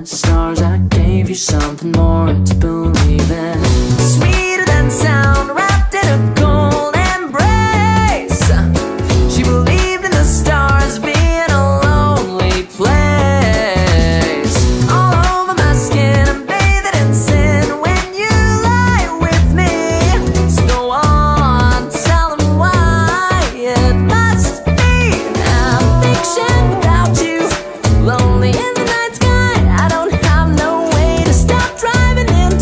stars, I gave you something more to believe in. Sweeter than sound, wrapped in a cold embrace. She believed in the stars being a lonely place. All over my skin, I'm bathing in sin when you lie with me. So go on, tell them why it must be. I'm fiction without you, lonely in the night sky. I don't have no way to stop driving in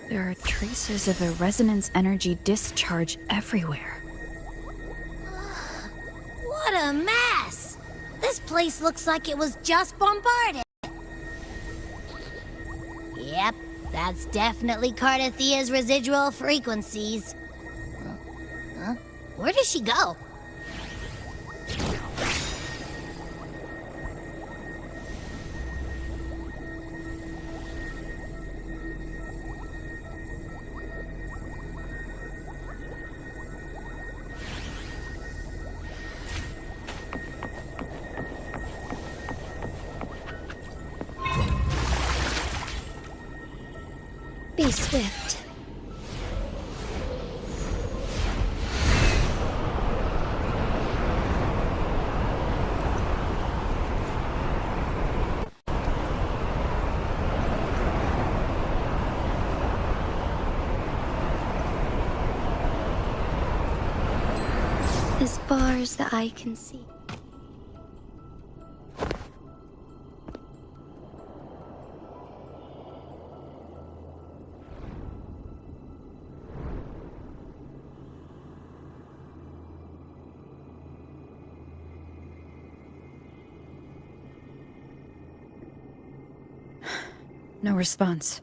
There are traces of a resonance energy discharge everywhere. What a mess! This place looks like it was just bombarded. Yep, that's definitely Cardathia's residual frequencies. Huh? Where does she go? Be swift. As far as the eye can see. No response.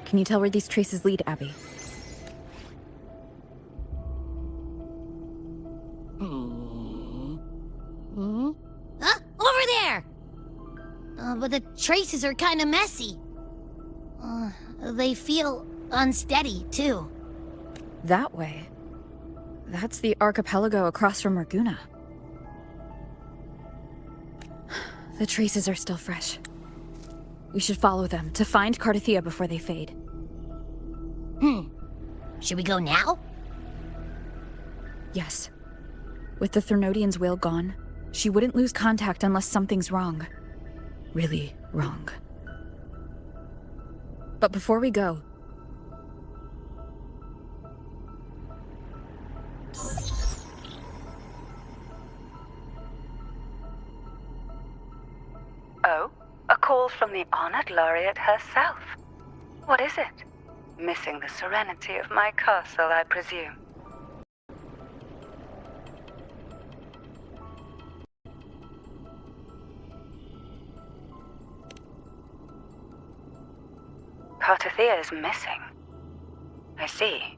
Can you tell where these traces lead, Abby? Huh? Over there! But the traces are kind of messy. They feel unsteady, too. That way. That's the archipelago across from Raguna. The traces are still fresh. We should follow them to find Cardathia before they fade. Should we go now? Yes. With the Thernodian's will gone, she wouldn't lose contact unless something's wrong. Really wrong. But before we go... Oh, a call from the honored laureate herself. What is it? Missing the serenity of my castle, I presume. Cardathia is missing. I see.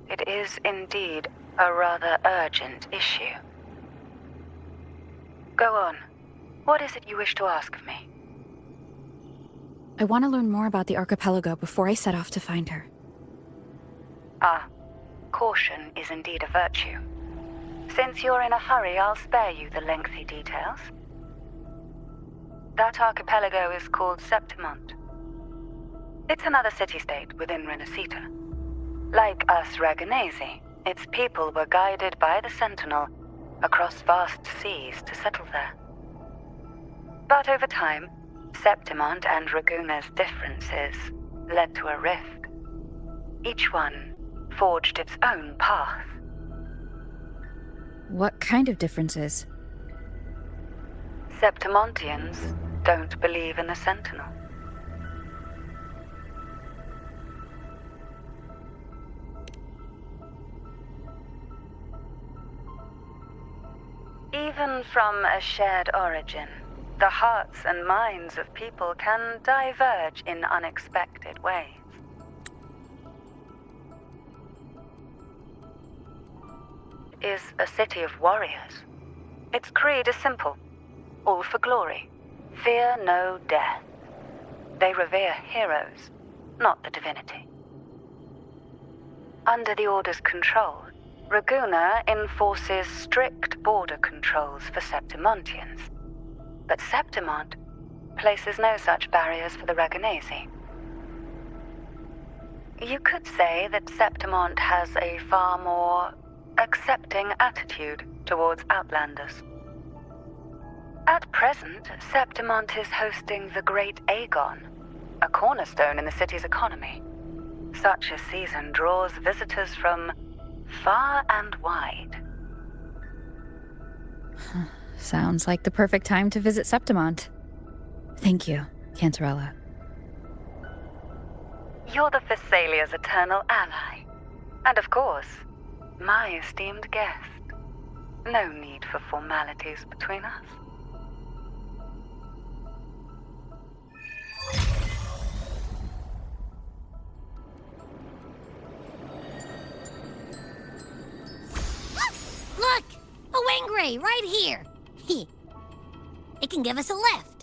It is indeed a rather urgent issue. Go on. What is it you wish to ask of me? I want to learn more about the archipelago before I set off to find her. Ah, caution is indeed a virtue. Since you're in a hurry, I'll spare you the lengthy details. That archipelago is called Septimont. It's another city-state within Renacita. Like us Raganesi, its people were guided by the Sentinel across vast seas to settle there. But over time, Septimont and Raguna's differences led to a rift. Each one forged its own path. What kind of differences? Septimontians don't believe in the Sentinel. Even from a shared origin, the hearts and minds of people can diverge in unexpected ways. It is a city of warriors. Its creed is simple. All for glory. Fear no death. They revere heroes, not the divinity. Under the Order's control, Raguna enforces strict border controls for Septimontians. But Septimont places no such barriers for the Raganesi. You could say that Septimont has a far more accepting attitude towards outlanders. At present, Septimont is hosting the Great Aegon, a cornerstone in the city's economy. Such a season draws visitors from far and wide. Sounds like the perfect time to visit Septimont. Thank you, Cantarella. You're the Thessalia's eternal ally. And of course, my esteemed guest. No need for formalities between us. Look! A Wingray right here! It can give us a lift.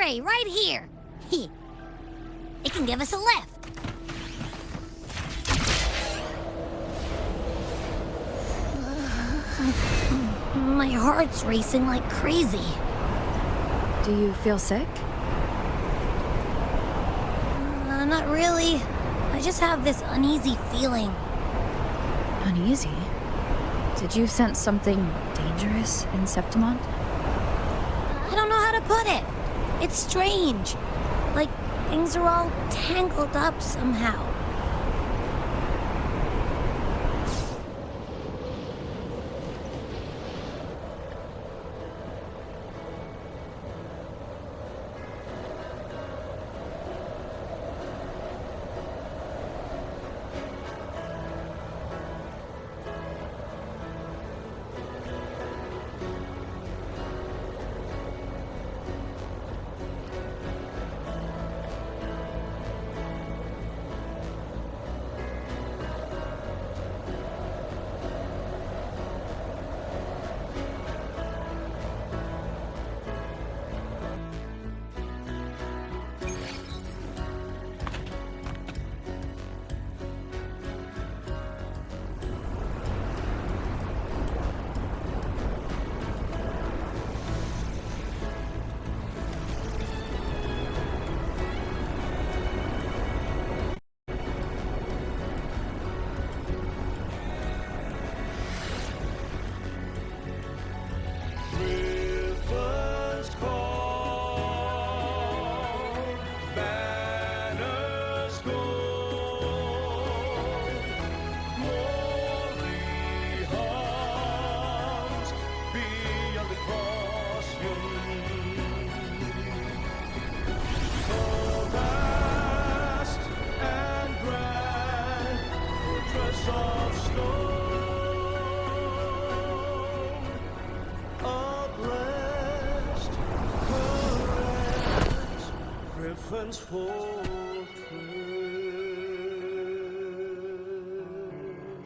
tray right here. It can give us a lift. My heart's racing like crazy. Do you feel sick? Not really. I just have this uneasy feeling. Uneasy? Did you sense something dangerous in Septimont? I don't know how to put it. It's strange. Like things are all tangled up somehow.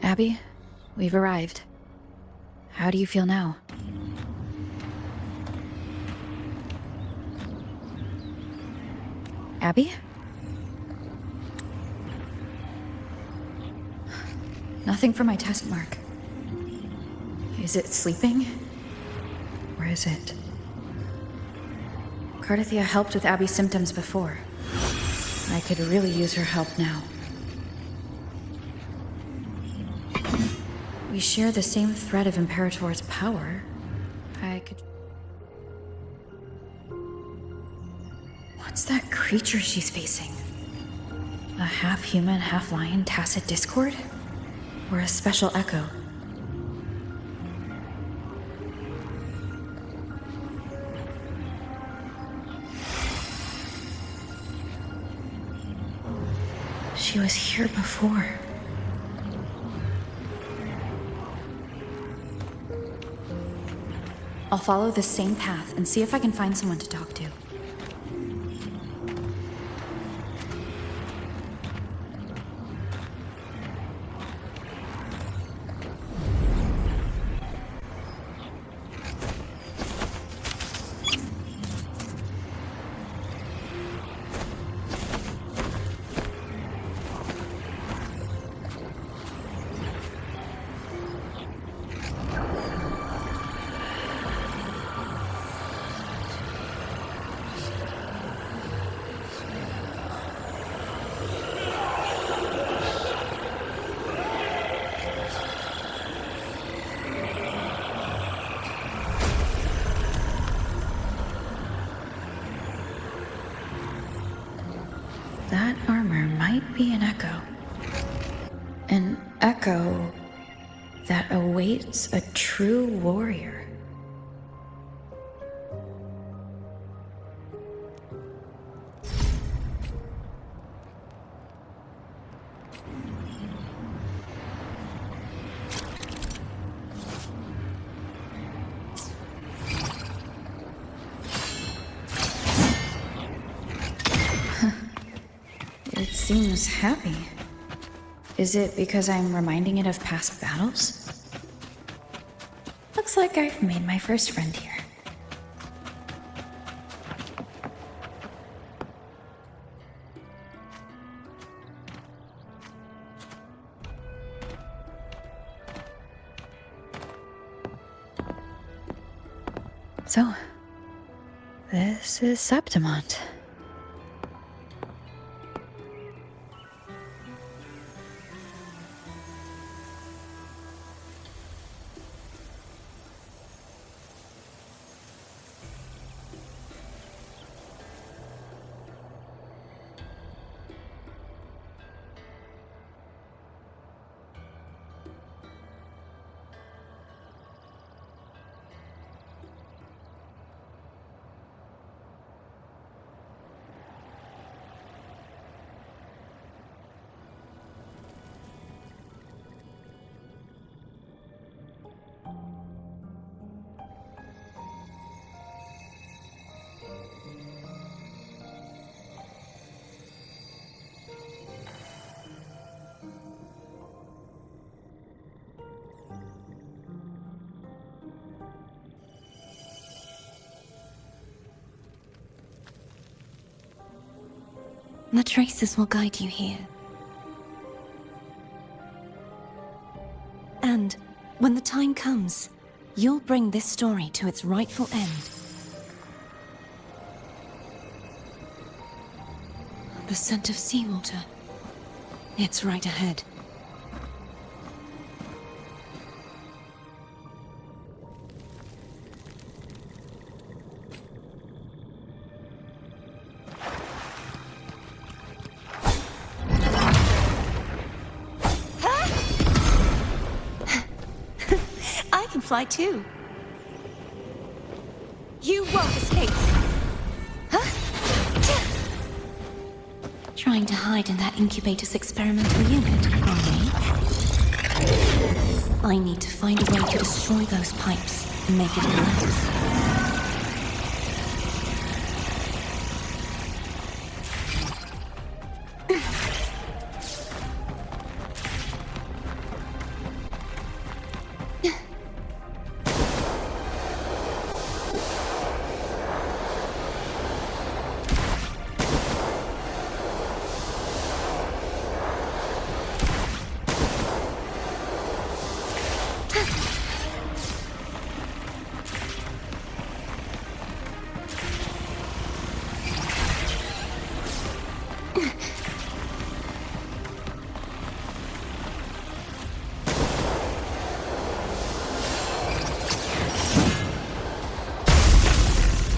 Abby, we've arrived. How do you feel now? Abby? Nothing for my test mark. Is it sleeping? Or is it? Cardathia helped with Abby's symptoms before. I could really use her help now. We share the same thread of Imperator's power. I could... What's that creature she's facing? A half-human, half-lion tacit discord? Or a special echo? She was here before. I'll follow the same path and see if I can find someone to talk to. That armor might be an echo. An echo that awaits a true warrior. It seems happy. Is it because I'm reminding it of past battles? Looks like I've made my first friend here. So, this is Septimont. The traces will guide you here. And when the time comes, you'll bring this story to its rightful end. The scent of seawater. It's right ahead. I can fly too. You won't escape. Huh? Trying to hide in that incubator's experimental unit, are we? I need to find a way to destroy those pipes and make it collapse.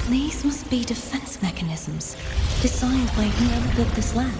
These must be defense mechanisms designed by whoever built this lab.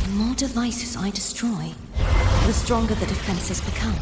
The more devices I destroy, the stronger the defenses become.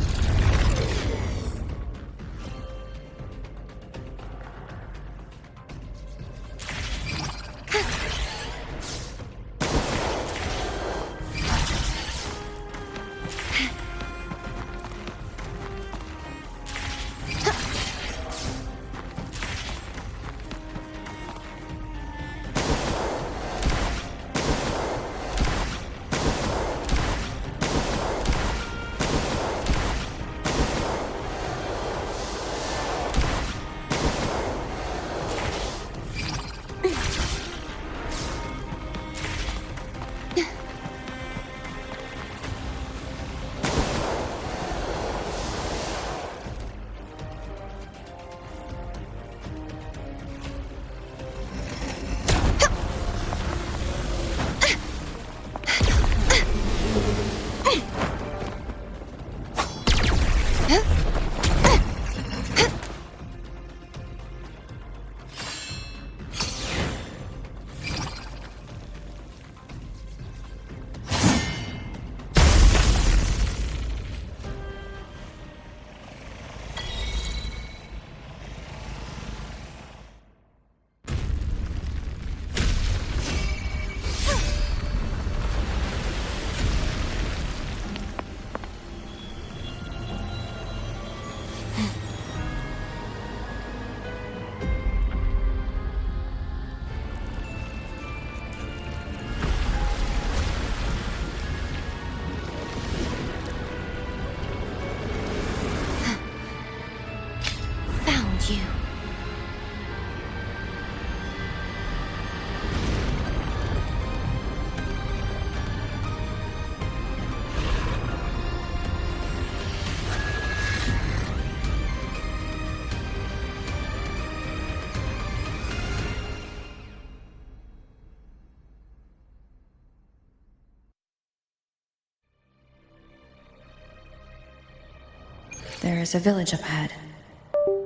There's a village up ahead.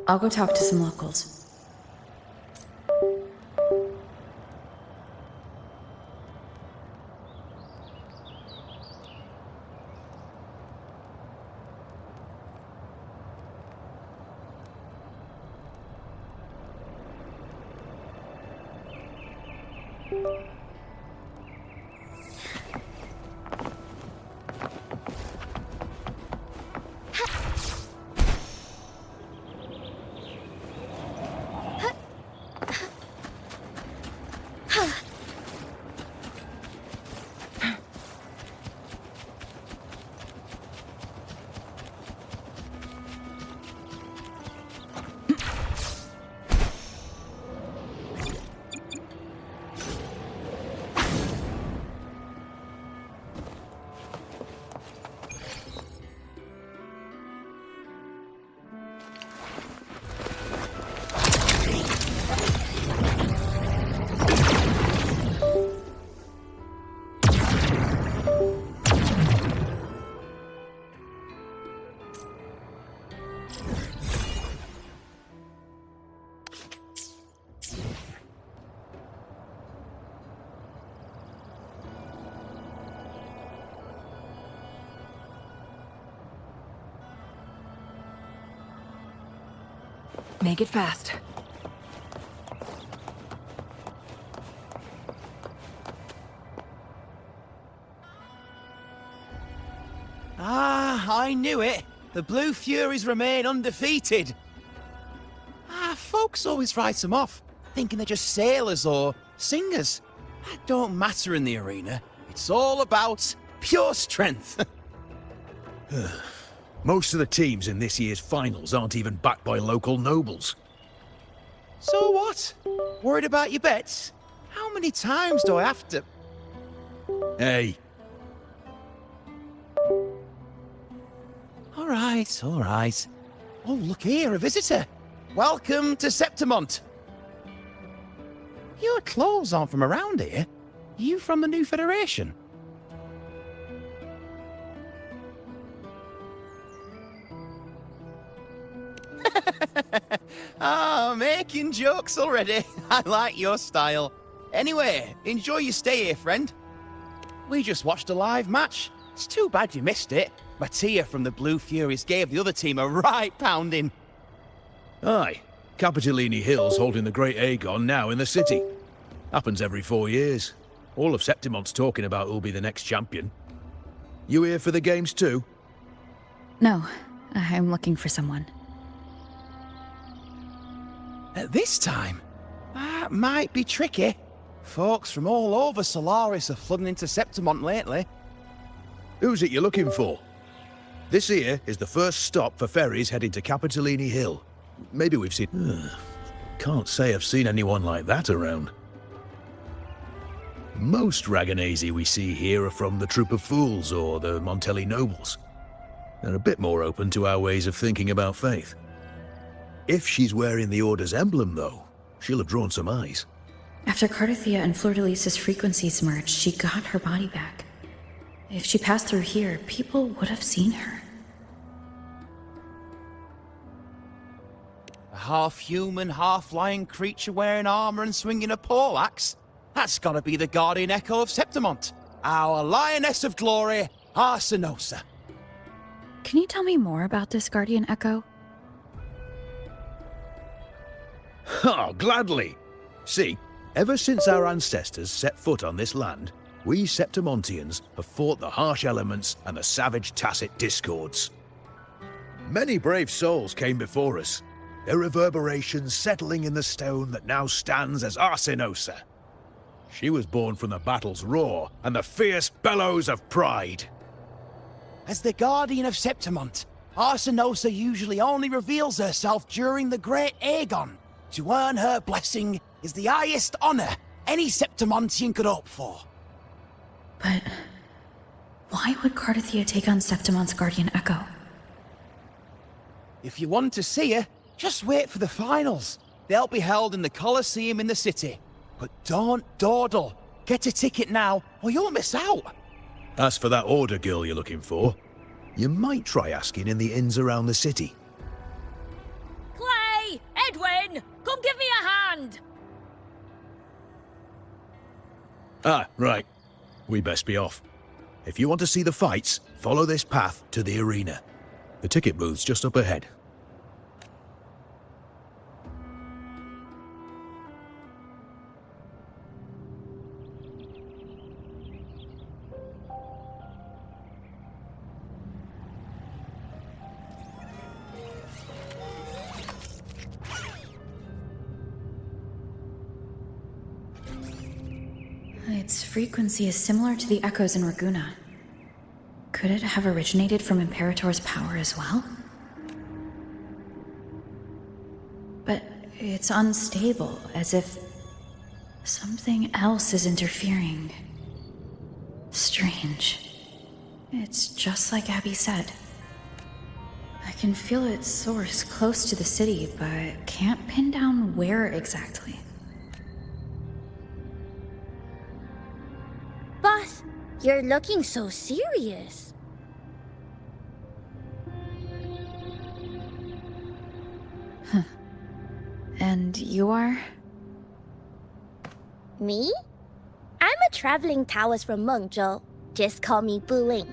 I'll go talk to some locals. Make it fast. Ah, I knew it. The Blue Furies remain undefeated. Folks always write them off, thinking they're just sailors or singers. That don't matter in the arena. It's all about pure strength. Most of the teams in this year's finals aren't even backed by local nobles. So what? Worried about your bets? How many times do I have to... Hey, All right. Oh, look here, a visitor. Welcome to Septimont. Your clothes aren't from around here. You from the New Federation? Making jokes already. I like your style. Anyway, enjoy your stay here, friend. We just watched a live match. It's too bad you missed it. Mattia from the Blue Furies gave the other team a right pounding. aye. Capitolini Hill's holding the Great Aegon now in the city. Happens every 4 years. All of Septimont's talking about who'll be the next champion. You here for the games too? No, I'm looking for someone. At this time, that might be tricky. Folks from all over Solaris are flooding into Septimont lately. Who's it you're looking for? This here is the first stop for ferries heading to Capitolini Hill. Maybe we've seen... Can't say I've seen anyone like that around. Most Raganesi we see here are from the Troop of Fools or the Montelli Nobles. They're a bit more open to our ways of thinking about faith. If she's wearing the Order's emblem, though, she'll have drawn some eyes. After Cardathia and Fleur-de-Lis's frequencies merged, she got her body back. If she passed through here, people would have seen her. A half-human, half-lion creature wearing armor and swinging a poleaxe? That's gotta be the Guardian Echo of Septimont. Our Lioness of Glory, Arsinosa. Can you tell me more about this Guardian Echo? Oh, gladly! See, ever since our ancestors set foot on this land, we Septimontians have fought the harsh elements and the savage Tacit discords. Many brave souls came before us, their reverberations settling in the stone that now stands as Arsinosa. She was born from the battle's roar and the fierce bellows of pride. As the Guardian of Septimont, Arsinosa usually only reveals herself during the Great Aegon. To earn her blessing is the highest honor any Septimontian could hope for. But why would Cardathia take on Septimont's Guardian Echo? If you want to see her, just wait for the finals. They'll be held in the Colosseum in the city. But don't dawdle. Get a ticket now, or you'll miss out. As for that Order girl you're looking for, You might try asking in the inns around the city. Clay! Edwin! Come give me a hand! Ah, right. We best be off. If you want to see the fights, follow this path to the arena. The ticket booth's just up ahead. Its frequency is similar to the echoes in Raguna. Could it have originated from Imperator's power as well? But it's unstable, as if something else is interfering. Strange. It's just like Abby said. I can feel its source close to the city, but can't pin down where exactly. Boss, you're looking so serious. And you are? Me? I'm a traveling Taoist from Mengzhou. Just call me Wuthering.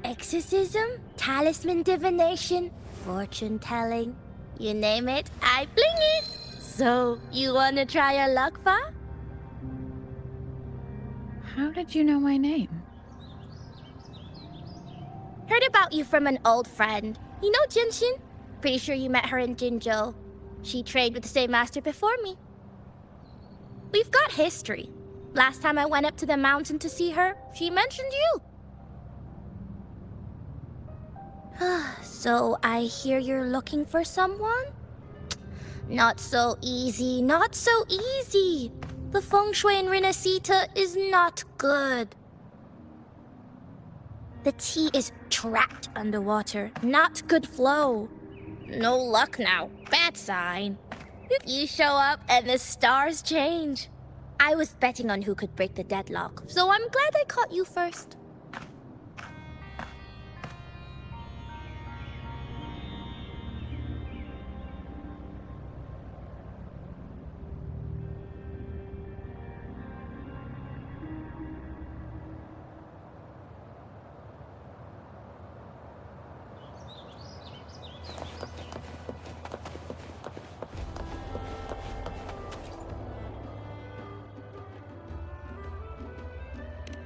Exorcism, talisman divination, fortune telling. You name it, I bling it. So, you wanna try your luck, Fa? How did you know my name? Heard about you from an old friend. You know Jinshin? Pretty sure you met her in Jinzhou. She trained with the same master before me. We've got history. Last time I went up to the mountain to see her, she mentioned you. So I hear you're looking for someone? Not so easy, not so easy. The feng shui in Renacita is not good. The tea is trapped underwater, not good flow. No luck now, bad sign. You show up and the stars change. I was betting on who could break the deadlock, so I'm glad I caught you first.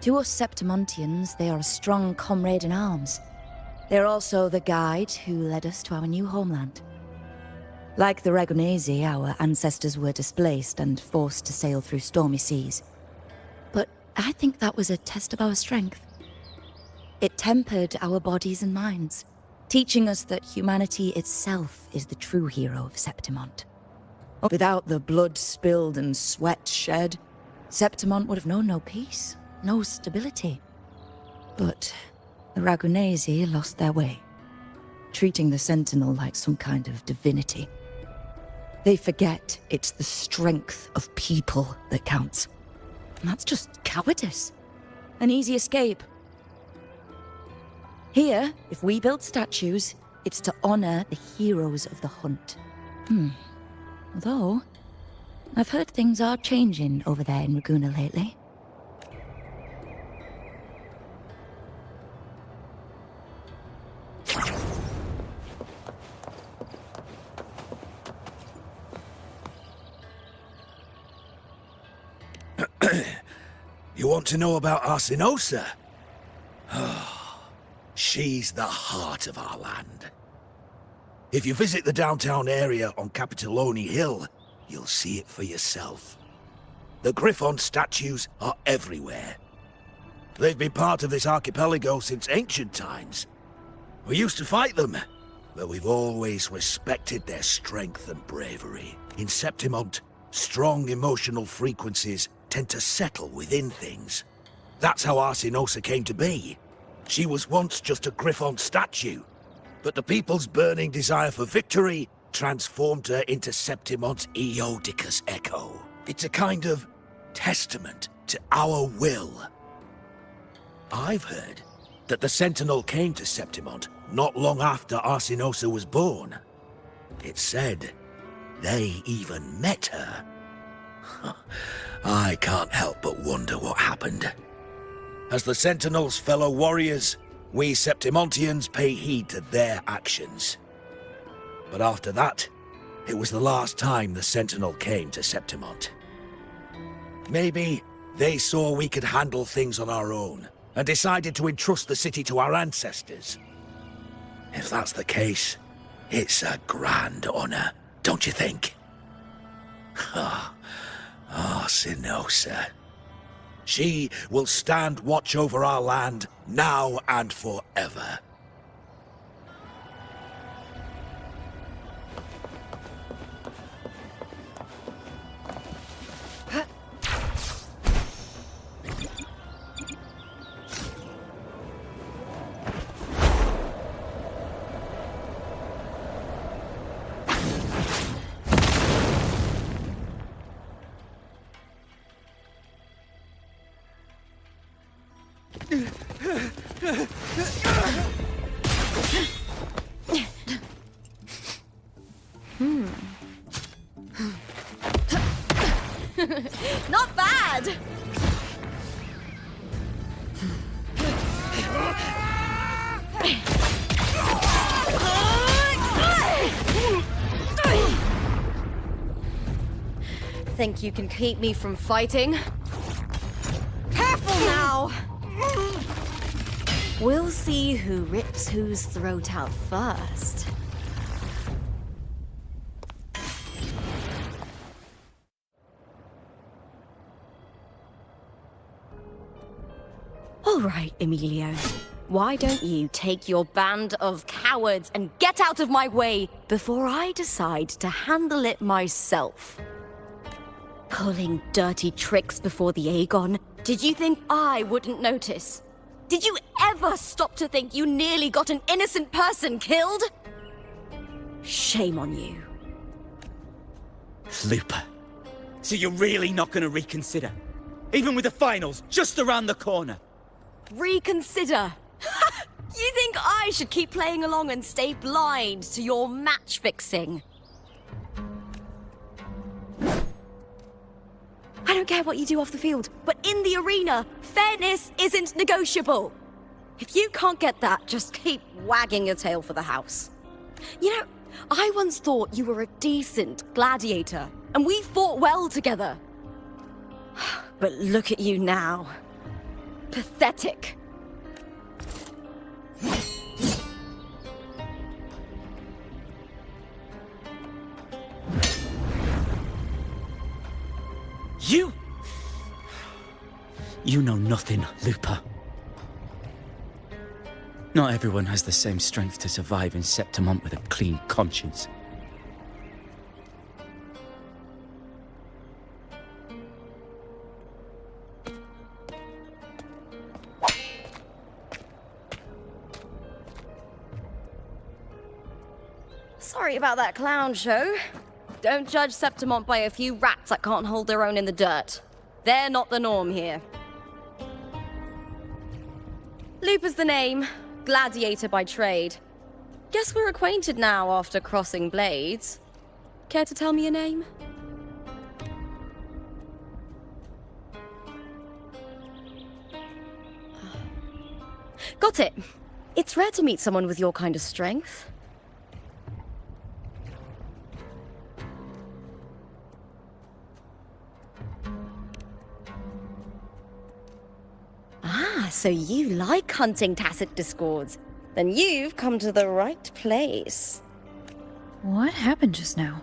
To us Septimontians, they are a strong comrade in arms. They're also the guide who led us to our new homeland. Like the Ragonese, our ancestors were displaced and forced to sail through stormy seas. But I think that was a test of our strength. It tempered our bodies and minds, teaching us that humanity itself is the true hero of Septimont. Without the blood spilled and sweat shed, Septimont would have known no peace. No stability. But the Ragonese lost their way, treating the Sentinel like some kind of divinity. They forget it's the strength of people that counts. And that's just cowardice. An easy escape. Here, if we build statues, it's to honor the heroes of the hunt. Although, I've heard things are changing over there in Raguna lately. You want to know about Arsinosa? She's the heart of our land. If you visit the downtown area on Capitoloni Hill, you'll see it for yourself. The Griffon statues are everywhere. They've been part of this archipelago since ancient times. We used to fight them, but we've always respected their strength and bravery. In Septimont, strong emotional frequencies tend to settle within things. That's how Arsinosa came to be. She was once just a Griffon statue, but the people's burning desire for victory transformed her into Septimont's Eodicus echo. It's a kind of testament to our will. I've heard that the Sentinel came to Septimont not long after Arsinosa was born. It's said they even met her. I can't help but wonder what happened. As the Sentinel's fellow warriors, we Septimontians pay heed to their actions. But after that, it was the last time the Sentinel came to Septimont. Maybe they saw we could handle things on our own, and decided to entrust the city to our ancestors. If that's the case, it's a grand honor, don't you think? Arsinosa. She will stand watch over our land now and forever. Not bad! Think you can keep me from fighting? Careful now! We'll see who rips whose throat out first. All right, Emilio. Why don't you take your band of cowards and get out of my way before I decide to handle it myself? Pulling dirty tricks before the Aegon? Did you think I wouldn't notice? Did you ever stop to think you nearly got an innocent person killed? Shame on you. Lupa. So you're really not gonna reconsider? Even with the finals just around the corner? Reconsider? You think I should keep playing along and stay blind to your match fixing? I don't care what you do off the field, but in the arena, fairness isn't negotiable. If you can't get that, just keep wagging your tail for the house. You know, I once thought you were a decent gladiator, and we fought well together. But look at you now. Pathetic. You know nothing, Lupa. Not everyone has the same strength to survive in Septimont with a clean conscience. Sorry about that clown show. Don't judge Septimont by a few rats that can't hold their own in the dirt. They're not the norm here. Lupa's the name. Gladiator by trade. Guess we're acquainted now after crossing blades. Care to tell me your name? Got it. It's rare to meet someone with your kind of strength. Ah, so you like hunting tacit discords. Then you've come to the right place. What happened just now?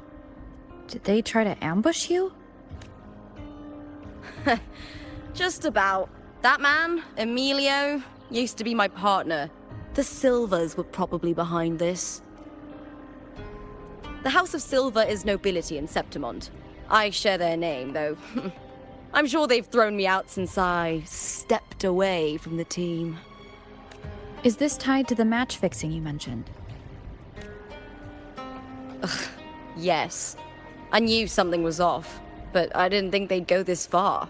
Did they try to ambush you? Just about. That man, Emilio, used to be my partner. The Silvers were probably behind this. The House of Silver is nobility in Septimont. I share their name, though. I'm sure they've thrown me out since I stepped away from the team. Is this tied to the match fixing you mentioned? Yes. I knew something was off, but I didn't think they'd go this far.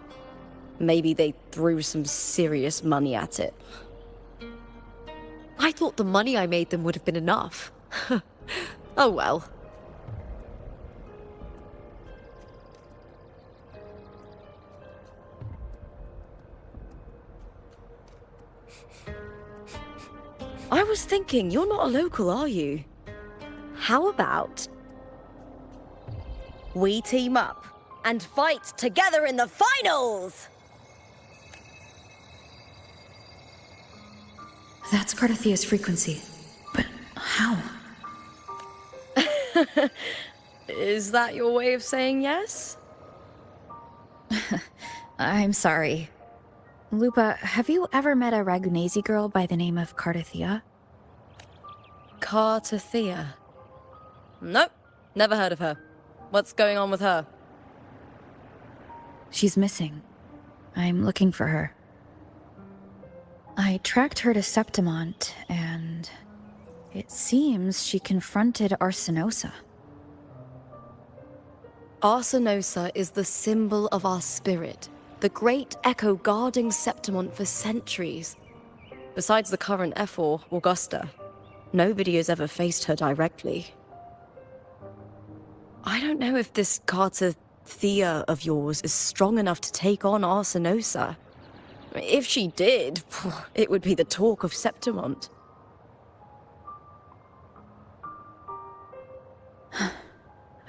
Maybe they threw some serious money at it. I thought the money I made them would have been enough. Oh well. I was thinking, you're not a local, are you? How about we team up and fight together in the finals? That's Cardathia's frequency. But how? Is that your way of saying yes? I'm sorry. Lupa, have you ever met a Ragunesi girl by the name of Cardathia? Cardathia? Nope, never heard of her. What's going on with her? She's missing. I'm looking for her. I tracked her to Septimont, and it seems she confronted Arsenosa. Arsenosa is the symbol of our spirit, the great echo guarding Septimont for centuries. Besides the current Ephor, Augusta, nobody has ever faced her directly. I don't know if this Cardathia of yours is strong enough to take on Arsenosa. If she did, it would be the talk of Septimont.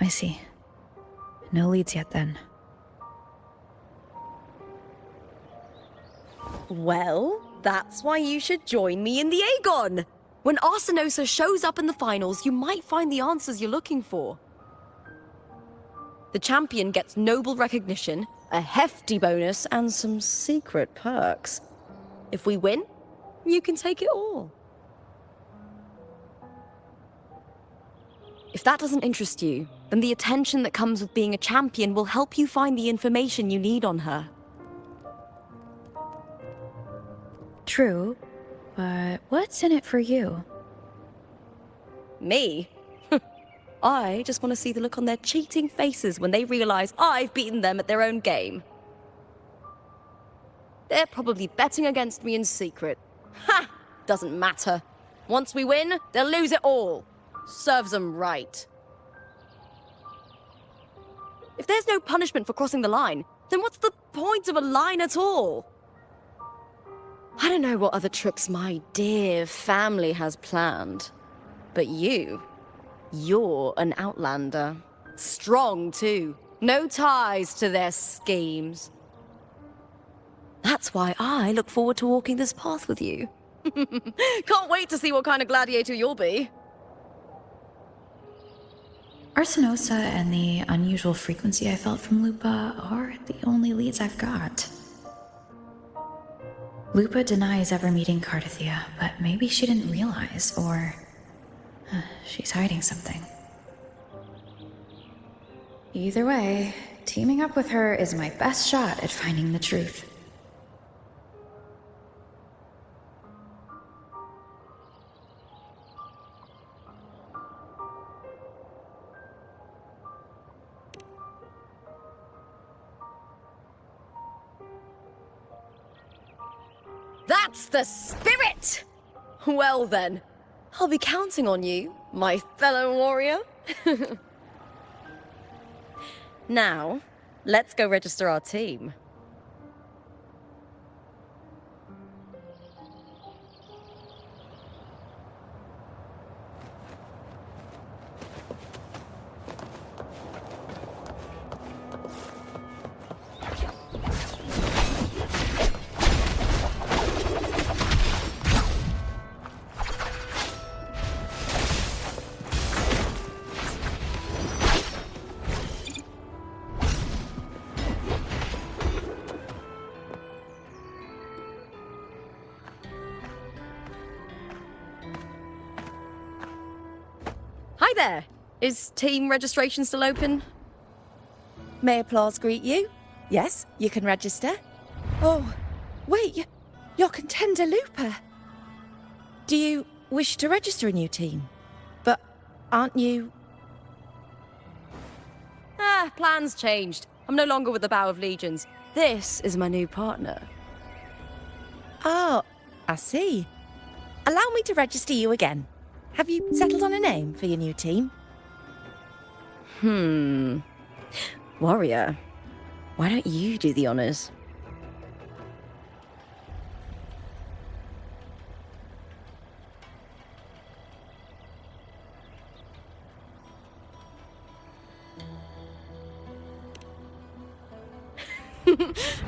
I see. No leads yet, then. Well, that's why you should join me in the Aegon! When Arsenosa shows up in the finals, you might find the answers you're looking for. The champion gets noble recognition, a hefty bonus, and some secret perks. If we win, you can take it all. If that doesn't interest you, then the attention that comes with being a champion will help you find the information you need on her. True, but what's in it for you? Me? I just want to see the look on their cheating faces when they realize I've beaten them at their own game. They're probably betting against me in secret. Ha! Doesn't matter. Once we win, they'll lose it all. Serves them right. If there's no punishment for crossing the line, then what's the point of a line at all? I don't know what other tricks my dear family has planned, but you're an outlander. Strong, too. No ties to their schemes. That's why I look forward to walking this path with you. Can't wait to see what kind of gladiator you'll be. Arsenosa and the unusual frequency I felt from Lupa are the only leads I've got. Lupa denies ever meeting Cardathia, but maybe she didn't realize, or she's hiding something. Either way, teaming up with her is my best shot at finding the truth. That's the spirit! Well then, I'll be counting on you, my fellow warrior. Now, let's go register our team. Hi there! Is team registration still open? May applause greet you? Yes, you can register. Oh, wait, you're Contender Lupa. Do you wish to register a new team? But aren't you... Plans changed. I'm no longer with the Bow of Legions. This is my new partner. Oh, I see. Allow me to register you again. Have you settled on a name for your new team? Warrior, why don't you do the honors?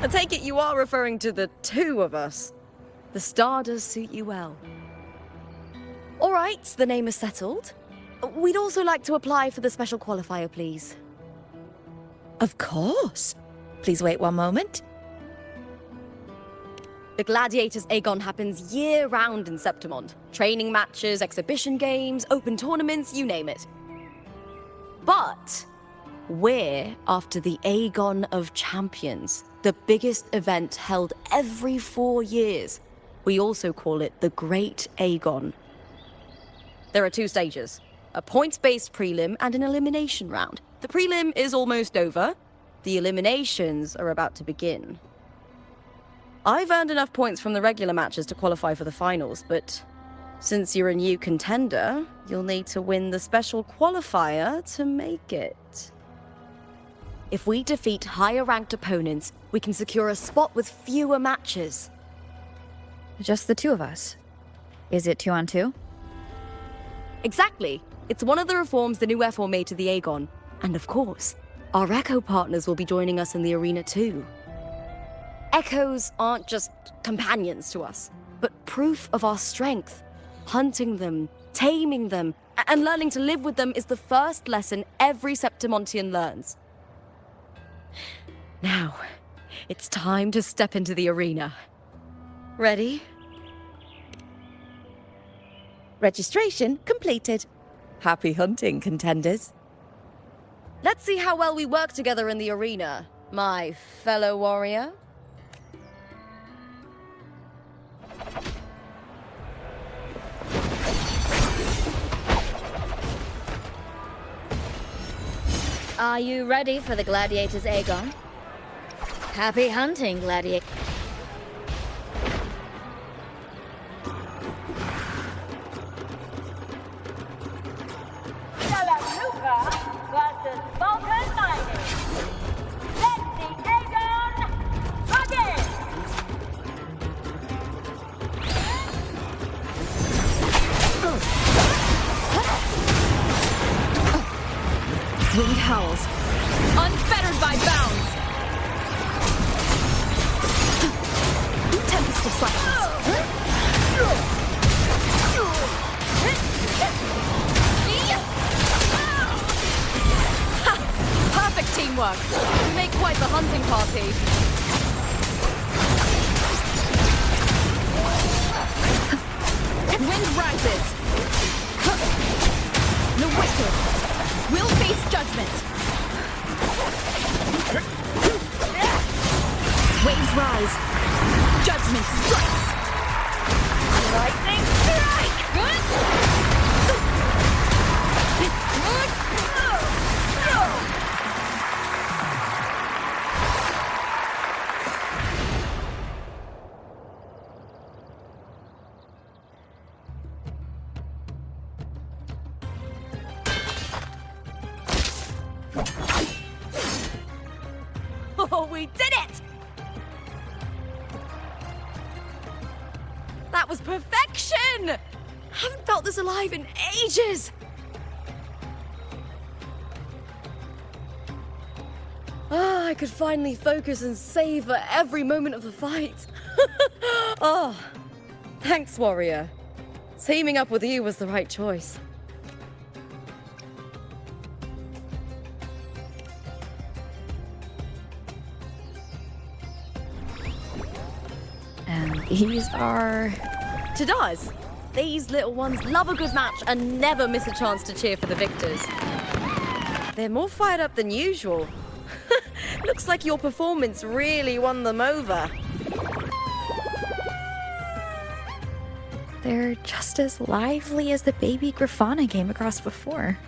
I take it you are referring to the two of us. The star does suit you well. All right, the name is settled. We'd also like to apply for the special qualifier, please. Of course. Please wait one moment. The Gladiators Aegon happens year-round in Septimond. Training matches, exhibition games, open tournaments, you name it. But we're after the Aegon of Champions, the biggest event held every 4 years. We also call it the Great Aegon. There are 2 stages, a points-based prelim and an elimination round. The prelim is almost over. The eliminations are about to begin. I've earned enough points from the regular matches to qualify for the finals, but since you're a new contender, you'll need to win the special qualifier to make it. If we defeat higher-ranked opponents, we can secure a spot with fewer matches. Just the 2 of us. Is it 2 on 2? Exactly. It's one of the reforms the new FO made to the Aegon. And of course, our Echo partners will be joining us in the arena too. Echoes aren't just companions to us, but proof of our strength. Hunting them, taming them, and learning to live with them is the first lesson every Septimontian learns. Now, it's time to step into the arena. Ready? Registration completed. Happy hunting, contenders. Let's see how well we work together in the arena, my fellow warrior. Are you ready for the Gladiators Aegon? Happy hunting, Gladiator. Winged howls. Unfettered by bounds! Tempest of slashes. Perfect teamwork! We make quite the hunting party. Wind rises. The wicked will face judgment. Waves rise. Judgment strikes. Lightning strike. Oh, we did it! That was perfection! Haven't felt this alive in ages! I could finally focus and savor every moment of the fight. Oh, thanks, warrior. Teaming up with you was the right choice. And these are... Tadars! These little ones love a good match and never miss a chance to cheer for the victors. They're more fired up than usual. Looks like your performance really won them over. They're just as lively as the baby Griffon I came across before.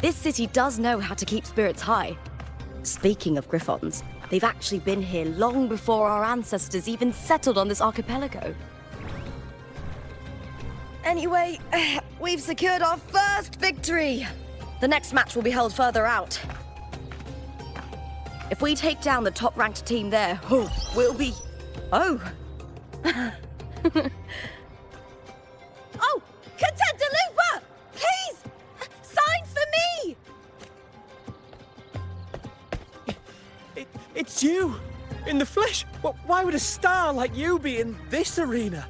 This city does know how to keep spirits high. Speaking of Griffons, They've actually been here long before our ancestors even settled on this archipelago. Anyway, we've secured our first victory. The next match will be held further out. If we take down the top-ranked team there, we'll be... Oh! Oh! Contender Looper! Please! Sign for me! It's you! In the flesh! Why would a star like you be in this arena?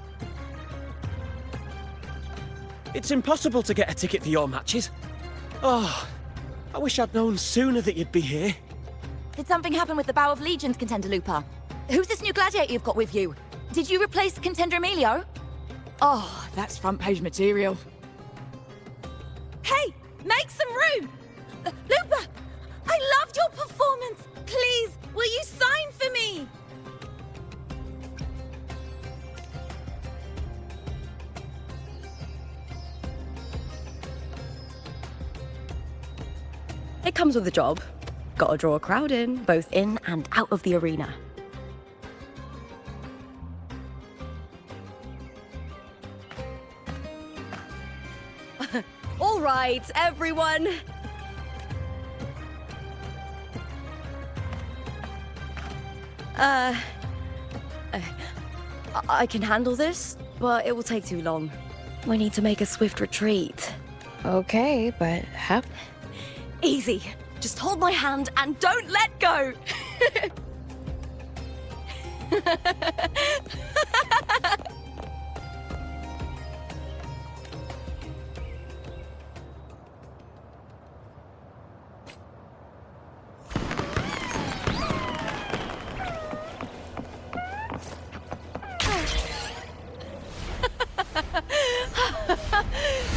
It's impossible to get a ticket for your matches. Oh, I wish I'd known sooner that you'd be here. Did something happen with the Bow of Legions, Contender Looper? Who's this new gladiator you've got with you? Did you replace Contender Emilio? Oh, that's front page material. Hey, make some room! Looper, I loved your performance. Please, will you sign for me? It comes with the job. Gotta draw a crowd in, both in and out of the arena. All right, everyone. I can handle this, but it will take too long. We need to make a swift retreat. Okay, but how? Easy. Just hold my hand and don't let go.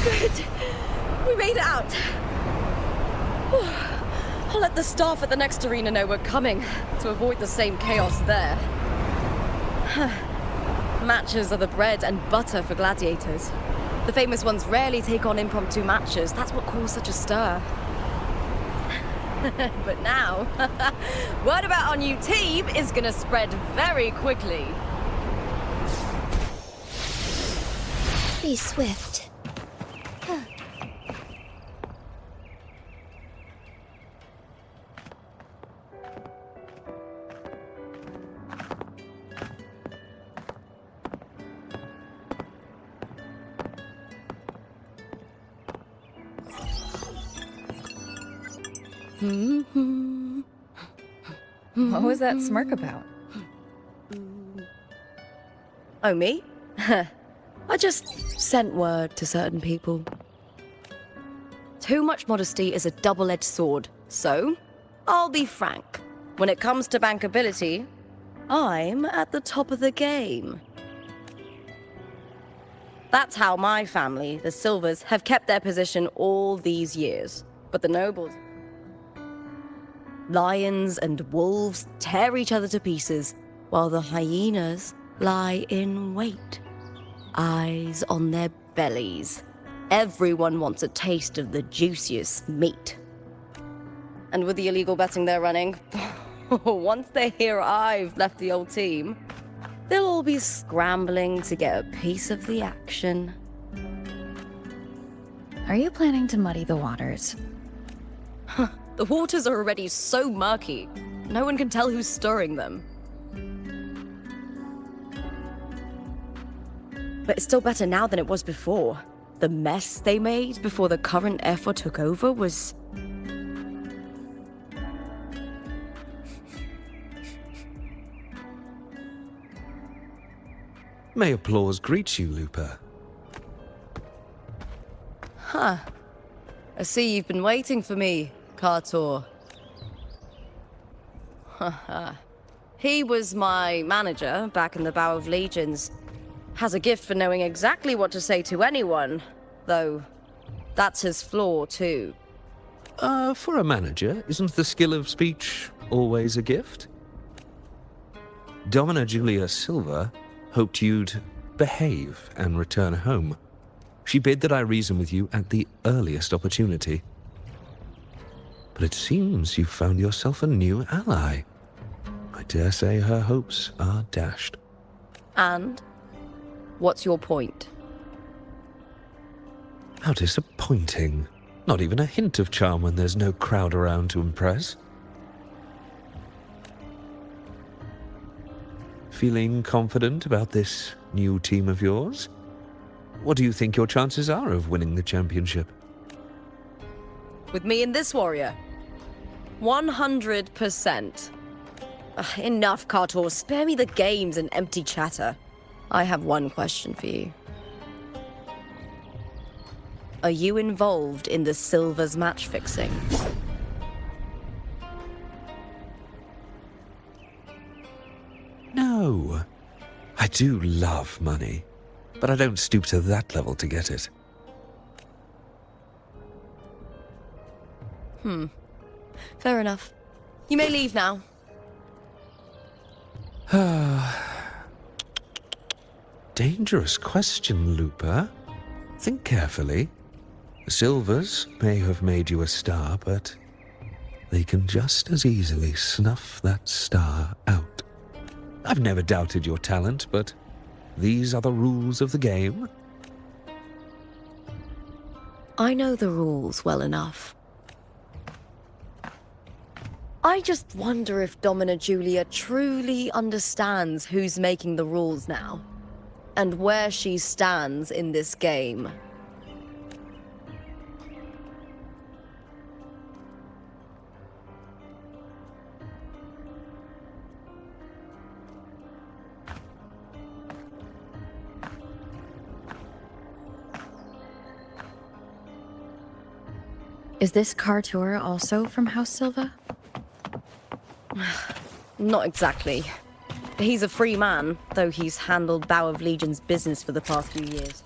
Good. We made it out. I'll let the staff at the next arena know we're coming, to avoid the same chaos there. Matches are the bread and butter for gladiators. The famous ones rarely take on impromptu matches. That's what caused such a stir. But now, word about our new team is gonna spread very quickly. Be swift. What was that smirk about? Oh, me? I just sent word to certain people. Too much modesty is a double-edged sword, so I'll be frank. When it comes to bankability, I'm at the top of the game. That's how my family, the Silvers, have kept their position all these years. But the nobles... Lions and wolves tear each other to pieces, while the hyenas lie in wait. Eyes on their bellies. Everyone wants a taste of the juiciest meat. And with the illegal betting they're running, once they hear I've left the old team, they'll all be scrambling to get a piece of the action. Are you planning to muddy the waters? The waters are already so murky, no one can tell who's stirring them. But it's still better now than it was before. The mess they made before the current effort took over was... May applause greet you, Looper. Huh. I see you've been waiting for me, Kartor. Haha. He was my manager back in the Bow of Legions. Has a gift for knowing exactly what to say to anyone, though that's his flaw too. For a manager, isn't the skill of speech always a gift? Domina Julia Silva hoped you'd behave and return home. She bid that I reason with you at the earliest opportunity. But it seems you've found yourself a new ally. dare say her hopes are dashed. And? What's your point? How disappointing. Not even a hint of charm when there's no crowd around to impress. Feeling confident about this new team of yours? What do you think your chances are of winning the championship? With me and this warrior? 100%. Enough, Kartor. Spare me the games and empty chatter. I have one question for you. Are you involved in the Silver's match fixing? No. I do love money, but I don't stoop to that level to get it. Fair enough. You may leave now. Dangerous question, Looper. Think carefully. The Silvers may have made you a star, but they can just as easily snuff that star out. I've never doubted your talent, but these are the rules of the game. I know the rules well enough. I just wonder if Domina Julia truly understands who's making the rules now, and where she stands in this game. Is this Kartor also from House Silva? Not exactly. He's a free man, though he's handled Bow of Legion's business for the past few years.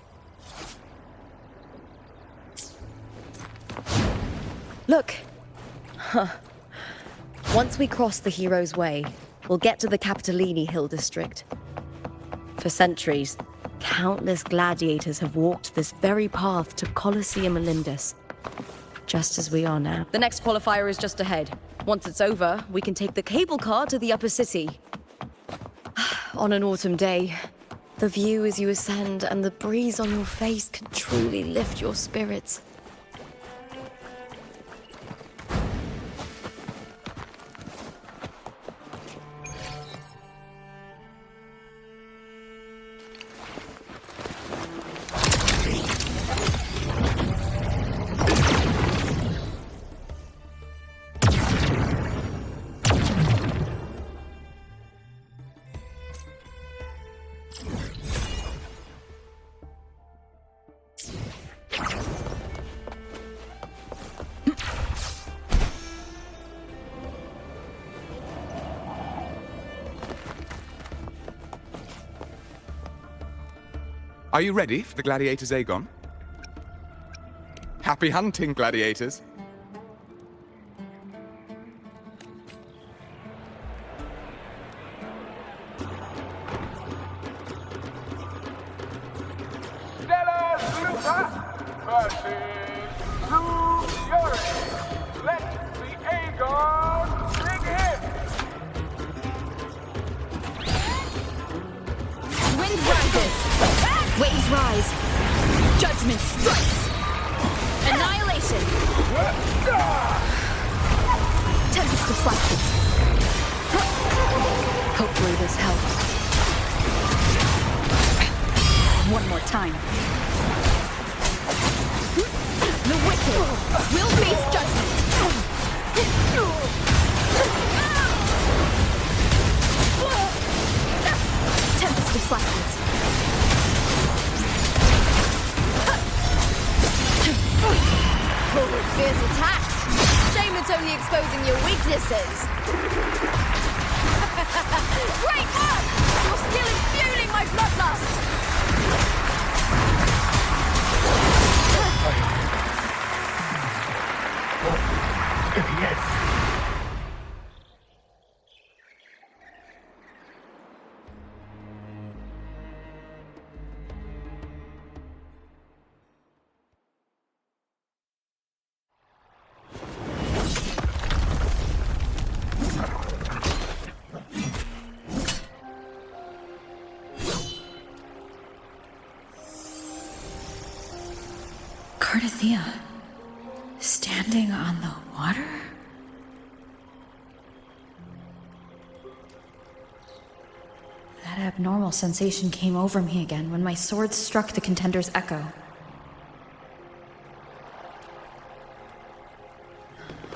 Look! Once we cross the Hero's Way, we'll get to the Capitolini Hill district. For centuries, countless gladiators have walked this very path to Colosseum Olympus, just as we are now. The next qualifier is just ahead. Once it's over, we can take the cable car to the upper city. On an autumn day, the view as you ascend and the breeze on your face can truly lift your spirits. Are you ready for the gladiators, Aegon? Happy hunting, gladiators. Waves rise. Judgment strikes. Annihilation. Tempest of flashes. Hopefully this helps. One more time. The wicked will face judgment. Tempest of flashes. Fierce attacks. Shame it's only exposing your weaknesses. Great work! Your skill is fueling my bloodlust. Yes. Thea, standing on the water? That abnormal sensation came over me again when my sword struck the contender's echo.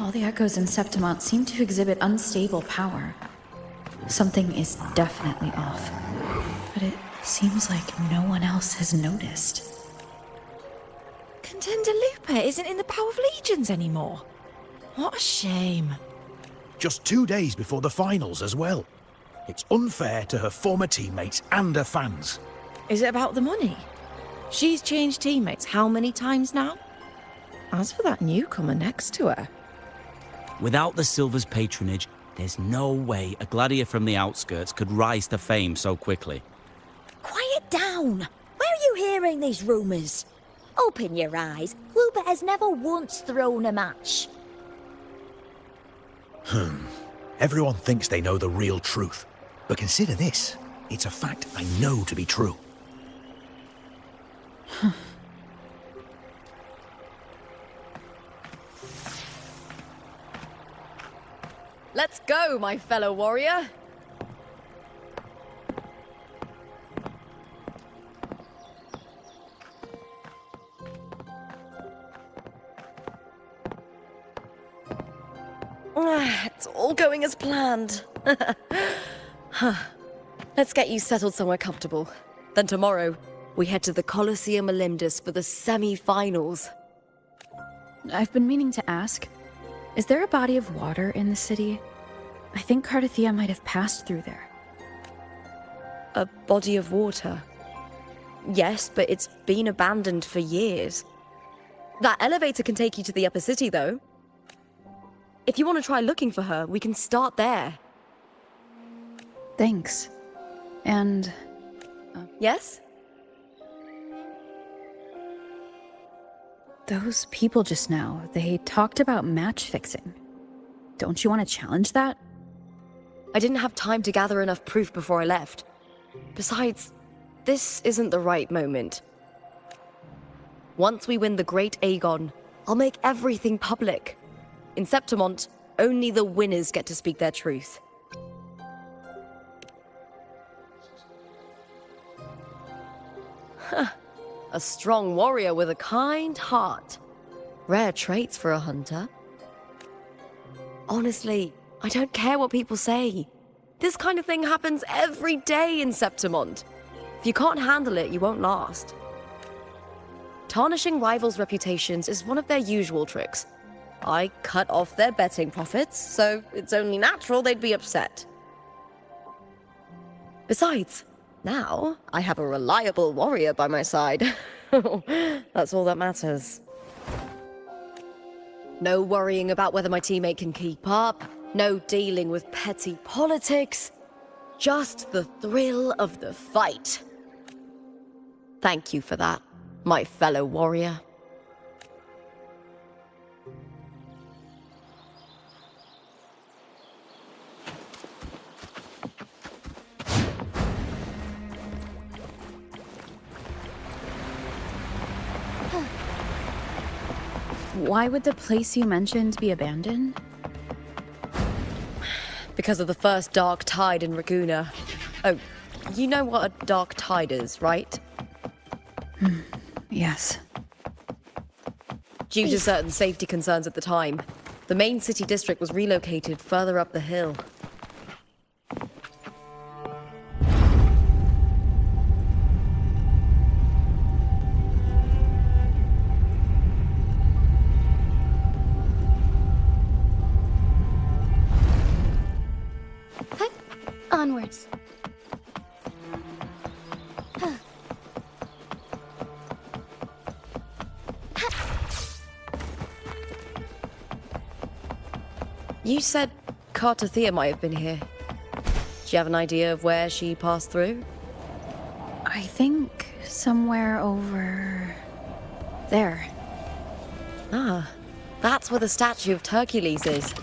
All the echoes in Septimont seem to exhibit unstable power. Something is definitely off, but it seems like no one else has noticed. Contender Lupa isn't in the Power of Legions anymore. What a shame. Just 2 days before the finals as well. It's unfair to her former teammates and her fans. Is it about the money? She's changed teammates how many times now? As for that newcomer next to her... Without the Silver's patronage, there's no way a gladiator from the outskirts could rise to fame so quickly. Quiet down! Where are you hearing these rumours? Open your eyes. Lupa has never once thrown a match. Everyone thinks they know the real truth. But consider this. It's a fact I know to be true. Let's go, my fellow warrior. It's all going as planned. Let's get you settled somewhere comfortable. Then tomorrow, we head to the Colosseum Olympus for the semi-finals. I've been meaning to ask, is there a body of water in the city? I think Cardathea might have passed through there. A body of water? Yes, but it's been abandoned for years. That elevator can take you to the upper city, though. If you want to try looking for her, we can start there. Thanks. And... Yes? Those people just now, they talked about match fixing. Don't you want to challenge that? I didn't have time to gather enough proof before I left. Besides, this isn't the right moment. Once we win the Great Aegon, I'll make everything public. In Septimont, only the winners get to speak their truth. A strong warrior with a kind heart. Rare traits for a hunter. Honestly, I don't care what people say. This kind of thing happens every day in Septimont. If you can't handle it, you won't last. Tarnishing rivals' reputations is one of their usual tricks. I cut off their betting profits, so it's only natural they'd be upset. Besides, now I have a reliable warrior by my side. That's all that matters. No worrying about whether my teammate can keep up. No dealing with petty politics. Just the thrill of the fight. Thank you for that, my fellow warrior. Why would the place you mentioned be abandoned? Because of the first dark tide in Raguna. Oh, you know what a dark tide is, right? Yes. Due to certain safety concerns at the time, the main city district was relocated further up the hill. Onwards. You said Cardathea might have been here. Do you have an idea of where she passed through? I think somewhere over... there. Ah, that's where the statue of Hercules is.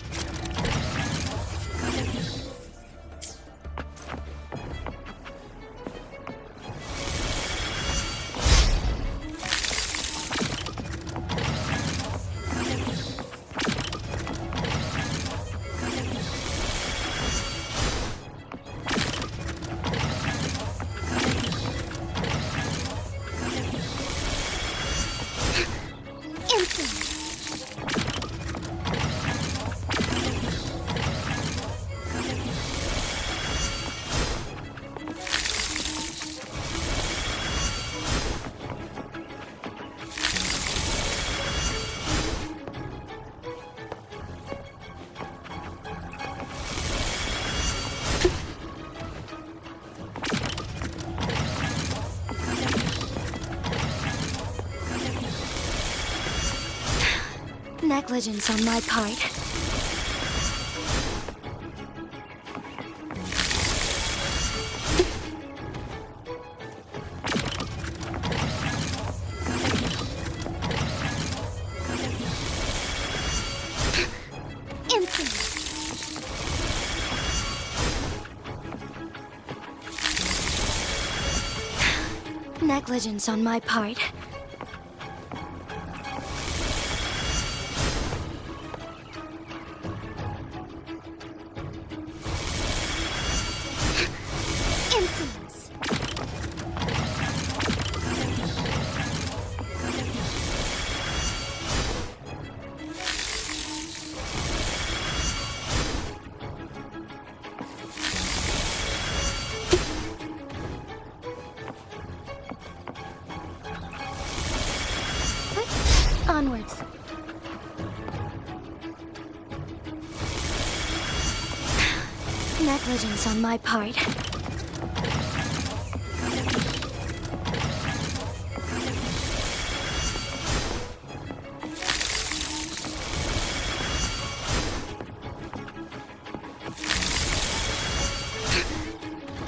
Negligence on my part. Negligence on my part. Insolence. Onwards. Negligence on my part.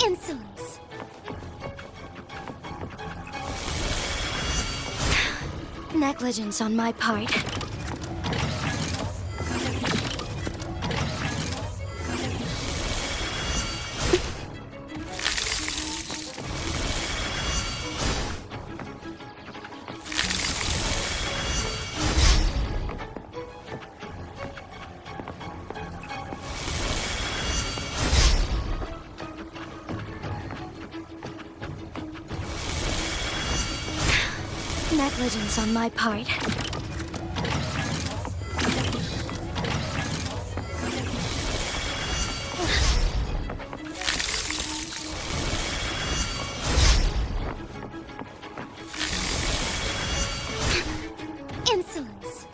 Insolence. Negligence on my part. Negligence on my part. Insolence.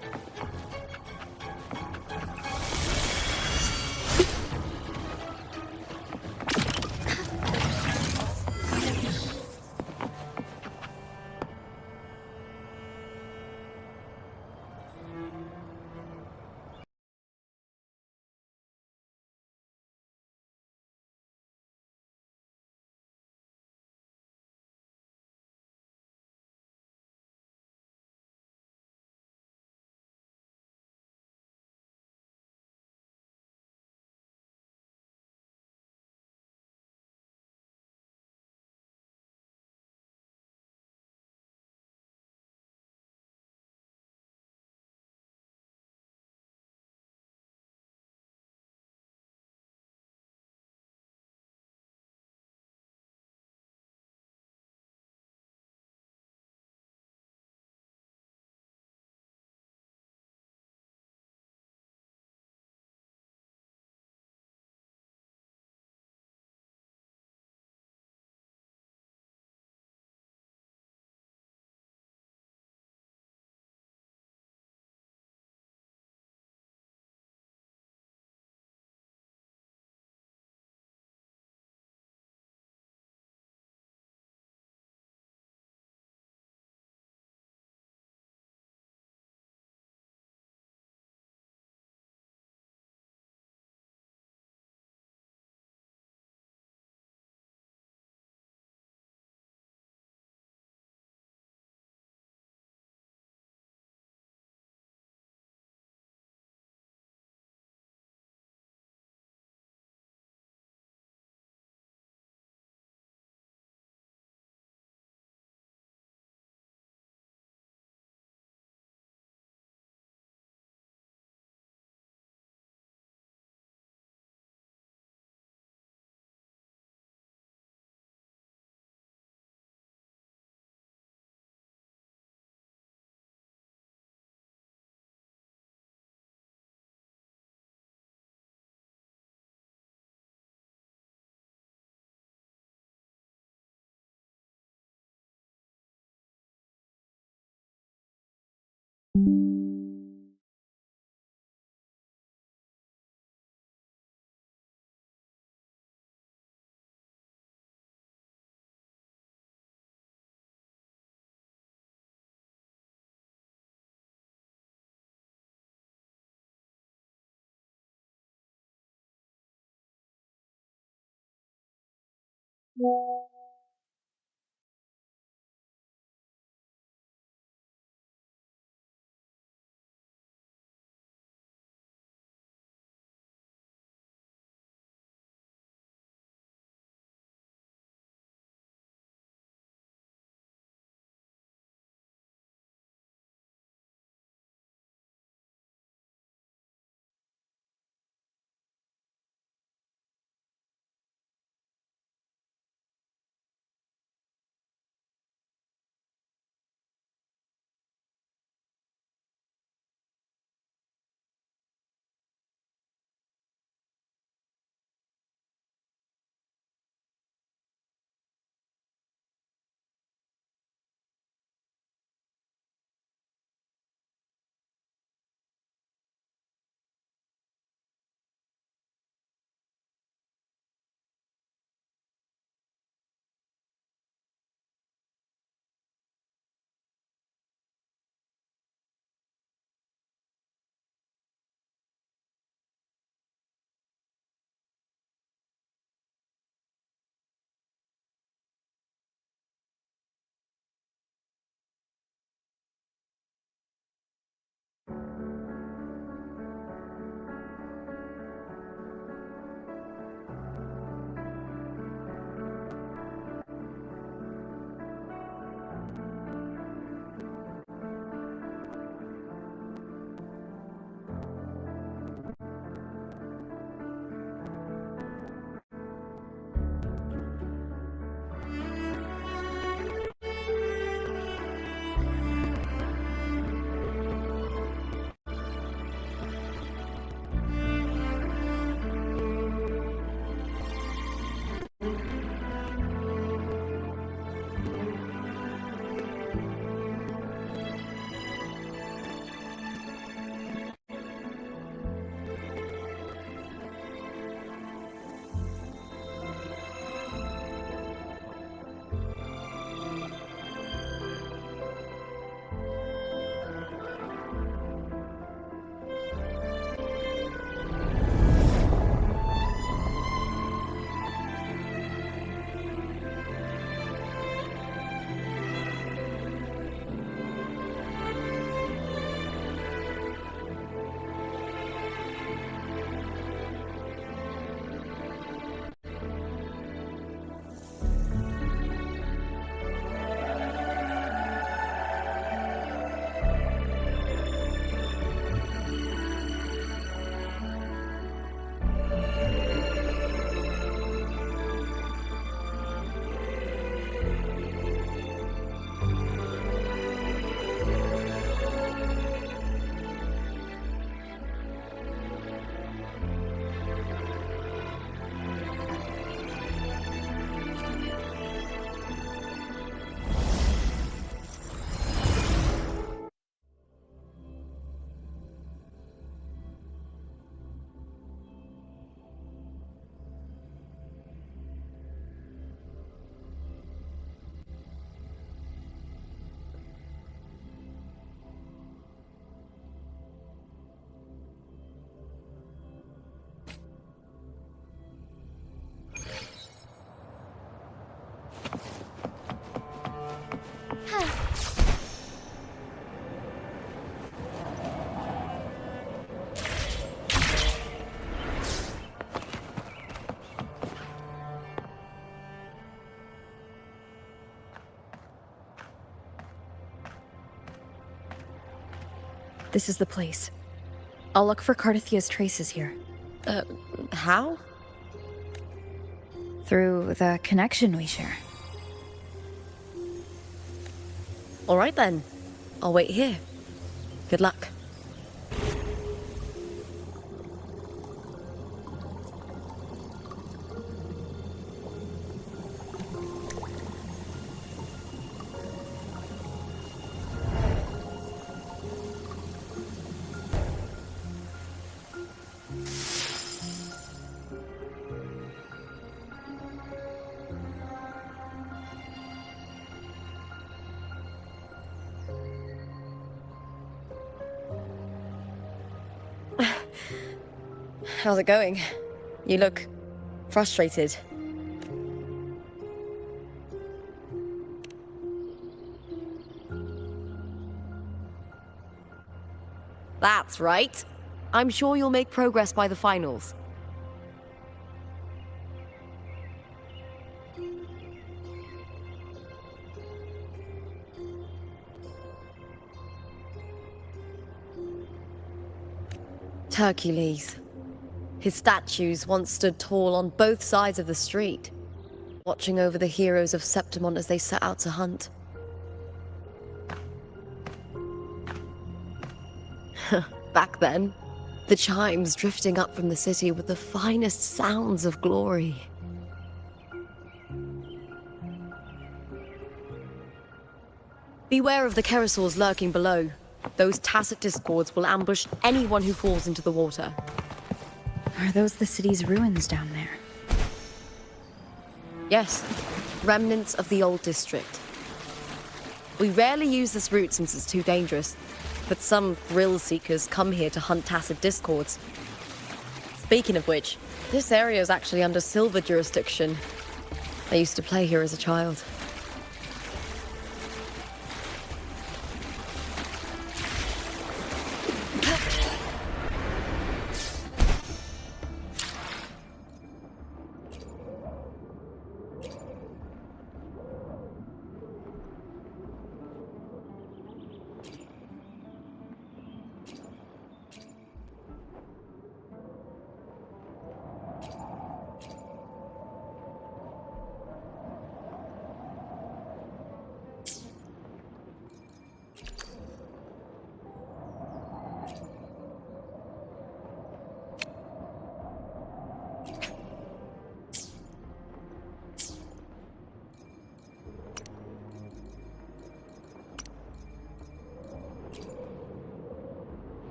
This is the place. I'll look for Cardathia's traces here. How? Through the connection we share. All right then. I'll wait here. Good luck. How's it going? You look frustrated. That's right. I'm sure you'll make progress by the finals. Hercules. His statues once stood tall on both sides of the street, watching over the heroes of Septimont as they set out to hunt. Back then, the chimes drifting up from the city were the finest sounds of glory. Beware of the Kerosaurs lurking below. Those tacit discords will ambush anyone who falls into the water. Are those the city's ruins down there? Yes, remnants of the old district. We rarely use this route since it's too dangerous, but some thrill seekers come here to hunt tacit discords. Speaking of which, this area is actually under Silver jurisdiction. I used to play here as a child.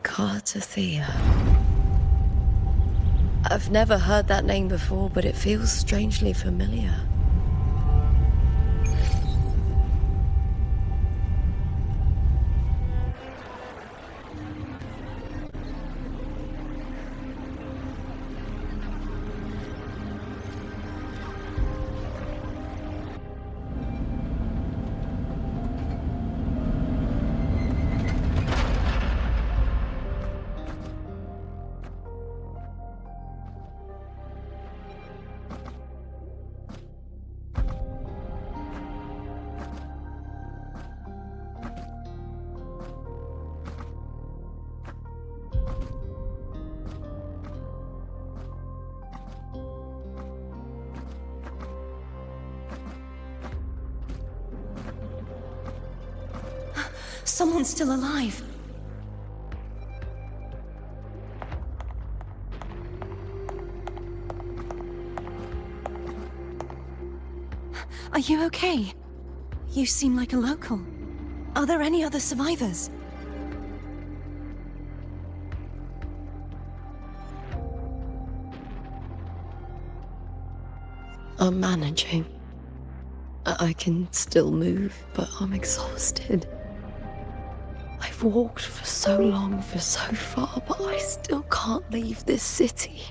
Cartathea. I've never heard that name before, but it feels strangely familiar. Someone's still alive. Are you okay? You seem like a local. Are there any other survivors? I'm managing. I can still move, but I'm exhausted. I've walked for so long, for so far, but I still can't leave this city.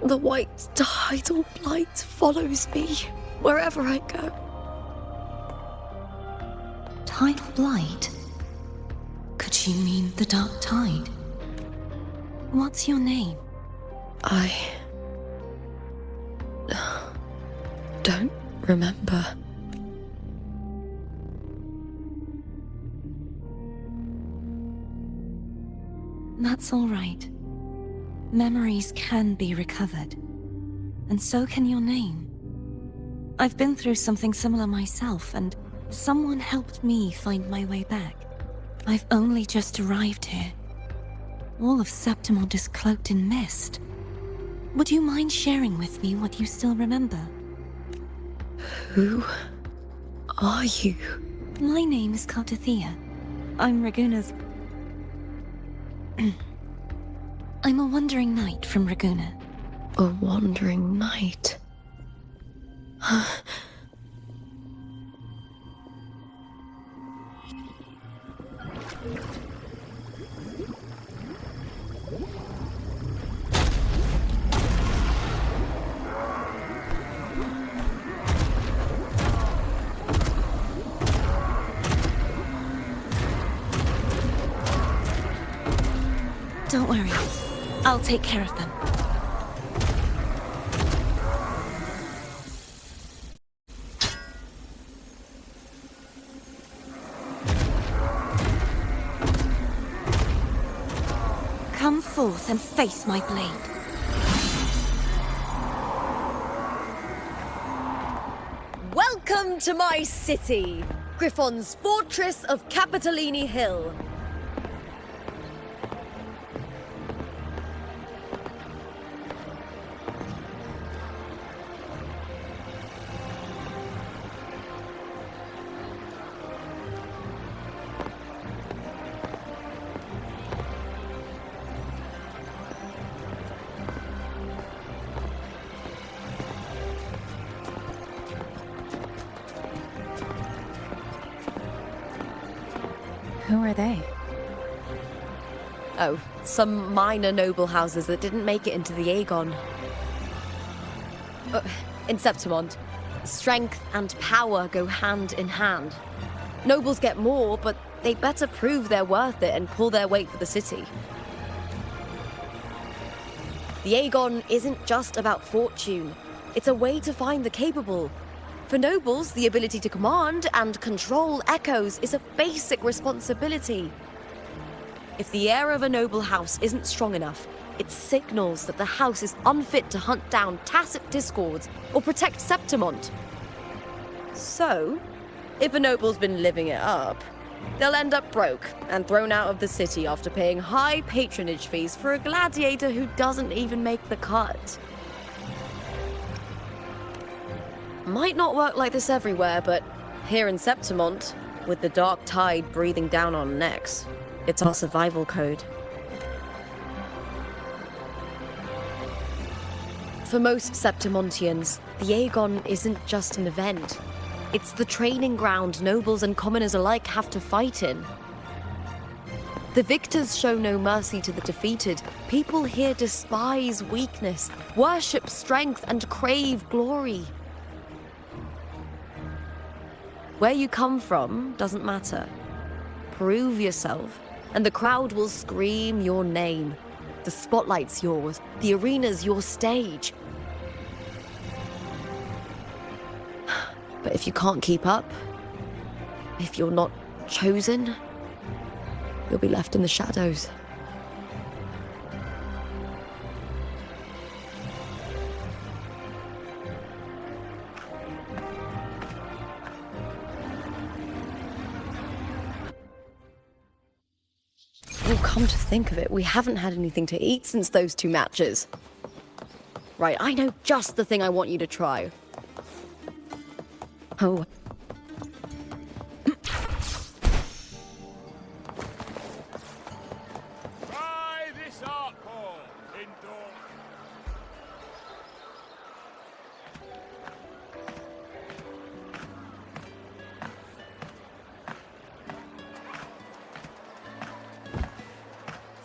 The white tidal blight follows me wherever I go. Tidal blight? Could she mean the dark tide? What's your name? I don't remember. That's all right. Memories can be recovered. And so can your name. I've been through something similar myself, and someone helped me find my way back. I've only just arrived here. All of Septimont is cloaked in mist. Would you mind sharing with me what you still remember? Who are you? My name is Cartathea. I'm Raguna's... I'm a wandering knight from Raguna. A wandering knight. Don't worry. I'll take care of them. Come forth and face my blade. Welcome to my city, Griffon's fortress of Capitolini Hill. Who are they? Oh, some minor noble houses that didn't make it into the Aegon. In Septimont, strength and power go hand in hand. Nobles get more, but they better prove they're worth it and pull their weight for the city. The Aegon isn't just about fortune. It's a way to find the capable. For nobles, the ability to command and control echoes is a basic responsibility. If the heir of a noble house isn't strong enough, it signals that the house is unfit to hunt down tacit discords or protect Septimont. So, if a noble's been living it up, they'll end up broke and thrown out of the city after paying high patronage fees for a gladiator who doesn't even make the cut. Might not work like this everywhere, but here in Septimont, with the dark tide breathing down on necks, it's our survival code. For most Septimontians, the Aegon isn't just an event. It's the training ground nobles and commoners alike have to fight in. The victors show no mercy to the defeated. People here despise weakness, worship strength, and crave glory. Where you come from doesn't matter. Prove yourself, and the crowd will scream your name. The spotlight's yours, the arena's your stage. But if you can't keep up, if you're not chosen, you'll be left in the shadows. Oh, come to think of it, we haven't had anything to eat since those 2 matches. Right, I know just the thing I want you to try. Oh. Try this art form indoors.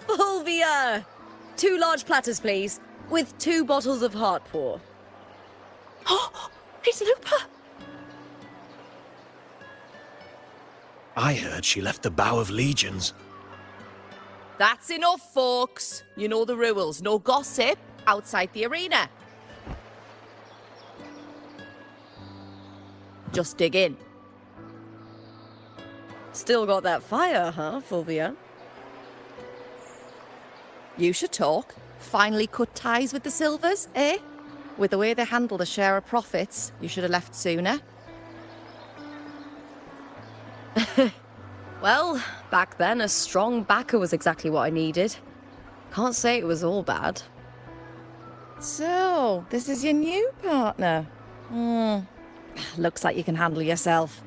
Fulvia! 2 large platters, please, with 2 bottles of Heartpour. Oh, it's Lupa! I heard she left the Bow of Legions. That's enough, folks. You know the rules. No gossip outside the arena. Just dig in. Still got that fire, huh, Fulvia? You should talk. Finally cut ties with the Silvers, eh? With the way they handle the share of profits, you should have left sooner. Well, back then, a strong backer was exactly what I needed. Can't say it was all bad. So, this is your new partner. Looks like you can handle yourself.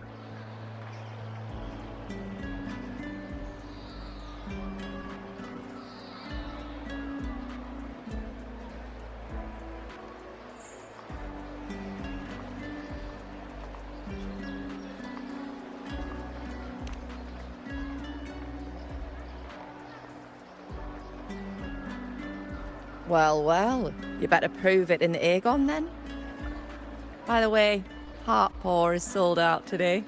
Well, well, you better prove it in the Aegon then. By the way, Heartpaw is sold out today.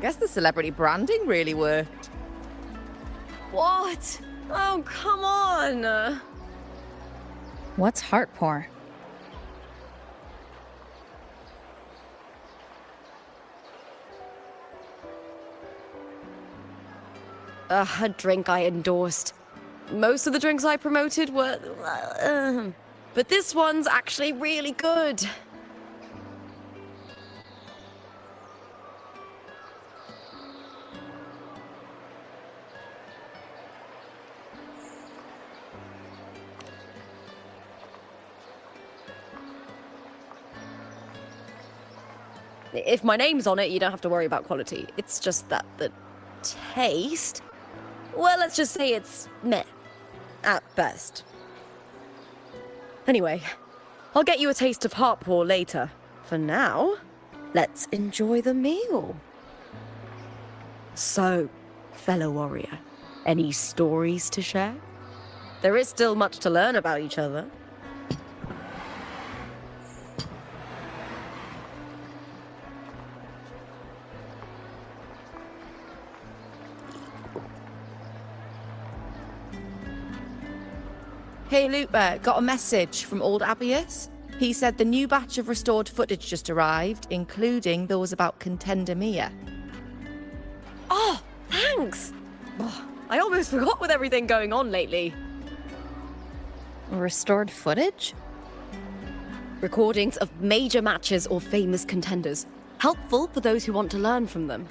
Guess the celebrity branding really worked. What? Oh, come on! What's Heartpaw? A drink I endorsed. Most of the drinks I promoted were... but this one's actually really good. If my name's on it, you don't have to worry about quality. It's just that the taste... Well, let's just say it's meh. At best. Anyway, I'll get you a taste of Heartpaw later. For now, let's enjoy the meal. So, fellow warrior, any stories to share? There is still much to learn about each other. Hey Lupa, got a message from old Abius. He said the new batch of restored footage just arrived, including those about Contender Mia. Oh, thanks! Oh, I almost forgot with everything going on lately. Restored footage? Recordings of major matches or famous contenders. Helpful for those who want to learn from them.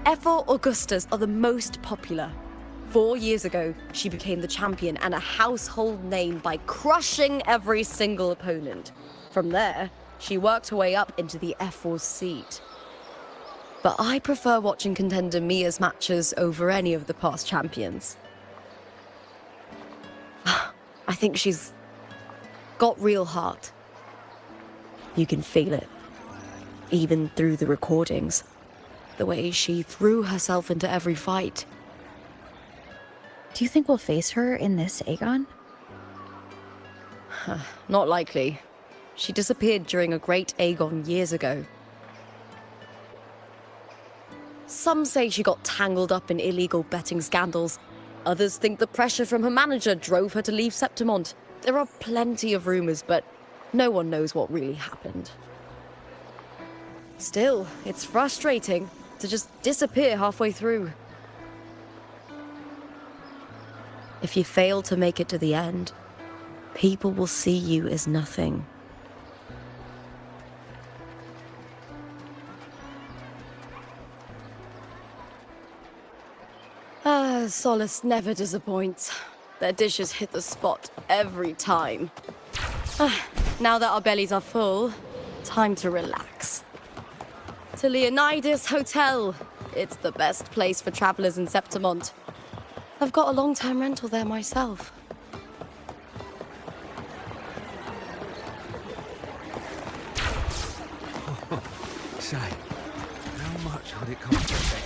Ephor Augustas are the most popular. 4 years ago, she became the champion and a household name by crushing every single opponent. From there, she worked her way up into the Ephor's seat. But I prefer watching Contender Mia's matches over any of the past champions. I think she's got real heart. You can feel it, even through the recordings. The way she threw herself into every fight. Do you think we'll face her in this Aegon? Not likely. She disappeared during a great Aegon years ago. Some say she got tangled up in illegal betting scandals. Others think the pressure from her manager drove her to leave Septimont. There are plenty of rumors, but no one knows what really happened. Still, it's frustrating to just disappear halfway through. If you fail to make it to the end, people will see you as nothing. Solace never disappoints. Their dishes hit the spot every time. Now that our bellies are full, time to relax. To Leonidas Hotel. It's the best place for travelers in Septimont. I've got a long-term rental there myself. Say, how much would it cost to take?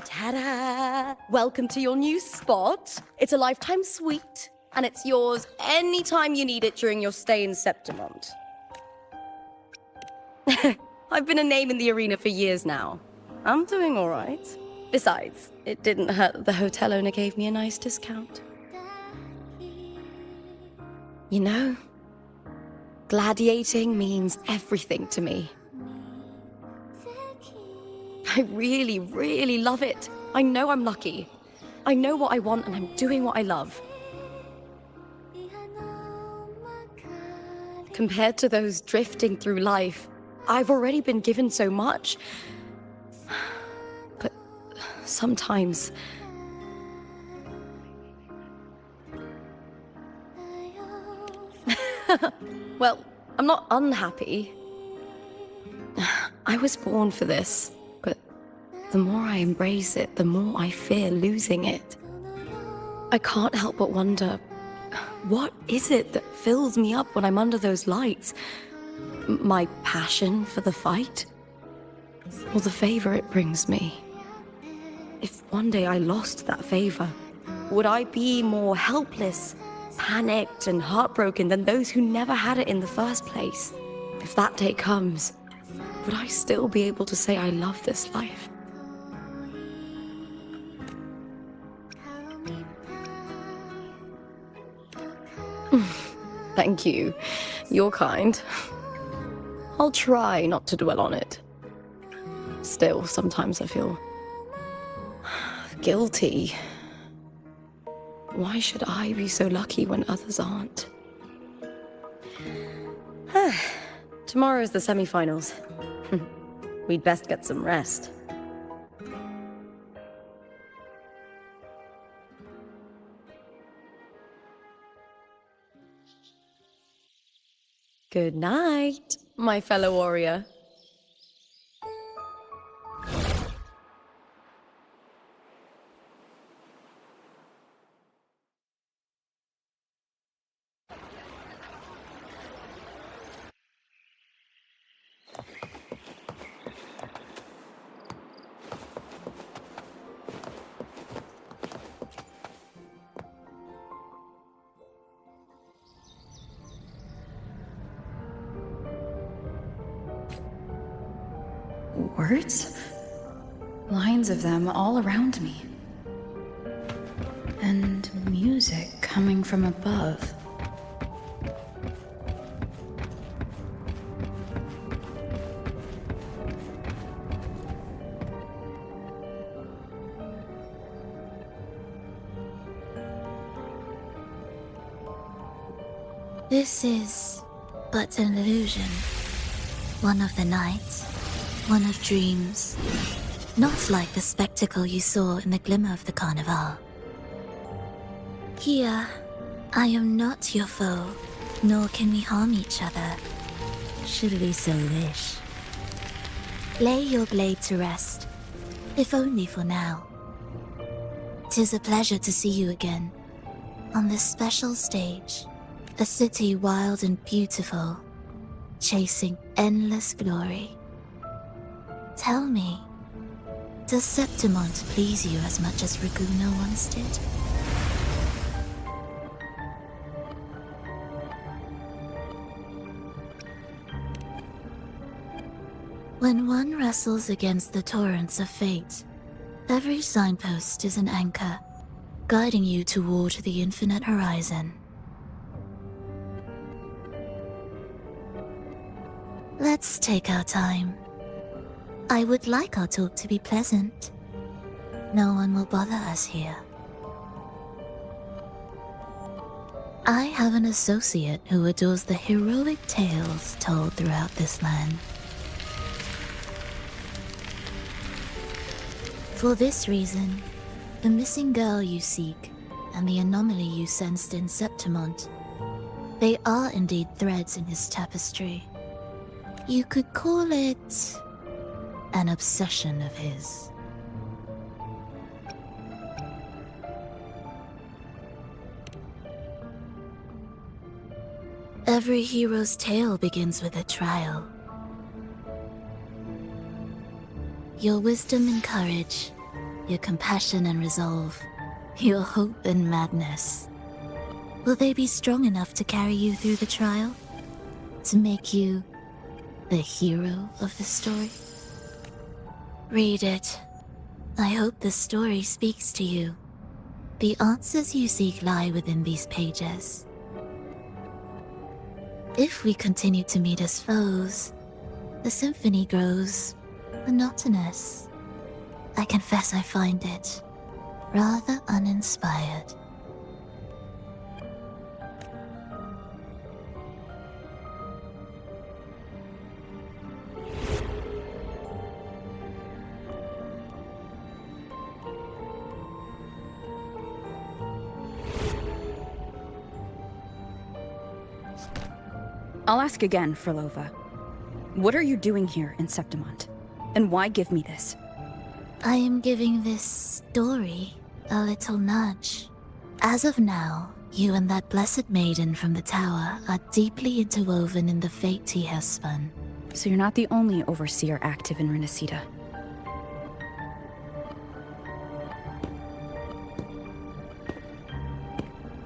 Ta-da! Welcome to your new spot. It's a lifetime suite, and it's yours anytime you need it during your stay in Septimont. I've been a name in the arena for years now. I'm doing all right. Besides, it didn't hurt that the hotel owner gave me a nice discount. You know, gladiating means everything to me. I really, really love it. I know I'm lucky. I know what I want and I'm doing what I love. Compared to those drifting through life, I've already been given so much. But sometimes... Well, I'm not unhappy. I was born for this, but the more I embrace it, the more I fear losing it. I can't help but wonder, what is it that fills me up when I'm under those lights? My passion for the fight? Or the favor it brings me? If one day I lost that favor, would I be more helpless, panicked, and heartbroken than those who never had it in the first place? If that day comes, would I still be able to say I love this life? Thank you. You're kind. I'll try not to dwell on it. Still, sometimes I feel guilty. Why should I be so lucky when others aren't? Tomorrow's the semi-finals. We'd best get some rest. Good night, my fellow warrior. Words? Lines of them all around me. And music coming from above. This is but an illusion. One of the nights. One of dreams. Not like the spectacle you saw in the glimmer of the carnival. Here, I am not your foe, nor can we harm each other, should we so wish. Lay your blade to rest, if only for now. 'Tis a pleasure to see you again, on this special stage, a city wild and beautiful, chasing endless glory. Tell me, does Septimont please you as much as Raguna once did? When one wrestles against the torrents of fate, every signpost is an anchor, guiding you toward the infinite horizon. Let's take our time. I would like our talk to be pleasant. No one will bother us here. I have an associate who adores the heroic tales told throughout this land. For this reason, the missing girl you seek and the anomaly you sensed in Septimont, they are indeed threads in his tapestry. You could call it an obsession of his. Every hero's tale begins with a trial. Your wisdom and courage, your compassion and resolve, your hope and madness. Will they be strong enough to carry you through the trial? To make you the hero of the story? Read it. I hope the story speaks to you. The answers you seek lie within these pages. If we continue to meet as foes, the symphony grows monotonous. I confess I find it rather uninspired. I'll ask again, Frolova. What are you doing here in Septimont? And why give me this? I am giving this story a little nudge. As of now, you and that blessed maiden from the tower are deeply interwoven in the fate he has spun. So you're not the only overseer active in Renacita.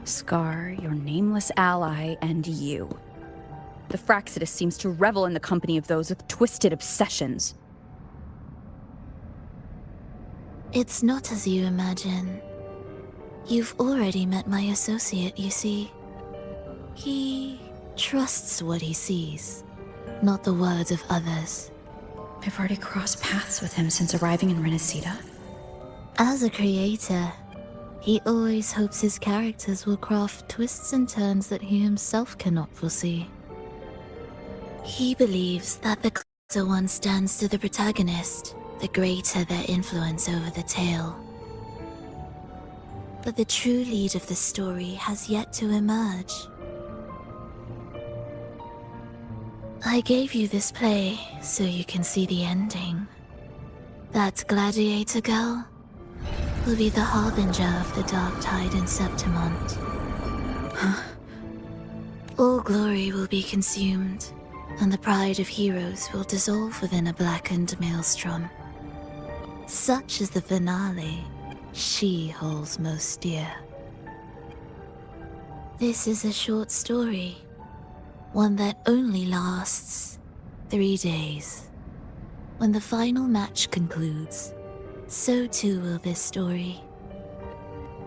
Scar, your nameless ally, and you. The Fraxidus seems to revel in the company of those with twisted obsessions. It's not as you imagine. You've already met my associate, you see. He trusts what he sees, not the words of others. I've already crossed paths with him since arriving in Renacita. As a creator, he always hopes his characters will craft twists and turns that he himself cannot foresee. He believes that the closer one stands to the protagonist, the greater their influence over the tale. But the true lead of the story has yet to emerge. I gave you this play so you can see the ending. That gladiator girl will be the harbinger of the dark tide in Septimont. Huh? All glory will be consumed, and the pride of heroes will dissolve within a blackened maelstrom. Such is the finale she holds most dear. This is a short story, one that only lasts 3 days. When the final match concludes, so too will this story.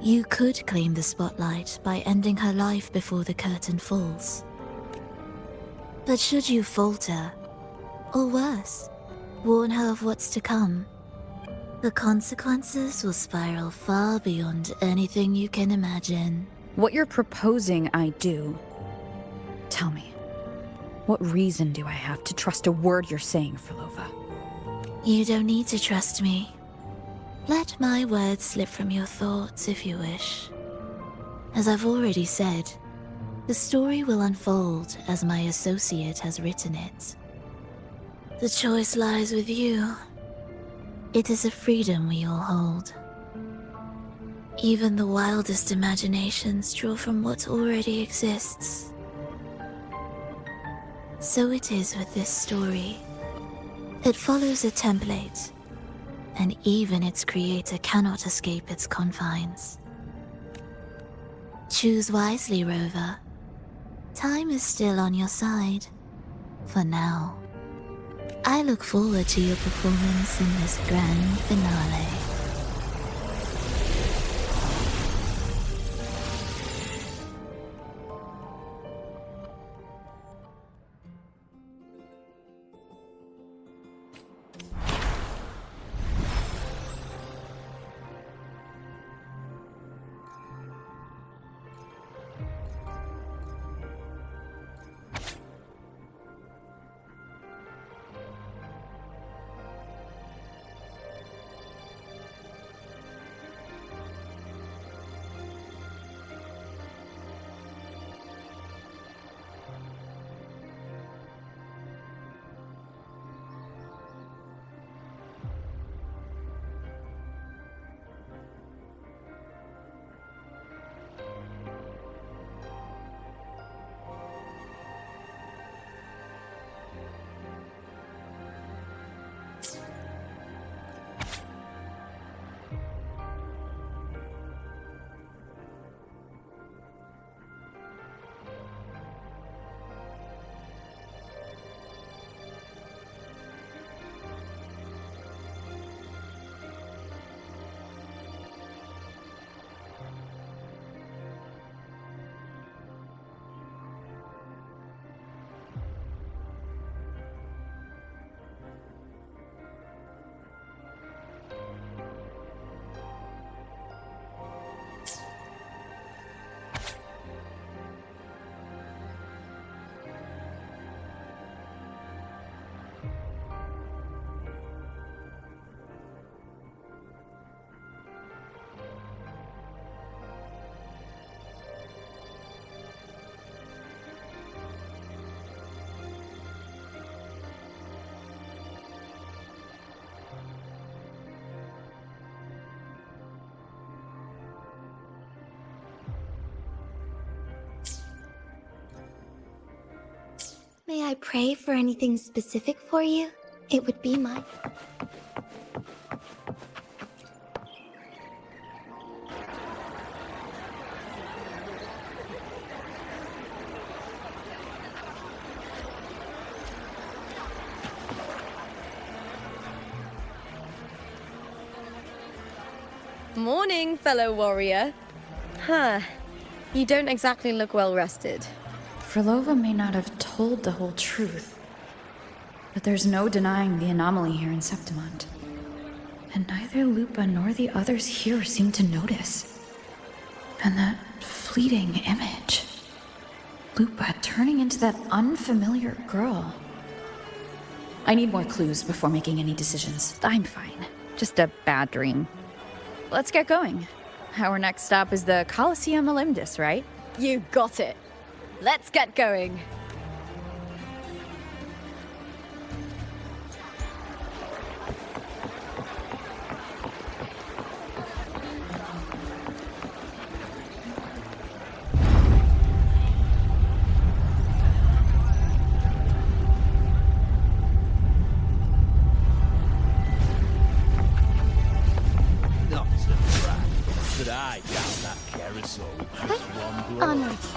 You could claim the spotlight by ending her life before the curtain falls. But should you falter, or worse, warn her of what's to come, the consequences will spiral far beyond anything you can imagine. What you're proposing I do. Tell me, what reason do I have to trust a word you're saying, Frolova? You don't need to trust me. Let my words slip from your thoughts if you wish. As I've already said, the story will unfold as my associate has written it. The choice lies with you. It is a freedom we all hold. Even the wildest imaginations draw from what already exists. So it is with this story. It follows a template, and even its creator cannot escape its confines. Choose wisely, Rover. Time is still on your side. For now. I look forward to your performance in this grand finale. May I pray for anything specific for you? It would be my... Morning, fellow warrior. Huh. You don't exactly look well rested. Frolova may not have told the whole truth, but there's no denying the anomaly here in Septimont. And neither Lupa nor the others here seem to notice. And that fleeting image. Lupa turning into that unfamiliar girl. I need more clues before making any decisions. I'm fine. Just a bad dream. Let's get going. Our next stop is the Colosseum Olympus, right? You got it. Let's get going. Not to brag, but I down that carousel with just one blow. Onwards.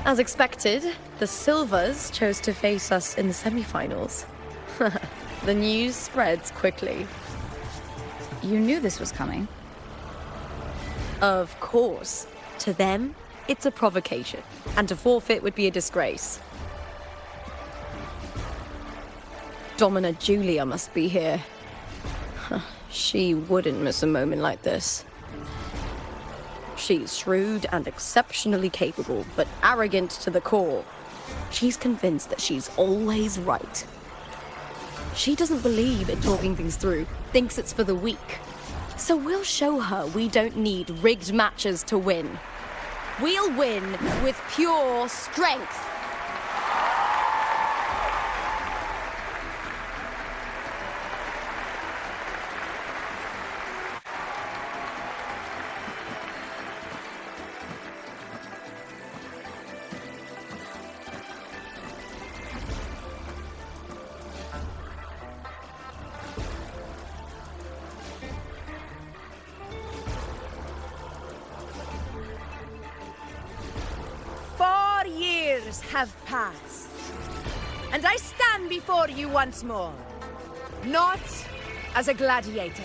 As expected, the Silvers chose to face us in the semifinals. The news spreads quickly. You knew this was coming. Of course. To them, it's a provocation, and to forfeit would be a disgrace. Domina Julia must be here. She wouldn't miss a moment like this. She's shrewd and exceptionally capable, but arrogant to the core. She's convinced that she's always right. She doesn't believe in talking things through, thinks it's for the weak. So we'll show her we don't need rigged matches to win. We'll win with pure strength. Have passed, and I stand before you once more, not as a gladiator,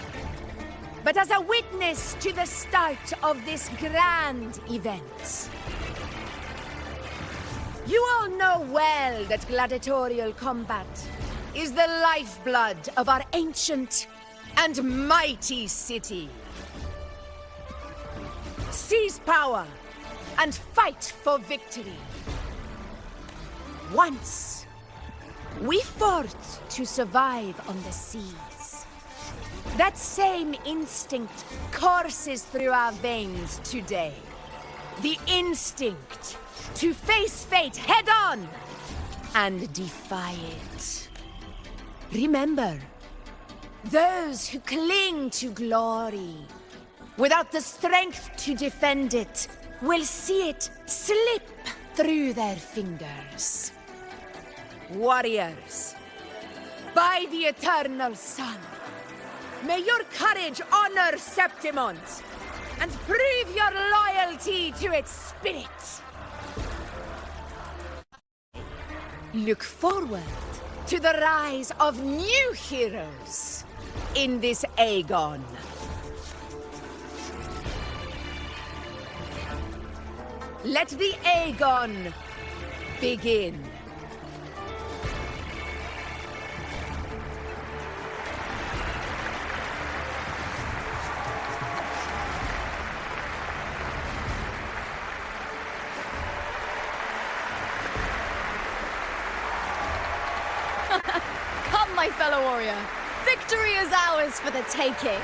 but as a witness to the start of this grand event. You all know well that gladiatorial combat is the lifeblood of our ancient and mighty city. Seize power and fight for victory. Once, we fought to survive on the seas. That same instinct courses through our veins today. The instinct to face fate head-on and defy it. Remember, those who cling to glory without the strength to defend it will see it slip through their fingers. Warriors, by the eternal sun, may your courage honor Septimont and prove your loyalty to its spirit. Look forward to the rise of new heroes in this Aegon. Let the Aegon begin. Come, my fellow warrior. Victory is ours for the taking.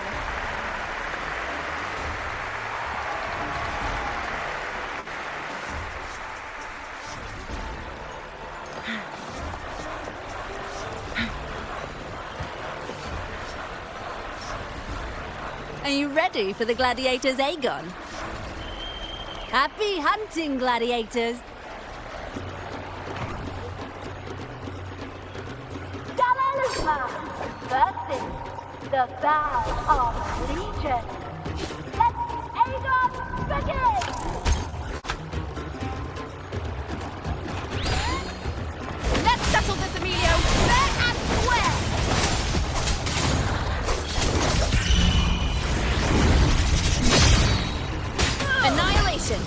Are you ready for the gladiators, Aegon? Happy hunting, gladiators! Versus the vow of allegiance. Let Aegon begin! Let's settle this, Emilio, fair and square! Annihilation!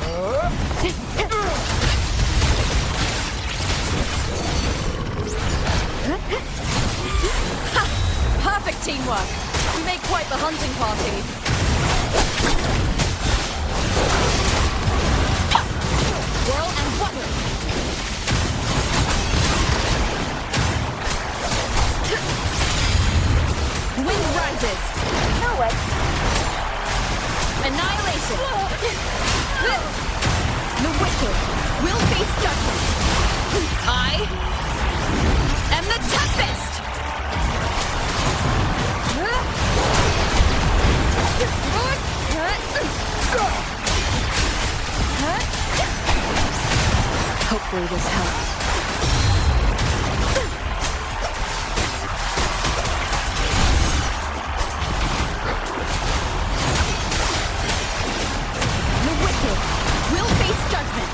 Perfect teamwork! We make quite the hunting party. Whirl and Wuthering! Wind rises! No way! Annihilation! The wicked will face judgment! I am the Tempest! Hopefully this helps. The wicked will face judgment!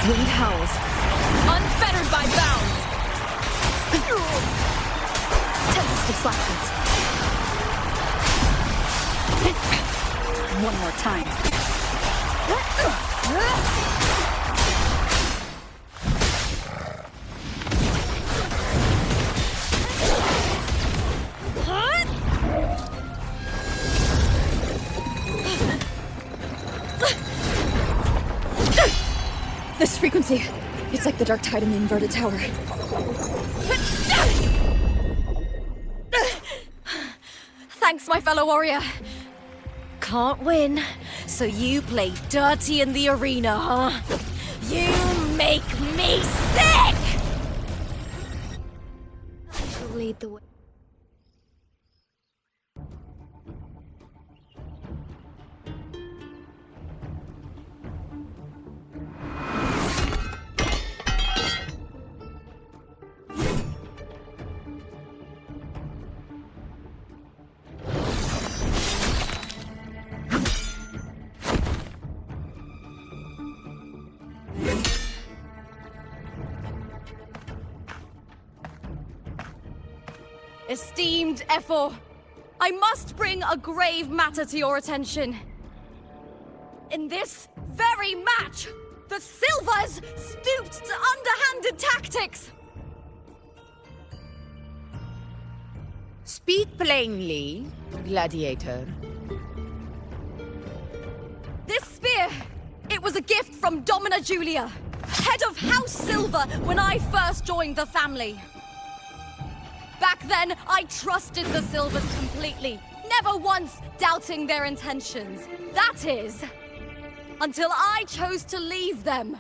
Wind howls, unfettered by bounds! Tempest of slackness. One more time. This frequency, it's like the dark tide in the inverted tower. Thanks, my fellow warrior. Can't win, so you play dirty in the arena, huh? You make me sick! I shall lead the way. Esteemed Ephor, I must bring a grave matter to your attention. In this very match, the Silvers stooped to underhanded tactics. Speak plainly, gladiator. This spear, it was a gift from Domina Julia, head of House Silver when I first joined the family. Back then, I trusted the Silvers completely, never once doubting their intentions. That is, until I chose to leave them,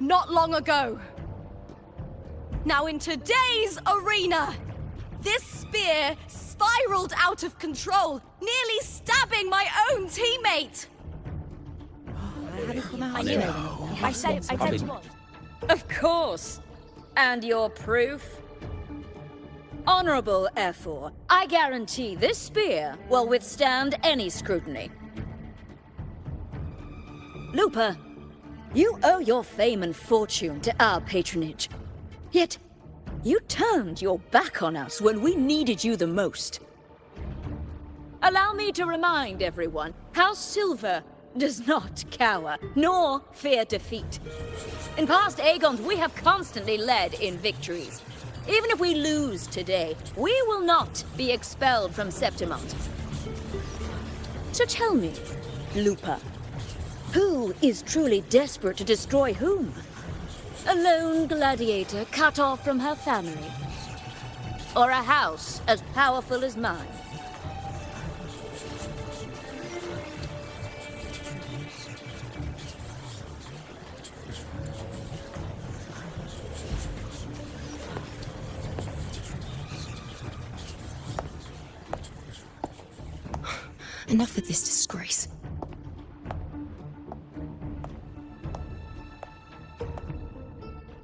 not long ago. Now in today's arena, this spear spiraled out of control, nearly stabbing my own teammate. I said you would. Of course. And your proof? Honorable F4, I guarantee this spear will withstand any scrutiny. Lupa, you owe your fame and fortune to our patronage. Yet, you turned your back on us when we needed you the most. Allow me to remind everyone, House Silver does not cower, nor fear defeat. In past Aegons, we have constantly led in victories. Even if we lose today, we will not be expelled from Septimont. So tell me, Lupa, who is truly desperate to destroy whom? A lone gladiator cut off from her family? Or a house as powerful as mine? Enough of this disgrace.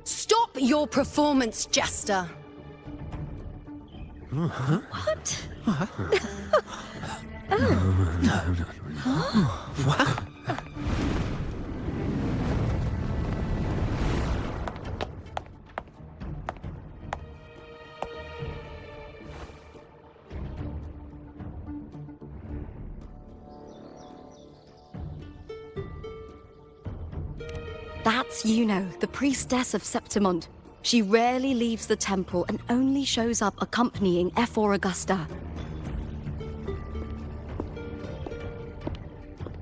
Stop your performance, Jester! What? What? That's Yuno, the priestess of Septimont. She rarely leaves the temple and only shows up accompanying F4 Augusta.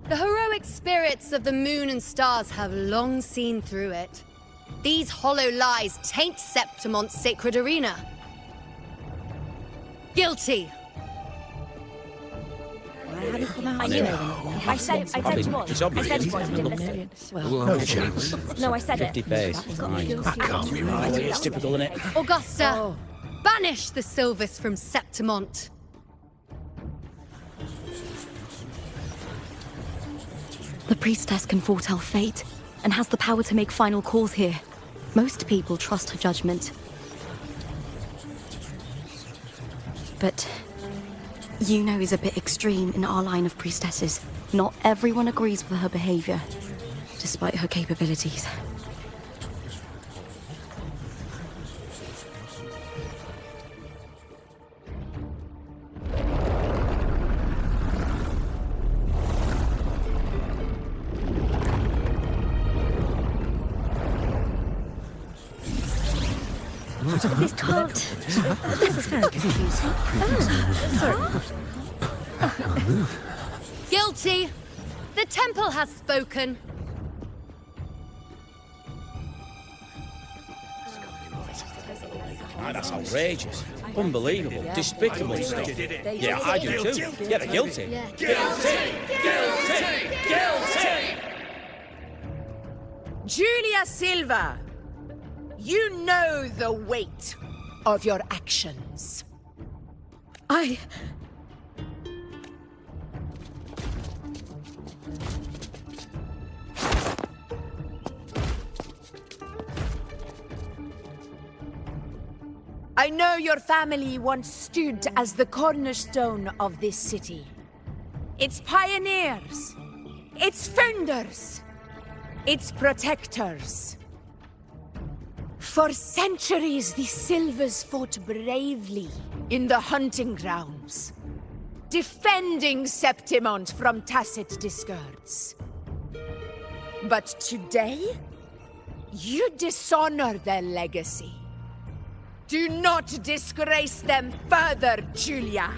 The heroic spirits of the moon and stars have long seen through it. These hollow lies taint Septimont's sacred arena. Guilty. I said it was. It's obvious. I said it was. You didn't listen. Well, no chance. No, I said it. 50 face. That can't be right. It's typical, isn't it? Augusta, banish the Silvers from Septimont. The priestess can foretell fate and has the power to make final calls here. Most people trust her judgment. But Yuno is a bit extreme in our line of priestesses. Not everyone agrees with her behavior, despite her capabilities. This can't. This is very confusing. Sorry. Guilty. The temple has spoken. Man, that's outrageous. Unbelievable. Despicable stuff. Yeah, I do too. Yeah, they're guilty. Guilty! Guilty! Guilty! Julia Silva, you know the weight of your actions. I know your family once stood as the cornerstone of this city. Its pioneers, its founders, its protectors. For centuries, the Silvers fought bravely in the hunting grounds, defending Septimont from Tacit discords. But today, you dishonor their legacy. Do not disgrace them further, Julia.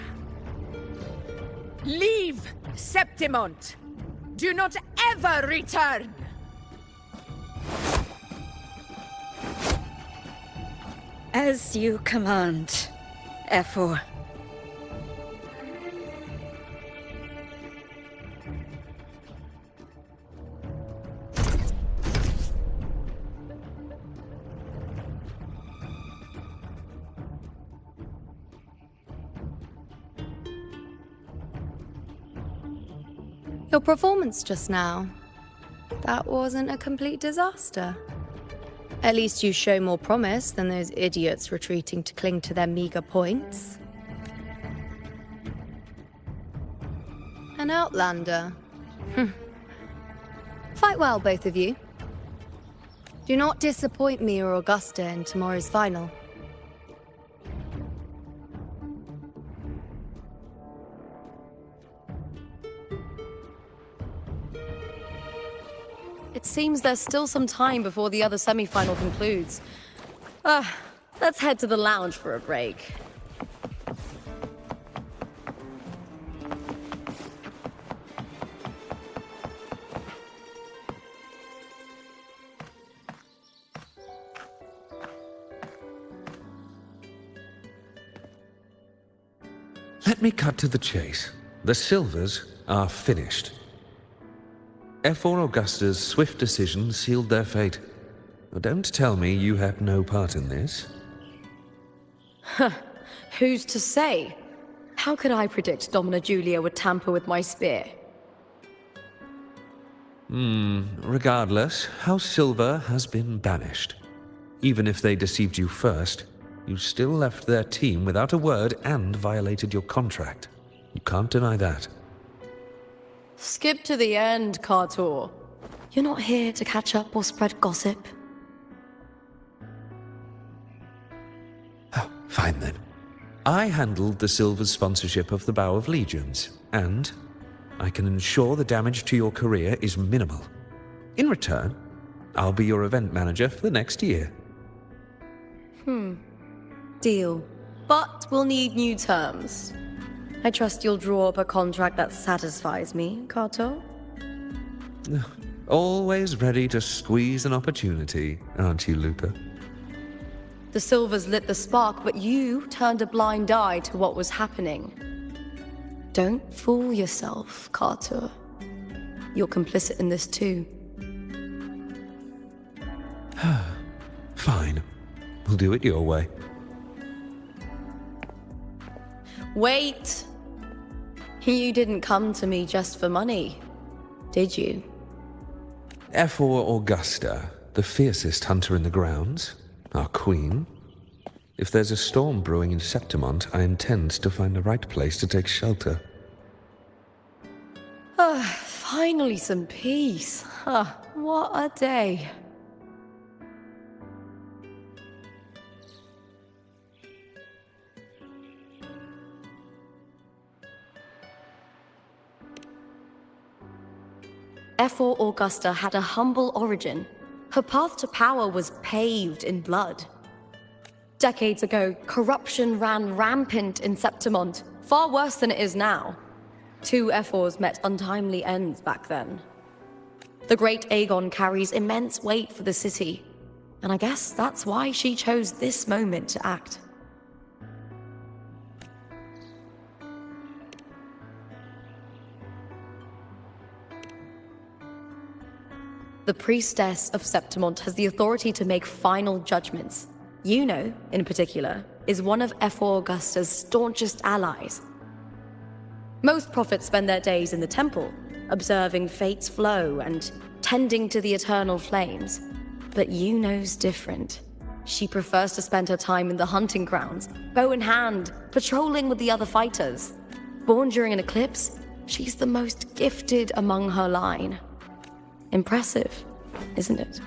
Leave Septimont. Do not ever return. As you command, F4. Your performance just now, that wasn't a complete disaster. At least you show more promise than those idiots retreating to cling to their meager points. An outlander. Fight well, both of you. Do not disappoint me or Augusta in tomorrow's final. It seems there's still some time before the other semi-final concludes. Let's head to the lounge for a break. Let me cut to the chase. The Silvers are finished. F4 Augusta's swift decision sealed their fate. Don't tell me you had no part in this. Who's to say? How could I predict Domina Julia would tamper with my spear? Regardless, House Silver has been banished. Even if they deceived you first, you still left their team without a word and violated your contract. You can't deny that. Skip to the end, Cartor. You're not here to catch up or spread gossip. Oh, fine then. I handled the Silver's sponsorship of the Bow of Legions, and I can ensure the damage to your career is minimal. In return, I'll be your event manager for the next year. Deal. But we'll need new terms. I trust you'll draw up a contract that satisfies me, Carto? Always ready to squeeze an opportunity, aren't you, Lupa? The Silvers lit the spark, but you turned a blind eye to what was happening. Don't fool yourself, Carter. You're complicit in this too. Fine. We'll do it your way. Wait! You didn't come to me just for money, did you? F4 Augusta, the fiercest hunter in the grounds, our queen. If there's a storm brewing in Septimont, I intend to find the right place to take shelter. Finally some peace. What a day. F4 Augusta had a humble origin. Her path to power was paved in blood. Decades ago, corruption ran rampant in Septimont, far worse than it is now. 2 F4s met untimely ends back then. The great Aegon carries immense weight for the city, and I guess that's why she chose this moment to act. The priestess of Septimont has the authority to make final judgments. Yuno, in particular, is one of F4 Augusta's staunchest allies. Most prophets spend their days in the temple, observing fate's flow and tending to the eternal flames. But Yuno's different. She prefers to spend her time in the hunting grounds, bow in hand, patrolling with the other fighters. Born during an eclipse, she's the most gifted among her line. Impressive, isn't it?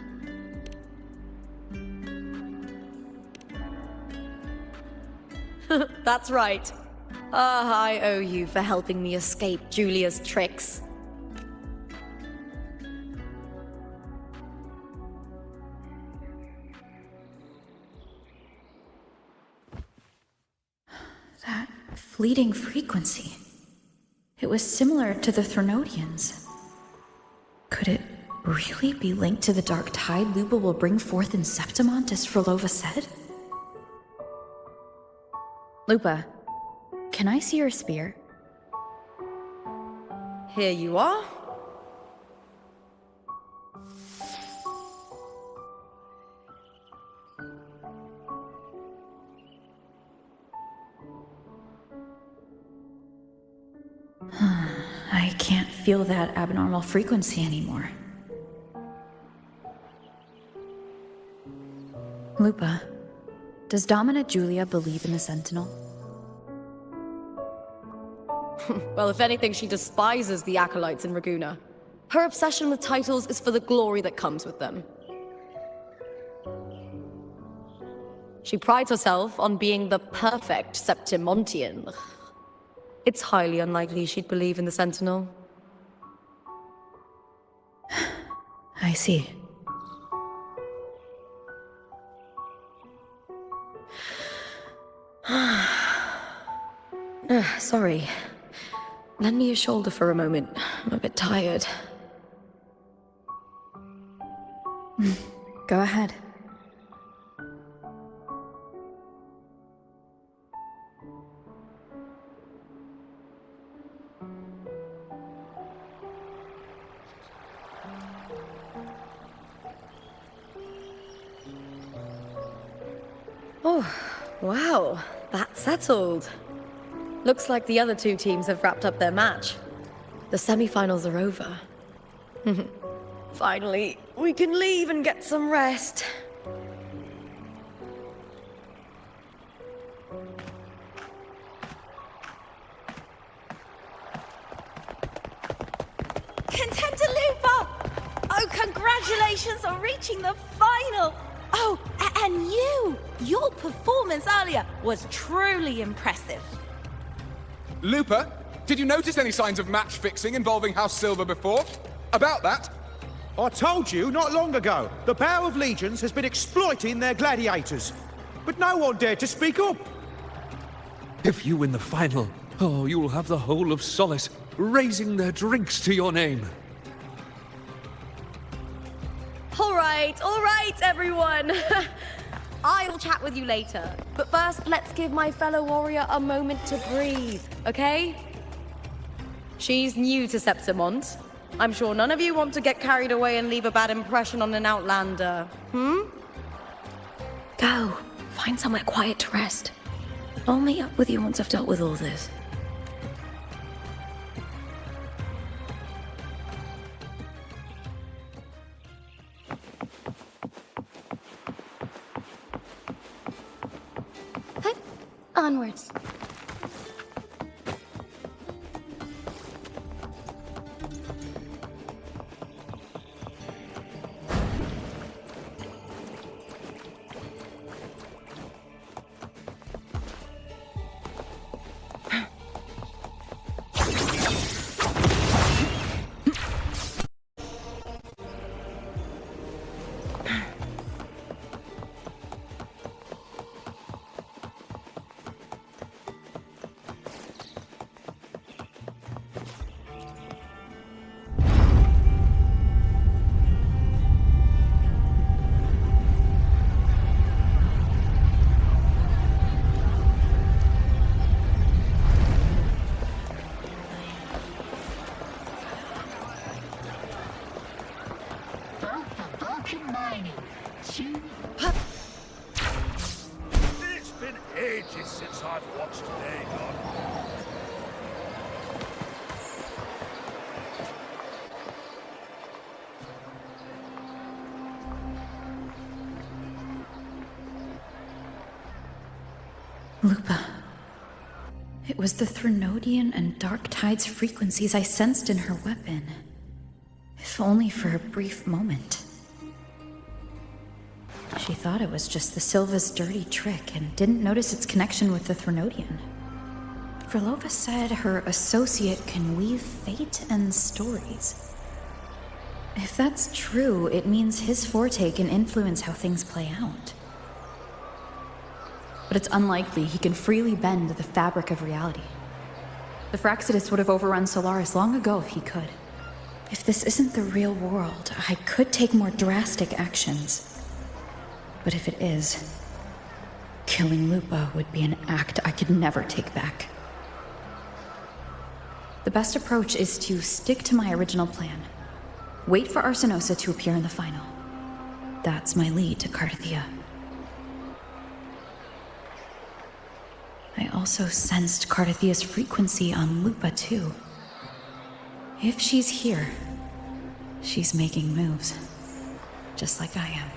That's right. I owe you for helping me escape Julia's tricks. That fleeting frequency. It was similar to the Threnodians. Could it really be linked to the dark tide Lupa will bring forth in Septimont, as Frolova said? Lupa, can I see your spear? Here you are. I can't feel that abnormal frequency anymore. Lupa, does Domina Julia believe in the Sentinel? Well, if anything, she despises the acolytes in Raguna. Her obsession with titles is for the glory that comes with them. She prides herself on being the perfect Septimontian. It's highly unlikely she'd believe in the Sentinel. I see. Sorry. Lend me your shoulder for a moment. I'm a bit tired. Go ahead. Oh, wow. That's settled. Looks like the other two teams have wrapped up their match. The semi-finals are over. Finally, we can leave and get some rest. Contender Lupa! Oh, congratulations on reaching the final! Oh, and your performance earlier was truly impressive. Lupa, did you notice any signs of match fixing involving House Silver before? About that? I told you not long ago, the Bow of Legions has been exploiting their gladiators. But no one dared to speak up. If you win the final, oh, you'll have the whole of Solace raising their drinks to your name. All right, everyone. I'll chat with you later. But first, let's give my fellow warrior a moment to breathe, okay? She's new to Septimont. I'm sure none of you want to get carried away and leave a bad impression on an outlander, Go. Find somewhere quiet to rest. I'll meet up with you once I've dealt with all this. Onwards. It's been ages since I've watched Dagon. Lupa. It was the Threnodian and Dark Tide's frequencies I sensed in her weapon. If only for a brief moment. She thought it was just the Silva's dirty trick and didn't notice its connection with the Threnodian. Verlova said her associate can weave fate and stories. If that's true, it means his forte can influence how things play out. But it's unlikely he can freely bend the fabric of reality. The Fraxidus would have overrun Solaris long ago if he could. If this isn't the real world, I could take more drastic actions. But if it is, killing Lupa would be an act I could never take back. The best approach is to stick to my original plan. Wait for Arsenosa to appear in the final. That's my lead to Cardathia. I also sensed Cardathia's frequency on Lupa too. If she's here, she's making moves. Just like I am.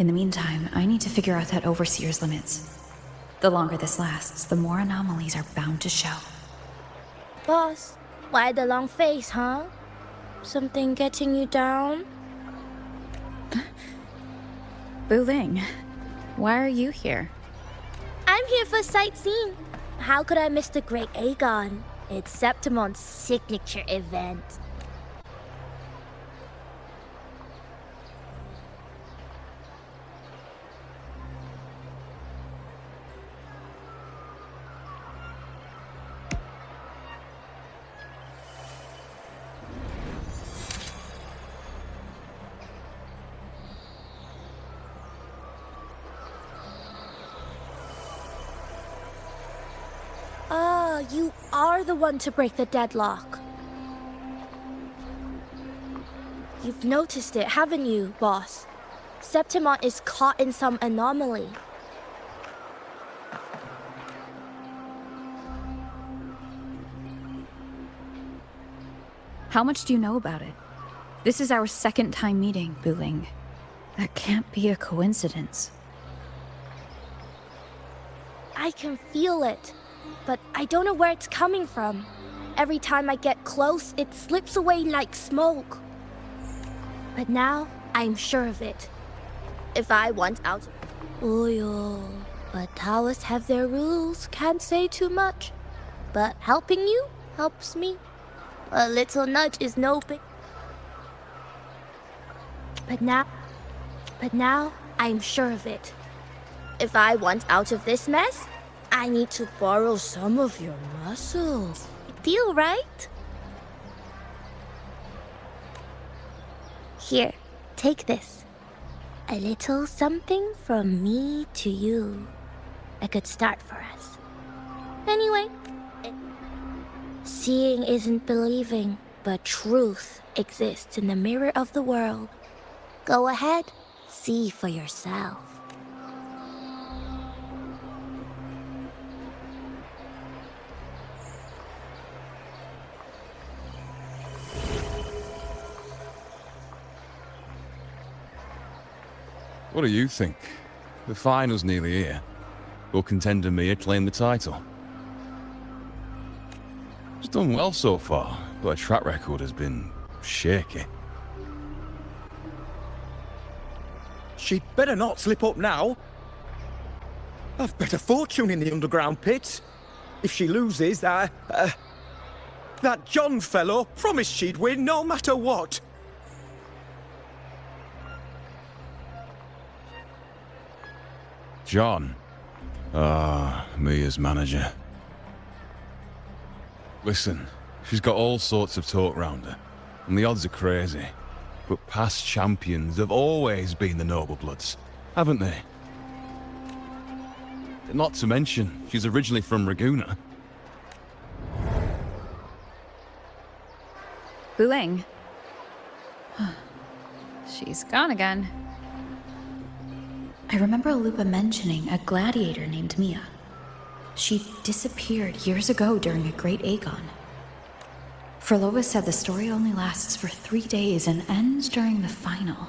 In the meantime, I need to figure out that Overseer's limits. The longer this lasts, the more anomalies are bound to show. Boss, why the long face, huh? Something getting you down? Wuthering, why are you here? I'm here for sightseeing. How could I miss the Great Aegon? It's Septimon's signature event. Ah, you are the one to break the deadlock. You've noticed it, haven't you, boss? Septimon is caught in some anomaly. How much do you know about it? This is our second time meeting, Wuthering. That can't be a coincidence. I can feel it, but I don't know where it's coming from. Every time I get close, it slips away like smoke. But now, I'm sure of it. If I want out... Oyo, but Taoists have their rules, can't say too much. But helping you helps me. A little nudge is no big... But now, I'm sure of it. If I want out of this mess, I need to borrow some of your muscles. Deal, right? Here, take this. A little something from me to you. A good start for us. Anyway, seeing isn't believing, but truth exists in the mirror of the world. Go ahead, see for yourself. What do you think? The final's nearly here. Will contender Mia claim the title? She's done well so far, but her track record has been shaky. She'd better not slip up now. I've bet a fortune in the underground pits. If she loses, that John fellow promised she'd win no matter what. John. Mia's manager. Listen, she's got all sorts of talk round her, and the odds are crazy. But past champions have always been the noble bloods, haven't they? Not to mention, she's originally from Raguna. Wuthering. She's gone again. I remember Lupa mentioning a gladiator named Mia. She disappeared years ago during a great Aegon. Frolova said the story only lasts for 3 days and ends during the final.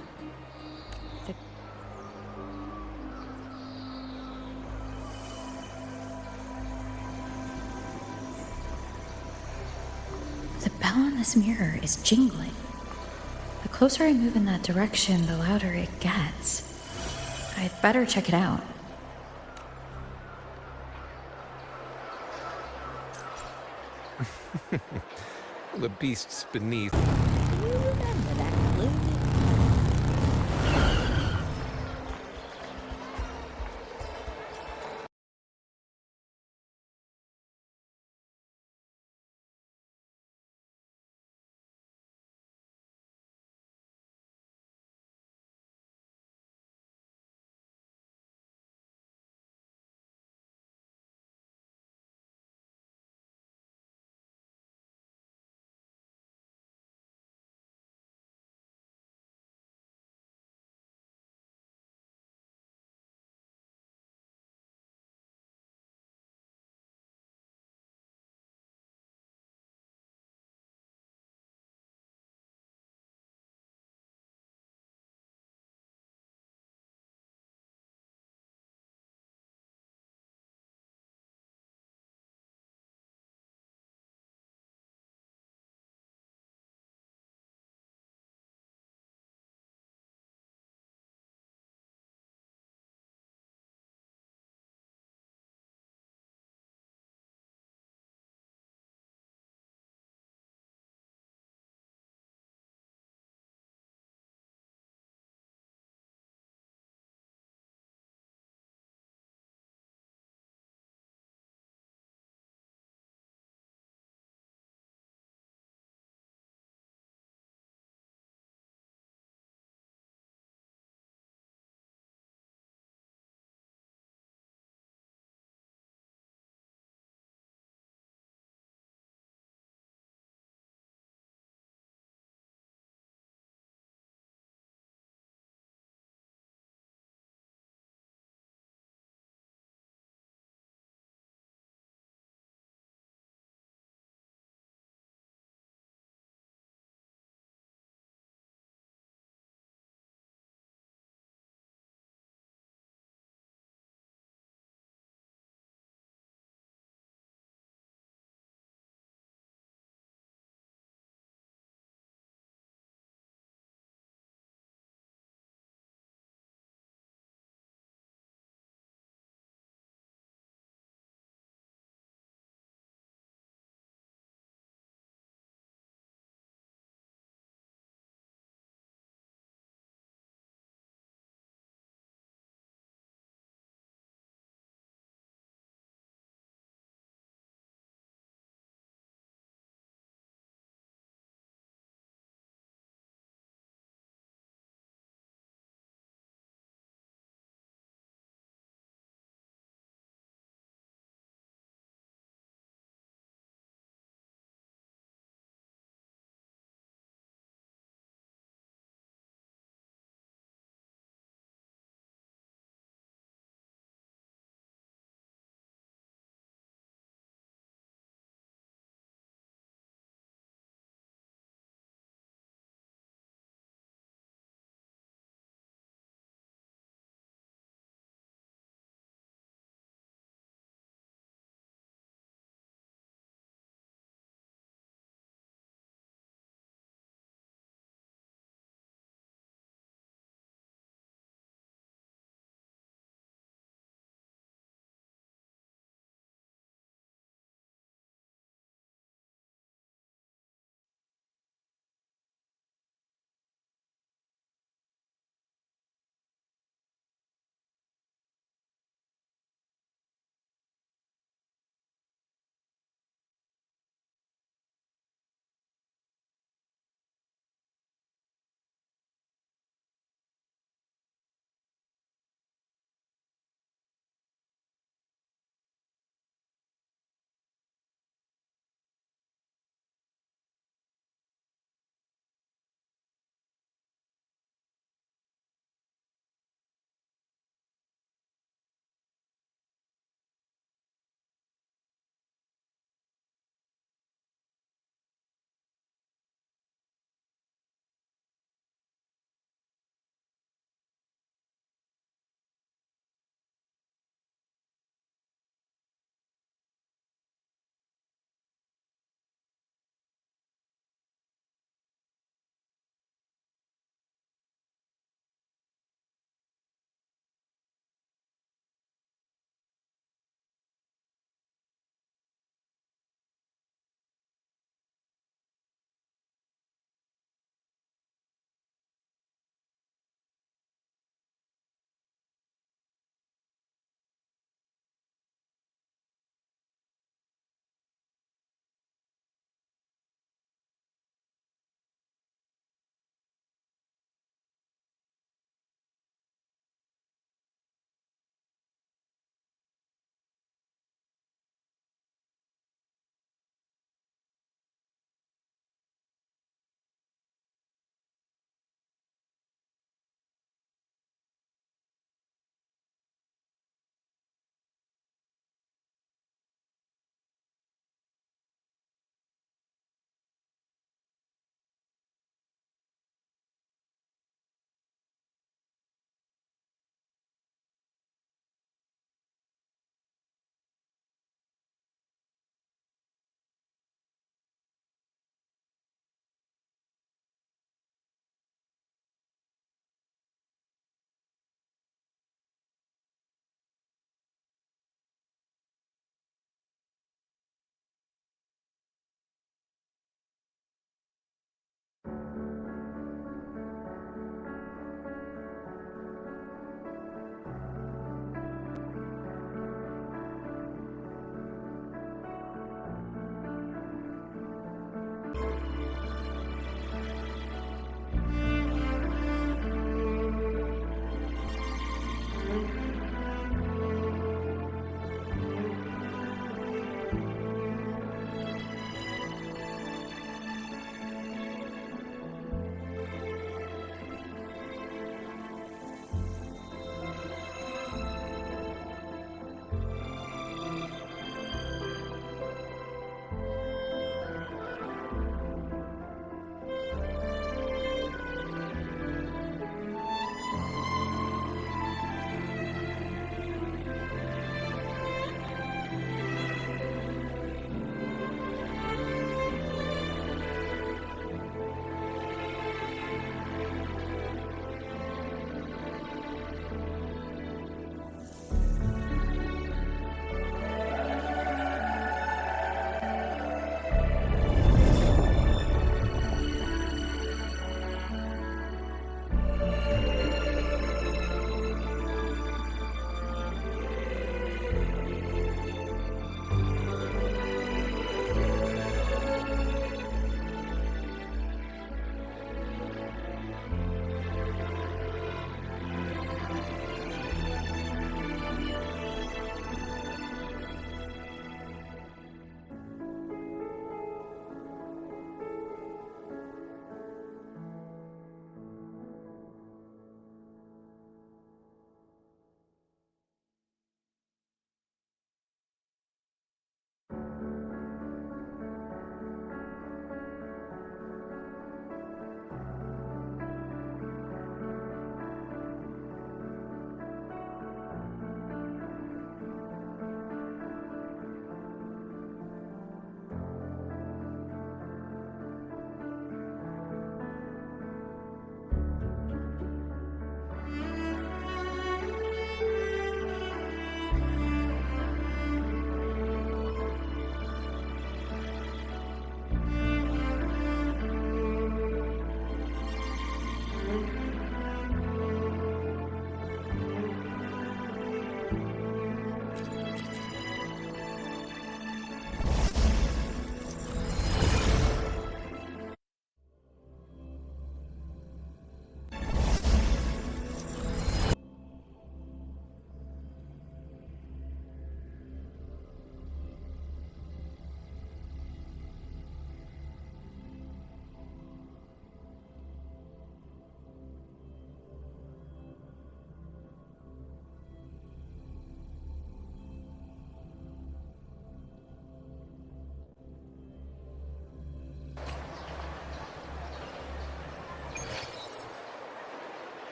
The bell on this mirror is jingling. The closer I move in that direction, the louder it gets. I'd better check it out. The beasts beneath. Remember that blue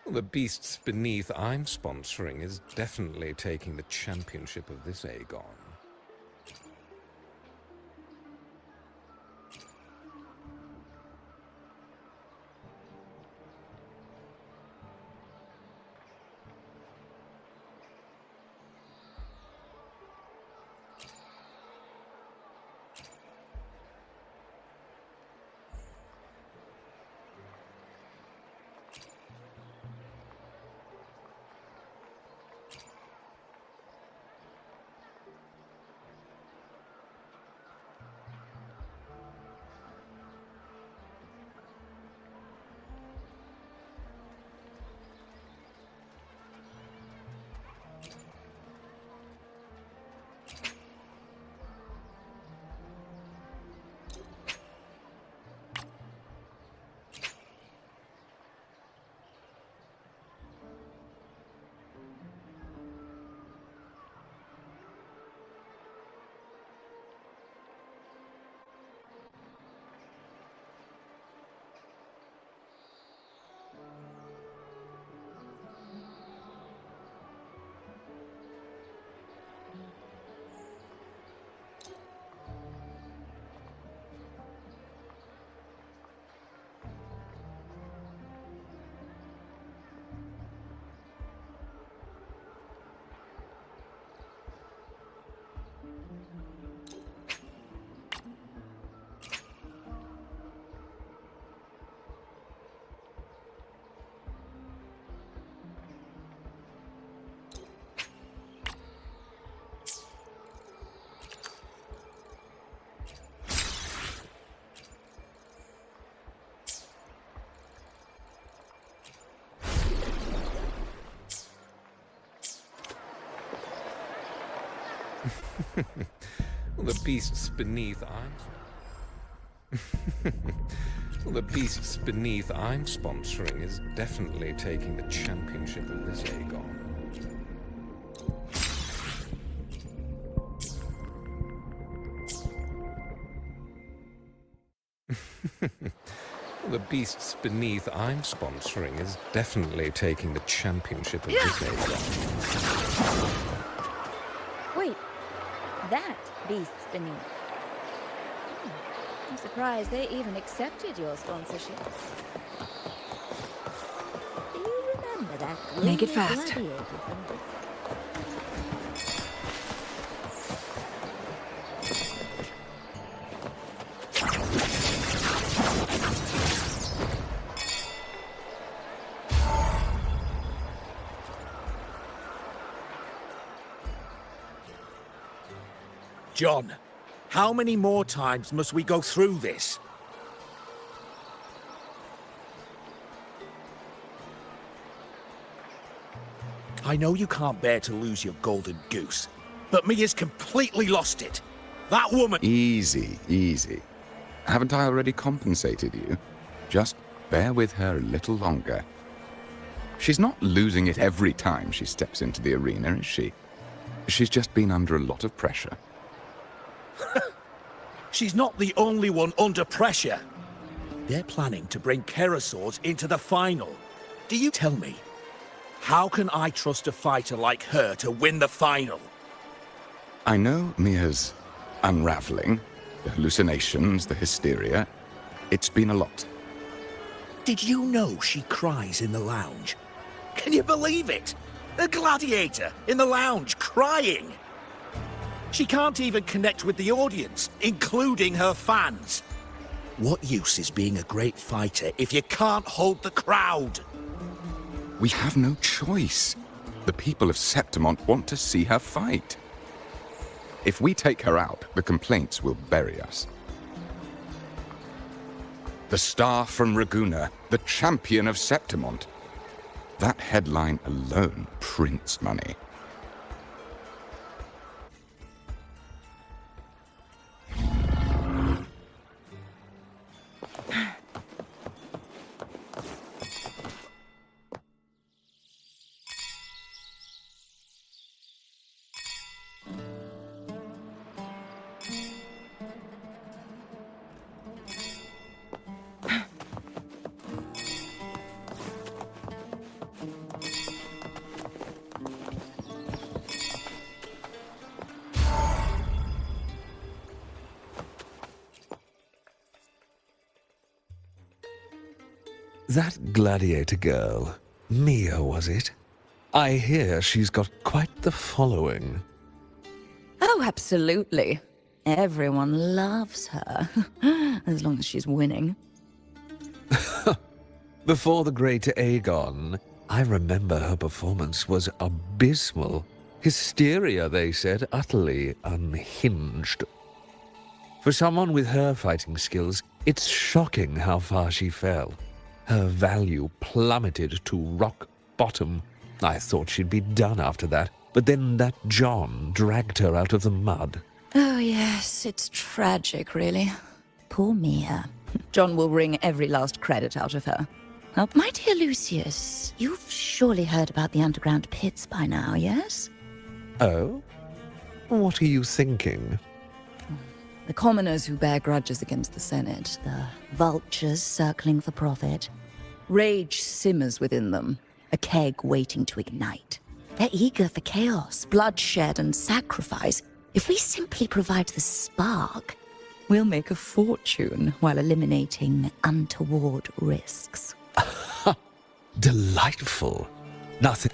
The beasts beneath I'm sponsoring is definitely taking the championship of this Aegon. The beasts beneath The beasts beneath I'm sponsoring is definitely taking the championship of this Aegon. The beasts beneath I'm sponsoring is definitely taking the championship of this Aegon. Wait, that Beasts Beneath. I'm surprised they even accepted your sponsorship. Do you remember that Make it gloomy fast. gladiator from John, how many more times must we go through this? I know you can't bear to lose your golden goose, but Mia's completely lost it. That woman— Easy, easy. Haven't I already compensated you? Just bear with her a little longer. She's not losing it every time she steps into the arena, is she? She's just been under a lot of pressure. She's not the only one under pressure. They're planning to bring Keresaurs into the final. Do you tell me? How can I trust a fighter like her to win the final? I know Mia's unraveling, the hallucinations, the hysteria. It's been a lot. Did you know she cries in the lounge? Can you believe it? A gladiator in the lounge crying. She can't even connect with the audience, including her fans. What use is being a great fighter if you can't hold the crowd? We have no choice. The people of Septimont want to see her fight. If we take her out, the complaints will bury us. The star from Raguna, the champion of Septimont. That headline alone prints money. That gladiator girl, Mia, was it? I hear she's got quite the following. Oh, absolutely. Everyone loves her, as long as she's winning. Before the great Aegon, I remember her performance was abysmal. Hysteria, they said, utterly unhinged. For someone with her fighting skills, it's shocking how far she fell. Her value plummeted to rock bottom. I thought she'd be done after that, but then that John dragged her out of the mud. Oh, yes, it's tragic, really. Poor Mia. John will wring every last credit out of her. My dear Lucius, you've surely heard about the underground pits by now, yes? Oh? What are you thinking? The commoners who bear grudges against the Senate, the vultures circling for profit. Rage simmers within them, a keg waiting to ignite. They're eager for chaos, bloodshed, and sacrifice. If we simply provide the spark, we'll make a fortune while eliminating untoward risks. Delightful. Nothing.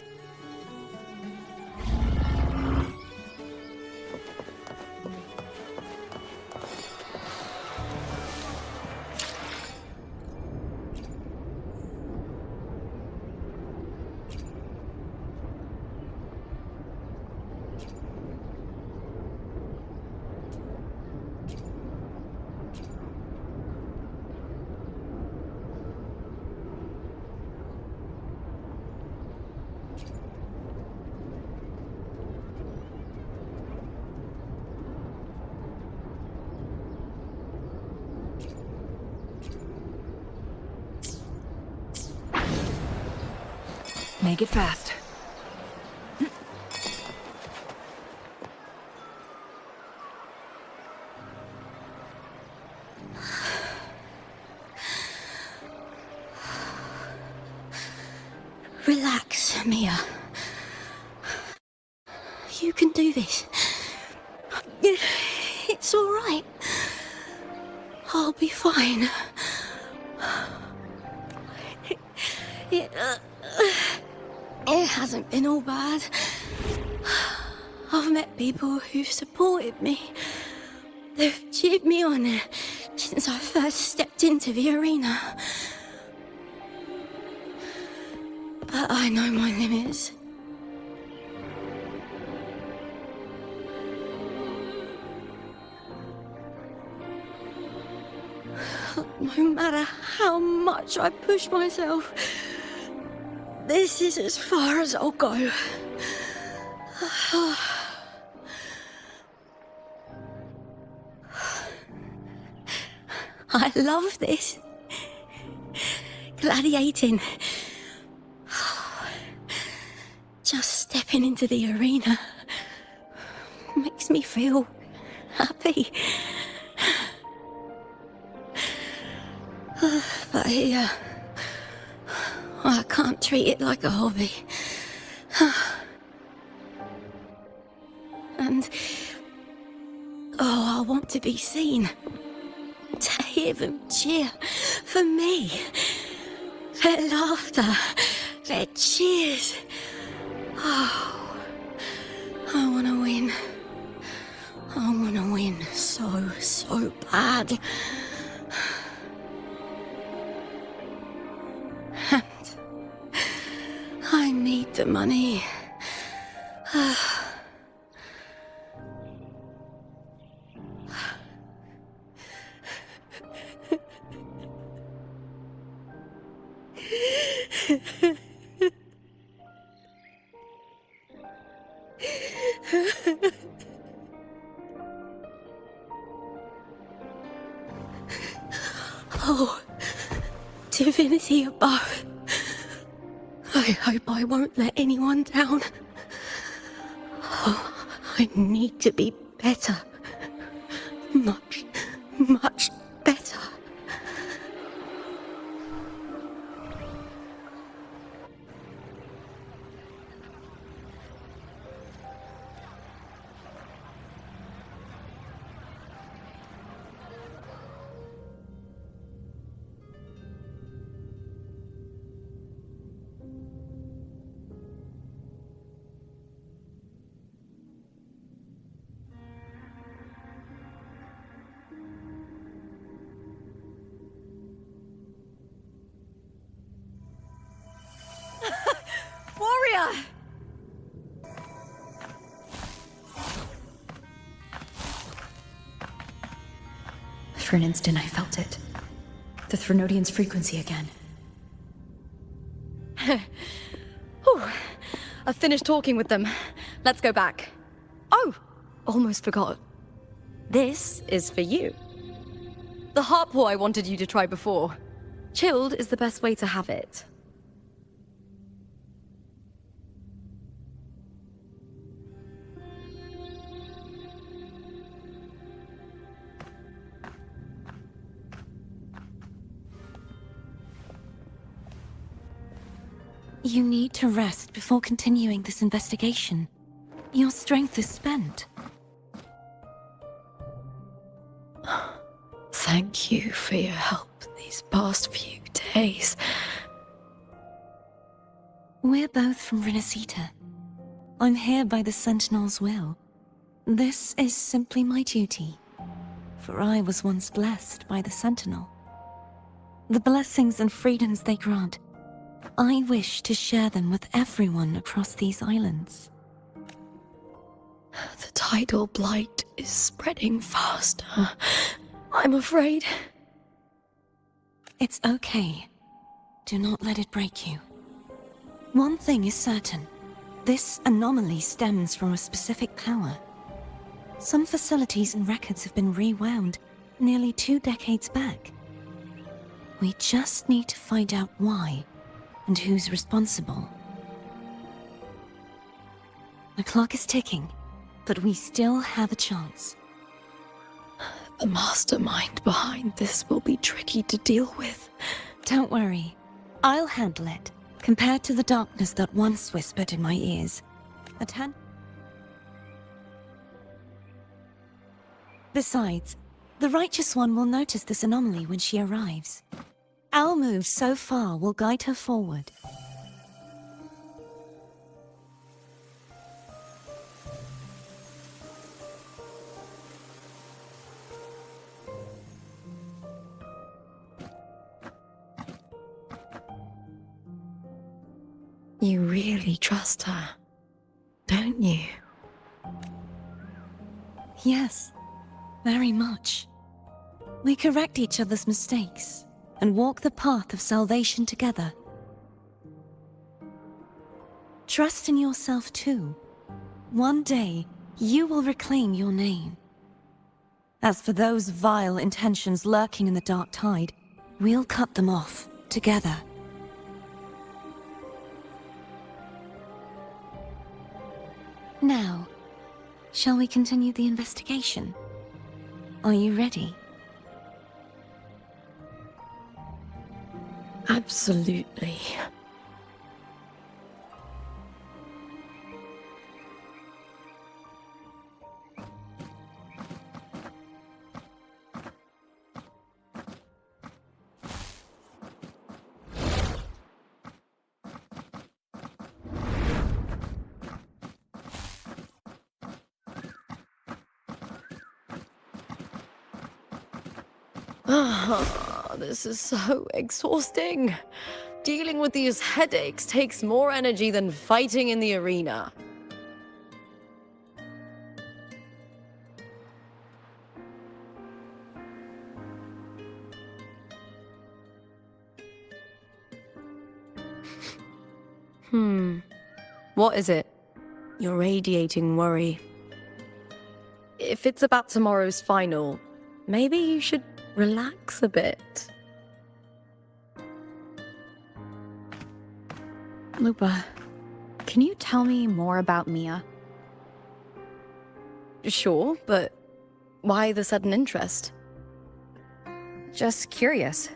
Make it fast. Relax, Mia. You can do this. It's all right. I'll be fine. It hasn't been all bad. I've met people who've supported me. They've cheered me on since I first stepped into the arena. But I know my limits. No matter how much I push myself, this is as far as I'll go. I love this. Gladiating. Just stepping into the arena makes me feel happy. But here, I can't treat it like a hobby. And, I want to be seen. To hear them cheer for me. Their laughter, their cheers. Oh, I want to win. I want to win so bad. And I need the money. Oh, divinity above. I hope I won't let anyone down. Oh, I need to be better. Much better. warrior! For an instant, I felt it. The Threnodian's frequency again. Whew. I've finished talking with them. Let's go back. Oh, almost forgot. This is for you. The heart pour I wanted you to try before. Chilled is the best way to have it. You need to rest before continuing this investigation. Your strength is spent. Thank you for your help these past few days. We're both from Renacita. I'm here by the Sentinel's will. This is simply my duty, for I was once blessed by the Sentinel. The blessings and freedoms they grant, I wish to share them with everyone across these islands. The tidal blight is spreading faster. I'm afraid. It's okay. Do not let it break you. One thing is certain. This anomaly stems from a specific power. Some facilities and records have been rewound nearly 2 decades back. We just need to find out why and who's responsible. The clock is ticking, but we still have a chance. The mastermind behind this will be tricky to deal with. Don't worry. I'll handle it. Compared to the darkness that once whispered in my ears. Besides, the Righteous One will notice this anomaly when she arrives. Our move so far will guide her forward. You really trust her, don't you? Yes, very much. We correct each other's mistakes and walk the path of salvation together. Trust in yourself too. One day, you will reclaim your name. As for those vile intentions lurking in the dark tide, we'll cut them off together. Now, shall we continue the investigation? Are you ready? Absolutely. This is so exhausting. Dealing with these headaches takes more energy than fighting in the arena. What is it? You're radiating worry. If it's about tomorrow's final, maybe you should relax a bit. Lupa, can you tell me more about Mia? Sure, but why the sudden interest? Just curious.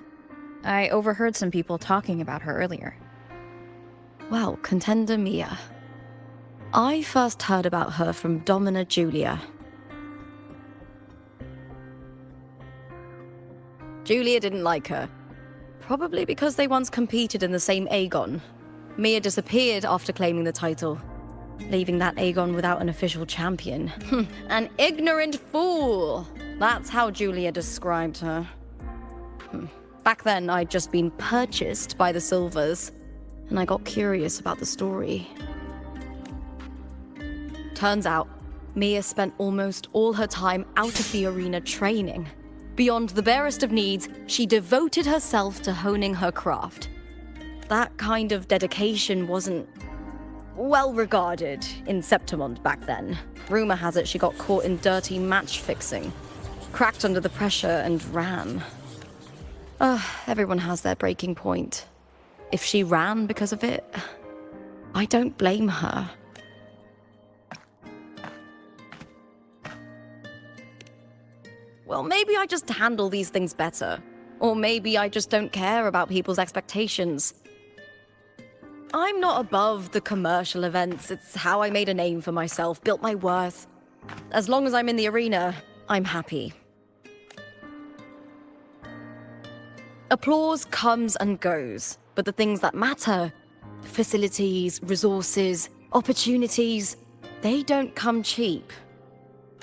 I overheard some people talking about her earlier. Well, contender Mia. I first heard about her from Domina Julia. Julia didn't like her. Probably because they once competed in the same Aegon. Mia disappeared after claiming the title, leaving that Aegon without an official champion. An ignorant fool! That's how Julia described her. Back then, I'd just been purchased by the Silvers. and I got curious about the story. Turns out, Mia spent almost all her time out of the arena training. Beyond the barest of needs, she devoted herself to honing her craft. That kind of dedication wasn't well regarded in Septimond back then. Rumor has it she got caught in dirty match fixing, cracked under the pressure and ran. Everyone has their breaking point. If she ran because of it, I don't blame her. Well, maybe I just handle these things better. Or maybe I just don't care about people's expectations. I'm not above the commercial events. It's how I made a name for myself, built my worth. As long as I'm in the arena, I'm happy. Applause comes and goes, but the things that matter, facilities, resources, opportunities, they don't come cheap.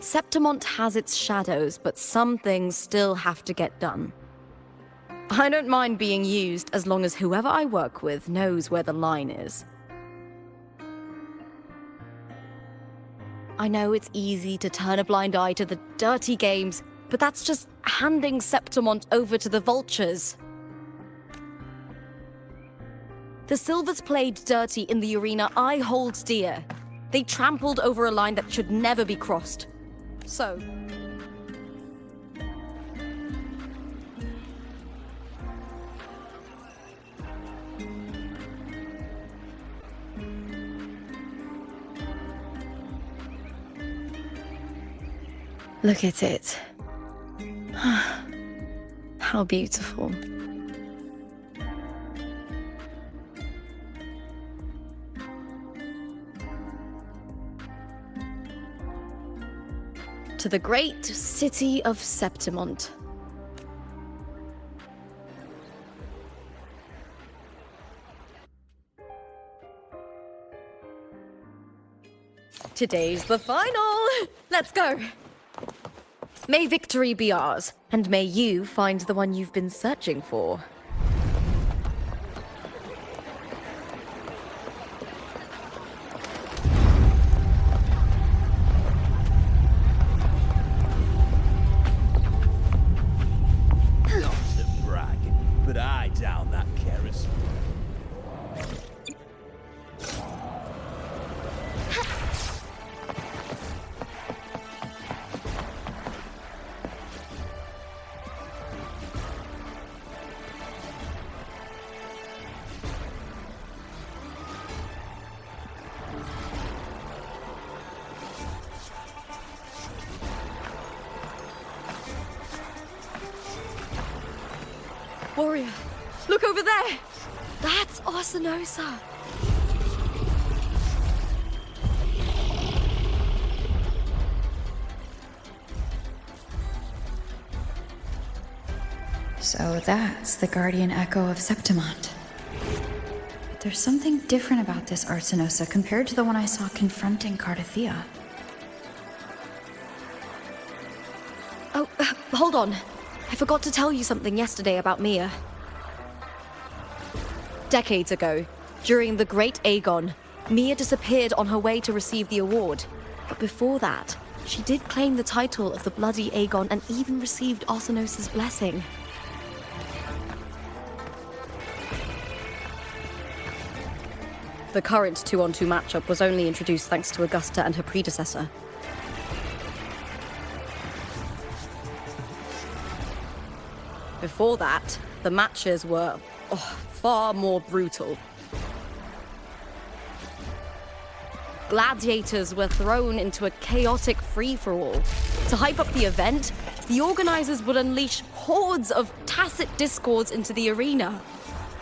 Septimont has its shadows, but some things still have to get done. I don't mind being used as long as whoever I work with knows where the line is. I know it's easy to turn a blind eye to the dirty games, but that's just handing Septimont over to the vultures. The Silvers played dirty in the arena I hold dear. They trampled over a line that should never be crossed. So... look at it. How beautiful. To the great city of Septimont. Today's the final! Let's go! May victory be ours, and may you find the one you've been searching for. Not to brag, but I down that carousel. Warrior, look over there! That's Arsenosa! So that's the guardian echo of Septimont. There's something different about this Arsenosa compared to the one I saw confronting Cardathea. Oh, hold on. I forgot to tell you something yesterday about Mia. Decades ago, during the Great Aegon, Mia disappeared on her way to receive the award. But before that, she did claim the title of the Bloody Aegon and even received Arsenosa's blessing. The current 2-on-2 matchup was only introduced thanks to Augusta and her predecessor. Before that, the matches were far more brutal. Gladiators were thrown into a chaotic free-for-all. To hype up the event, the organizers would unleash hordes of tacit discords into the arena.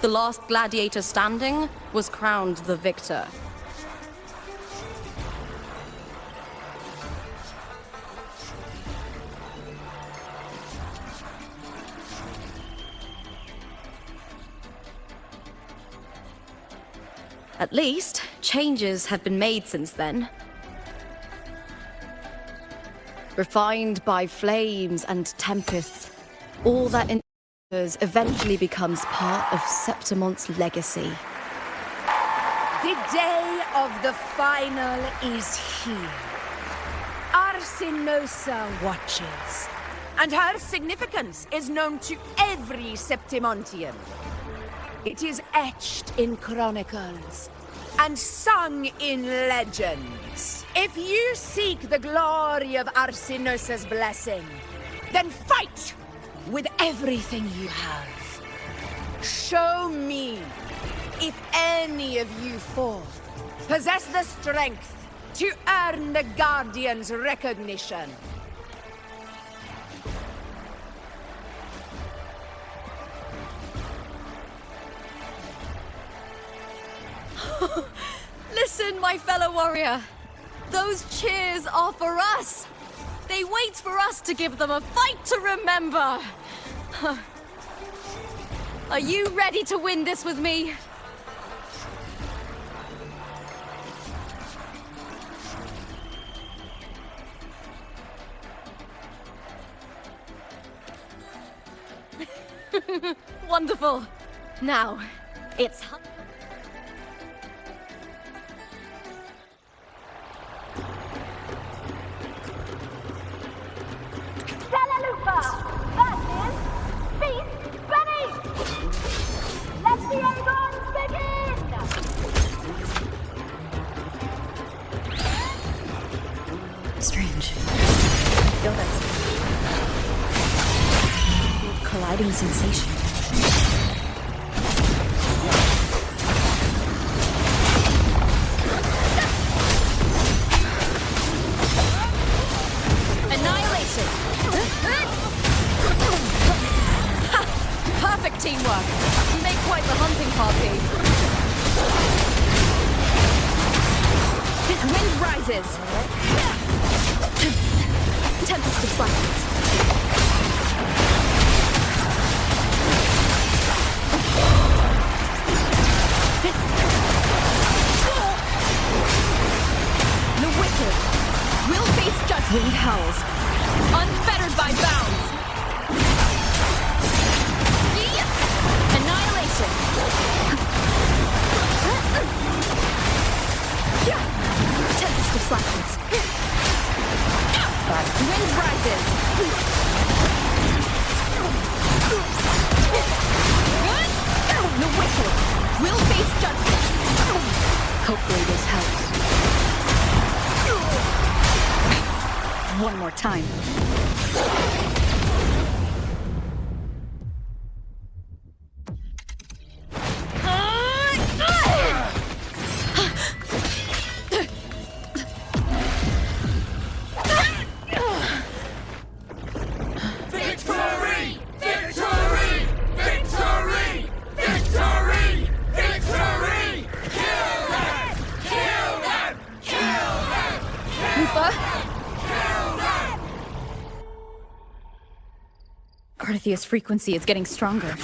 The last gladiator standing was crowned the victor. At least, changes have been made since then. Refined by flames and tempests, all that enters eventually becomes part of Septimont's legacy. The day of the final is here. Arsinosa watches, and her significance is known to every Septimontian. It is etched in chronicles and sung in legends. If you seek the glory of Arsinosa's blessing, then fight with everything you have. Show me if any of you four possess the strength to earn the Guardian's recognition. Listen, my fellow warrior. Those cheers are for us. They wait for us to give them a fight to remember. Are you ready to win this with me? Wonderful. Now, it's... Lupa versus Beast Benny! Let the Aegons begin! Strange. Feel that colliding sensation. Annihilation! Ha! Perfect teamwork! You make quite the hunting party. Wind rises! Tempest of slackens. The wicked will face judgment. Wind howls, unfettered by bounds. Annihilation. Tempest of slackens. Wind rises. The wicked will face judgment. Hopefully this helps. One more time. Victory! Victory! Victory! Victory! Victory! Kill them! Kill them! Kill them! Lupa? Kill them! Carthia's frequency is getting stronger.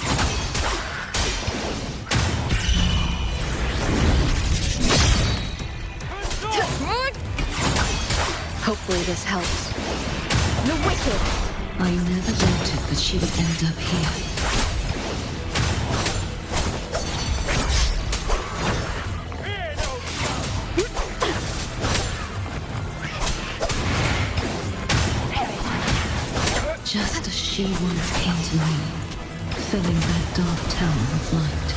Hopefully this helps. The wicked! I never doubted that she would end up here. Just as she once came to me, filling that dark town with light.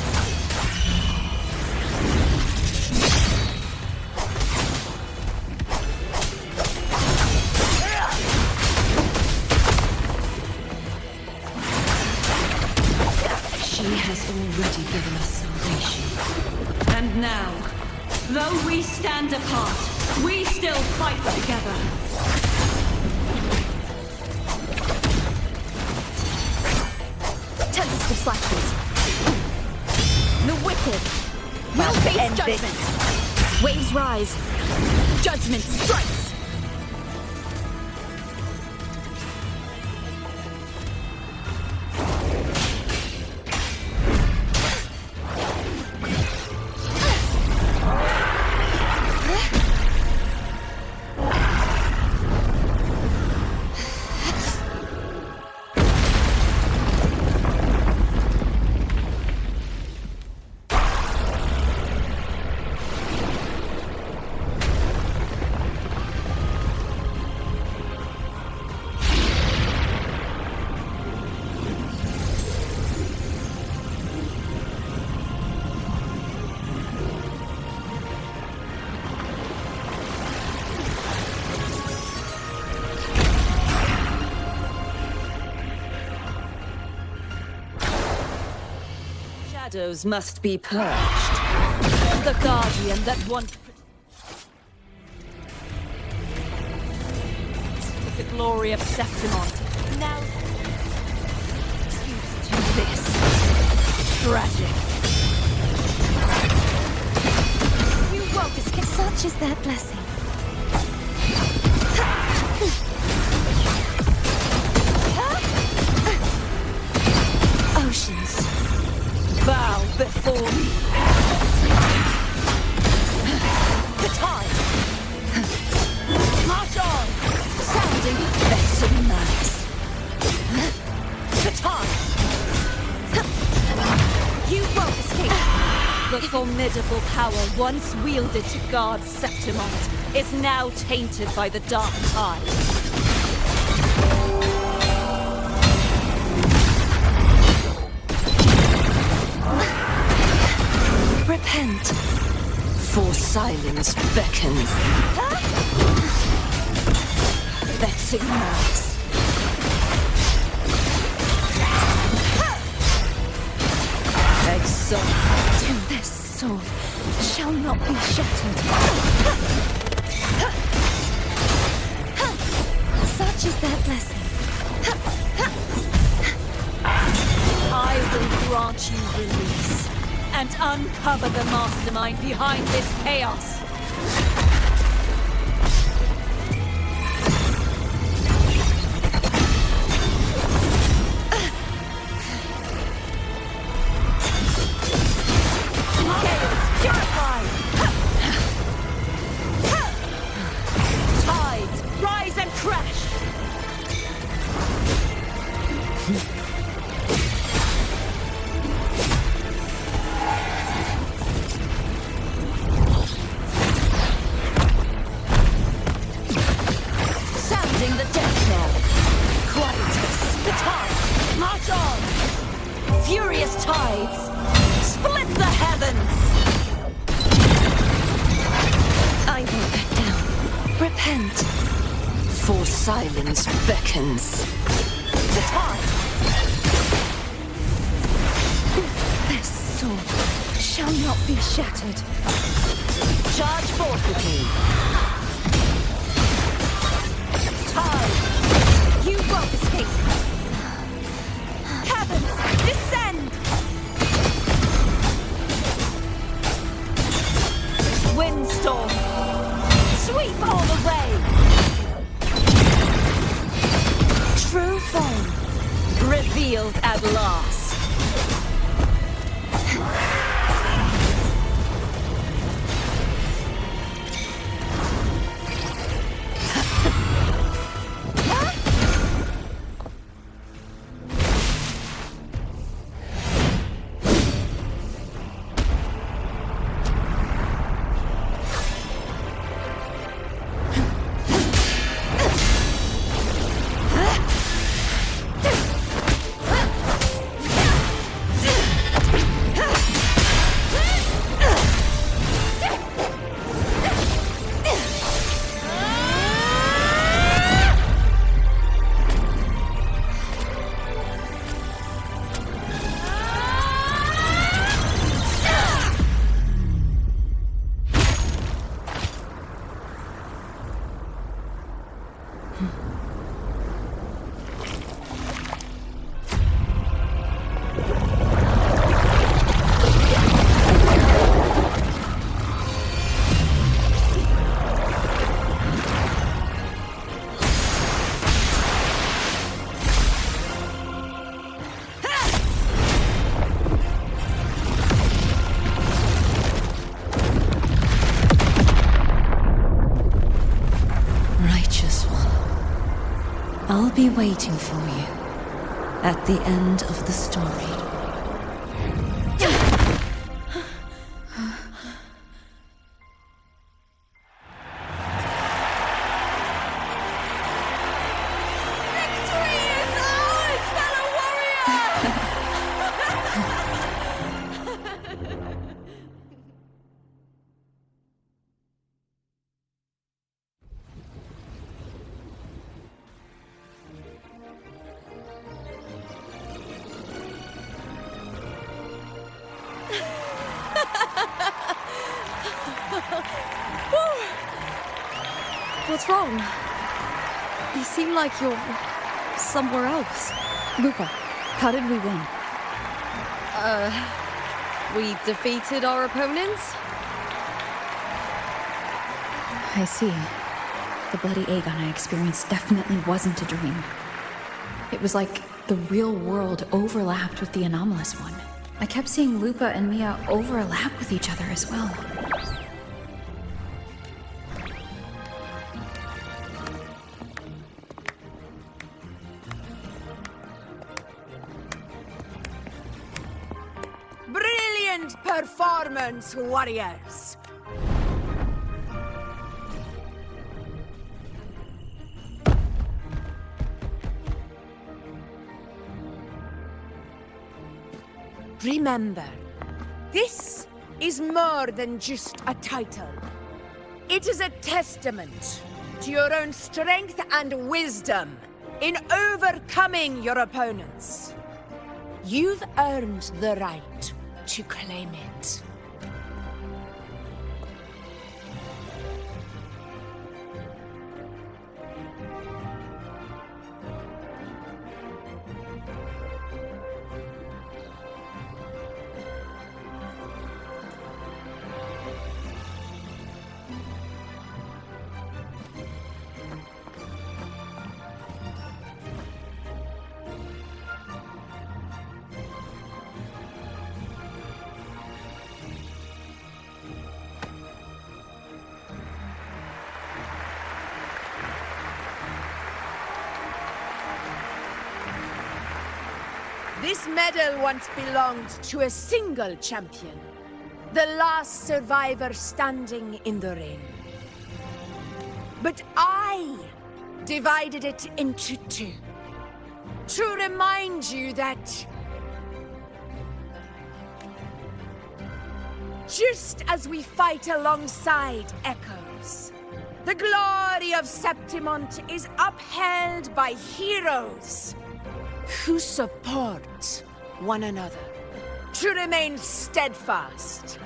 She has already given us salvation. And now, though we stand apart, we still fight together. Tempest of slackens. The wicked will face judgment. Waves rise. Judgment strikes. shadows must be purged. The guardian that once... The glory of Septimont. Now... used to this. Tragic. You won't escape. Such is their blessing. Oceans, bow before me. The tide. March on, sounding vexing malice. The tide. You won't escape. The formidable power once wielded to guard Septimont is now tainted by the dark tide. Repent. For silence beckons. Vexing malice. Exalt. To this sword shall not be shattered. Such is their blessing. I will grant you release and uncover the mastermind behind this chaos. Chaos purified! Tides, rise and crash! Sounding the death knell. Quietus, the tide, march on! Furious tides, split the heavens! I won't back down. Repent. For silence beckons. The tide! This sword shall not be shattered. Charge forth with me. Tide! You won't escape! Heavens, descend! Windstorm! Sweep all the way! True form, revealed at last. I'll be waiting for you at the end of the story. What's wrong? You seem like you're somewhere else. Lupa, how did we win? We defeated our opponents? I see. The bloody Aegon I experienced definitely wasn't a dream. It was like the real world overlapped with the anomalous one. I kept seeing Lupa and Mia overlap with each other as well. Brilliant performance, warriors! Remember, this is more than just a title. It is a testament to your own strength and wisdom in overcoming your opponents. You've earned the right to claim it. This medal once belonged to a single champion, the last survivor standing in the ring. But I divided it into two, to remind you that just as we fight alongside echoes, the glory of Septimont is upheld by heroes who support one another, to remain steadfast.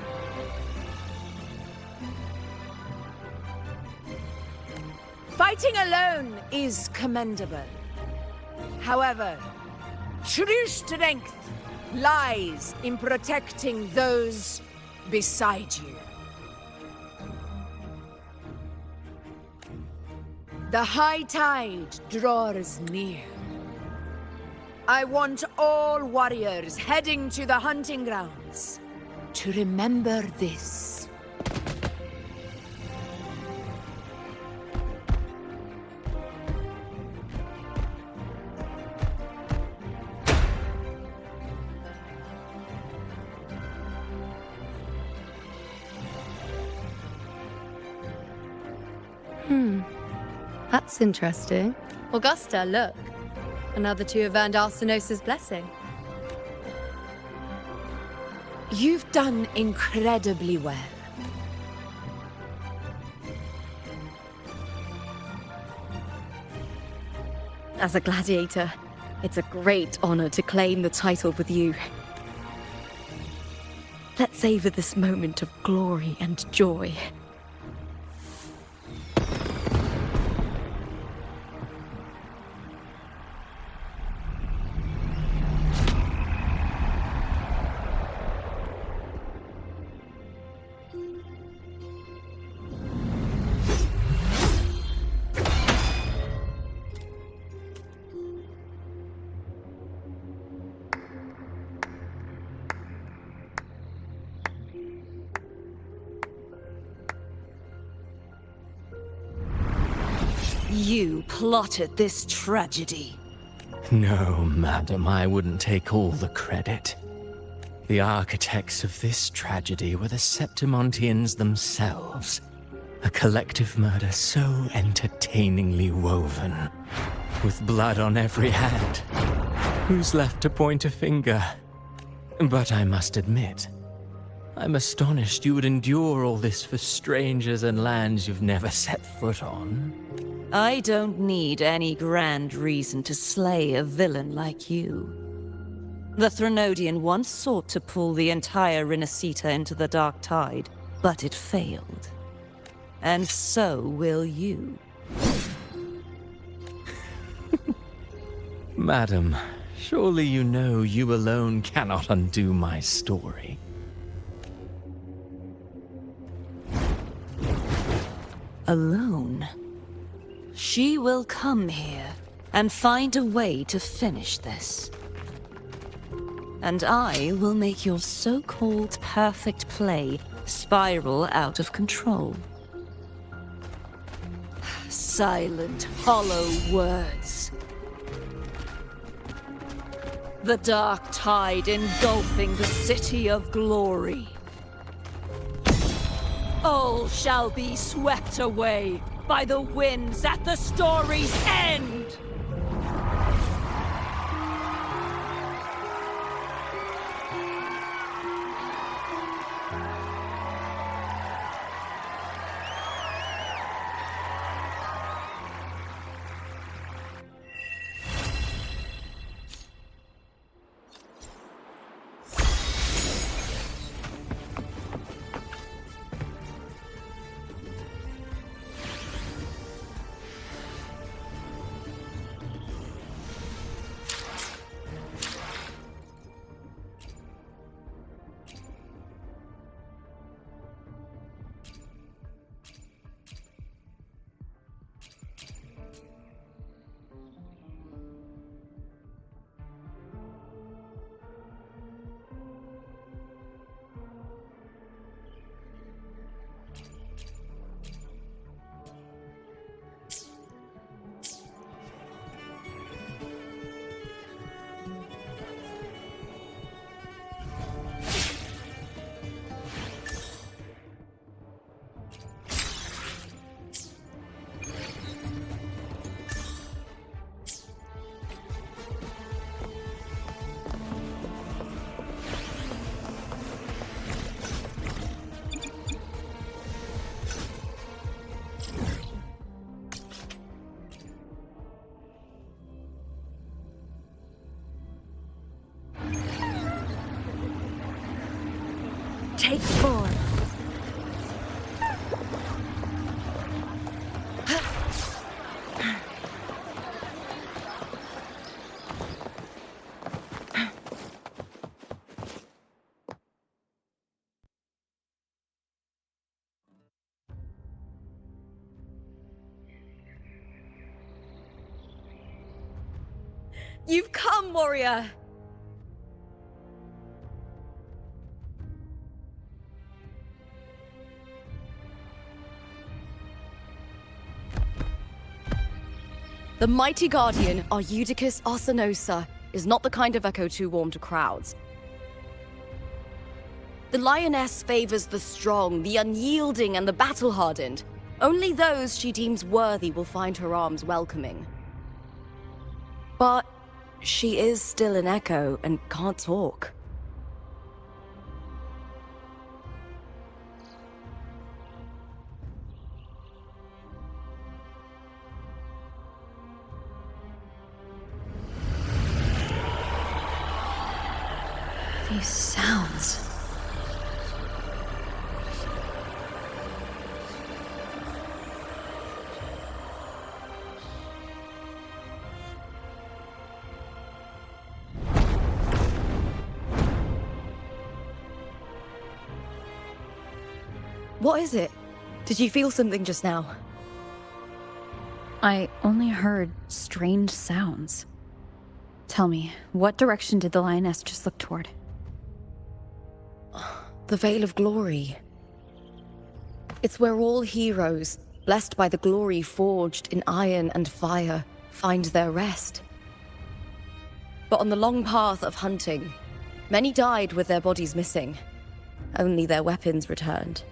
Fighting alone is commendable. However, true strength lies in protecting those beside you. The high tide draws near. I want all warriors heading to the hunting grounds to remember this. That's interesting. Augusta, look. Another two have earned Arsenos's blessing. You've done incredibly well. As a gladiator, it's a great honor to claim the title with you. Let's savor this moment of glory and joy. You plotted this tragedy. No, madam, I wouldn't take all the credit. The architects of this tragedy were the Septimontians themselves. A collective murder so entertainingly woven, with blood on every hand. Who's left to point a finger? But I must admit, I'm astonished you would endure all this for strangers and lands you've never set foot on. I don't need any grand reason to slay a villain like you. The Threnodian once sought to pull the entire Rinascita into the Dark Tide, but it failed. And so will you. Madam, surely you know you alone cannot undo my story. Alone? She will come here and find a way to finish this. And I will make your so-called perfect play spiral out of control. Silent, hollow words. The dark tide engulfing the city of glory. All shall be swept away by the winds at the story's end! Take form. You've come, warrior! The mighty guardian, Arudicus Arsenosa, is not the kind of echo too warm to crowds. The lioness favors the strong, the unyielding, and the battle-hardened. Only those she deems worthy will find her arms welcoming. But she is still an echo and can't talk. These sounds. What is it? Did you feel something just now? I only heard strange sounds. Tell me, what direction did the lioness just look toward? The Veil of Glory. It's where all heroes, blessed by the glory forged in iron and fire, find their rest. But on the long path of hunting, many died with their bodies missing. Only their weapons returned.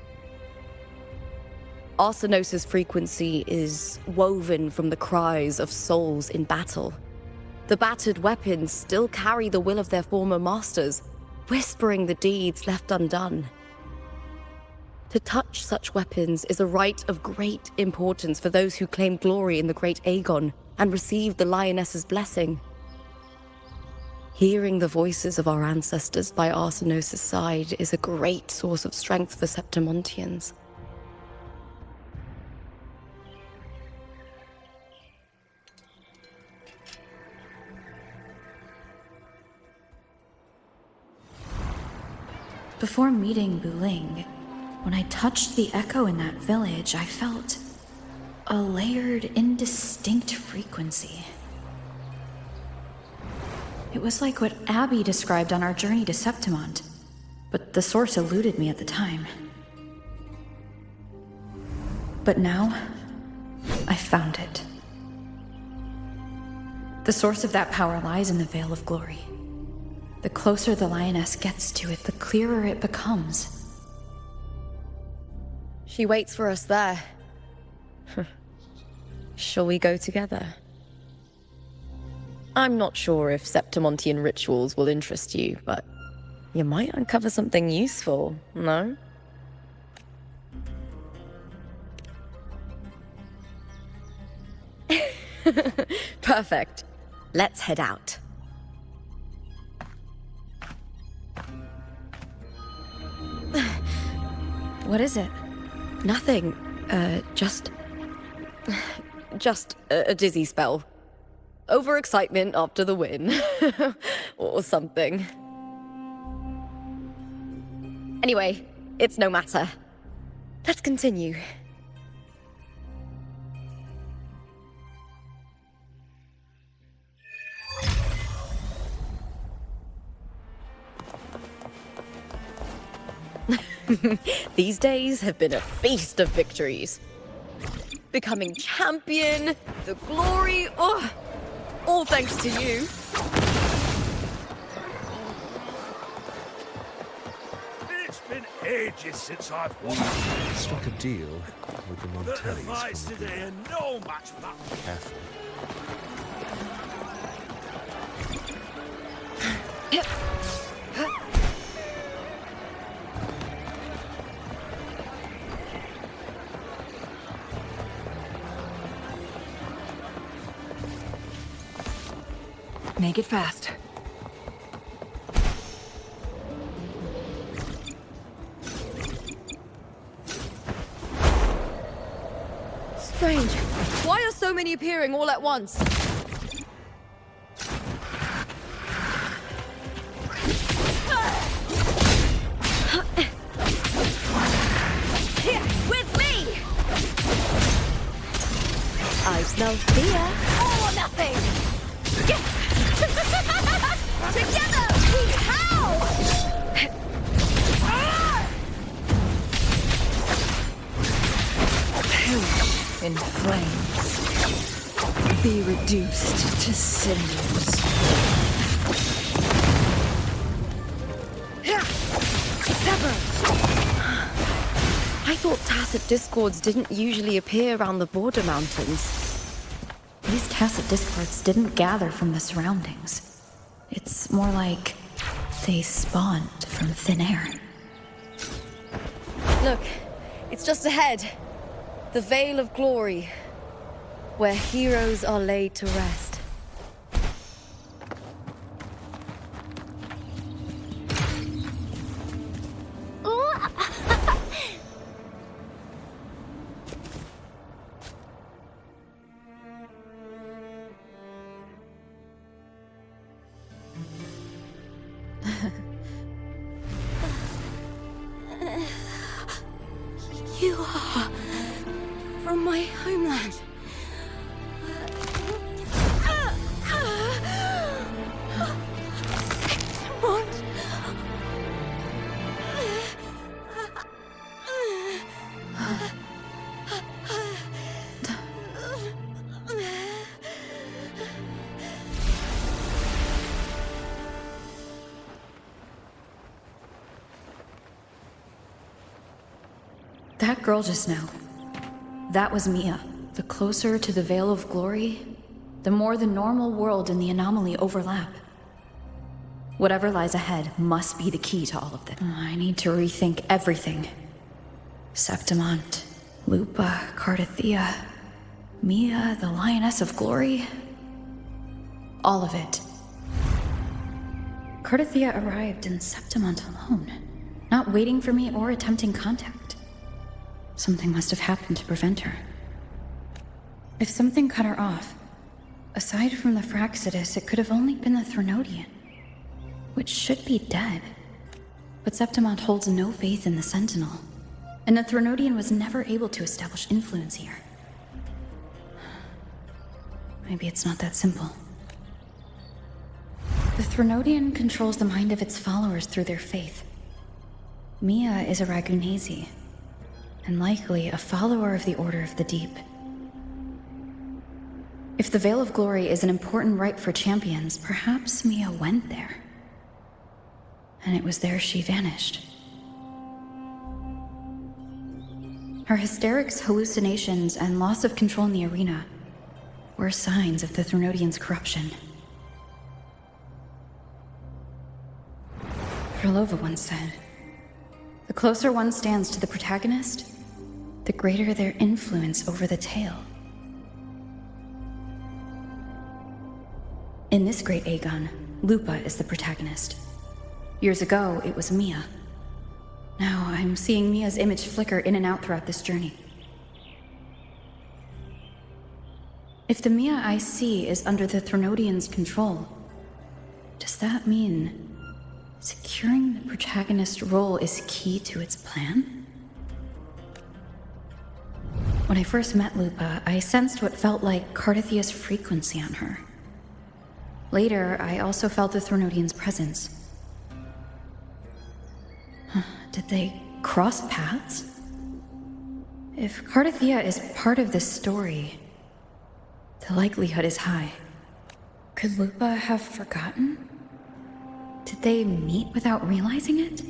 Arsenosa's frequency is woven from the cries of souls in battle. The battered weapons still carry the will of their former masters, whispering the deeds left undone. To touch such weapons is a rite of great importance for those who claim glory in the great Aegon and receive the lioness's blessing. Hearing the voices of our ancestors by Arsenosa's side is a great source of strength for Septimontians. Before meeting Buling, when I touched the echo in that village, I felt a layered, indistinct frequency. It was like what Abby described on our journey to Septimont, but the source eluded me at the time. But now, I found it. The source of that power lies in the Veil of Glory. The closer the lioness gets to it, the clearer it becomes. She waits for us there. Shall we go together? I'm not sure if Septimontian rituals will interest you, but you might uncover something useful, no? Perfect. Let's head out. What is it? Nothing. Just a dizzy spell. Overexcitement after the win. Or something. Anyway, it's no matter. Let's continue. These days have been a feast of victories. Becoming champion, the glory, all thanks to you. It's been ages since I've won. Struck a deal with the The Montellis. device from the today and no match back. Careful. Make it fast. Strange. Why are so many appearing all at once? Here, with me! I smell fear. All or nothing! Together, we howl! In flames. Be reduced to cinders. Sever! I thought tacit discords didn't usually appear around the border mountains. These tacit discords didn't gather from the surroundings. It's more like they spawned from thin air. Look, it's just ahead. The Veil of Glory, where heroes are laid to rest. You are from my homeland. Septimont. That girl just now. That was Mia. The closer to the Veil of Glory, the more the normal world and the anomaly overlap. Whatever lies ahead must be the key to all of this. I need to rethink everything. Septimont, Lupa, Cardathea, Mia, the Lioness of Glory. All of it. Cardathea arrived in Septimont alone, not waiting for me or attempting contact. Something must have happened to prevent her. If something cut her off, aside from the Fraxidus, it could have only been the Threnodian, which should be dead. But Septimont holds no faith in the Sentinel, and the Threnodian was never able to establish influence here. Maybe it's not that simple. The Threnodian controls the mind of its followers through their faith. Mia is a Ragunesi, and likely a follower of the Order of the Deep. If the Veil of Glory is an important rite for champions, perhaps Mia went there. And it was there she vanished. Her hysterics, hallucinations, and loss of control in the arena were signs of the Threnodian's corruption. Krylova once said, "The closer one stands to the protagonist, the greater their influence over the tale." In this great Aegon, Lupa is the protagonist. Years ago, it was Mia. Now I'm seeing Mia's image flicker in and out throughout this journey. If the Mia I see is under the Threnodian's control, does that mean securing the protagonist role is key to its plan? When I first met Lupa, I sensed what felt like Cardithia's frequency on her. Later, I also felt the Threnodian's presence. Did they cross paths? If Cardithia is part of this story, the likelihood is high. Could Lupa have forgotten? Did they meet without realizing it?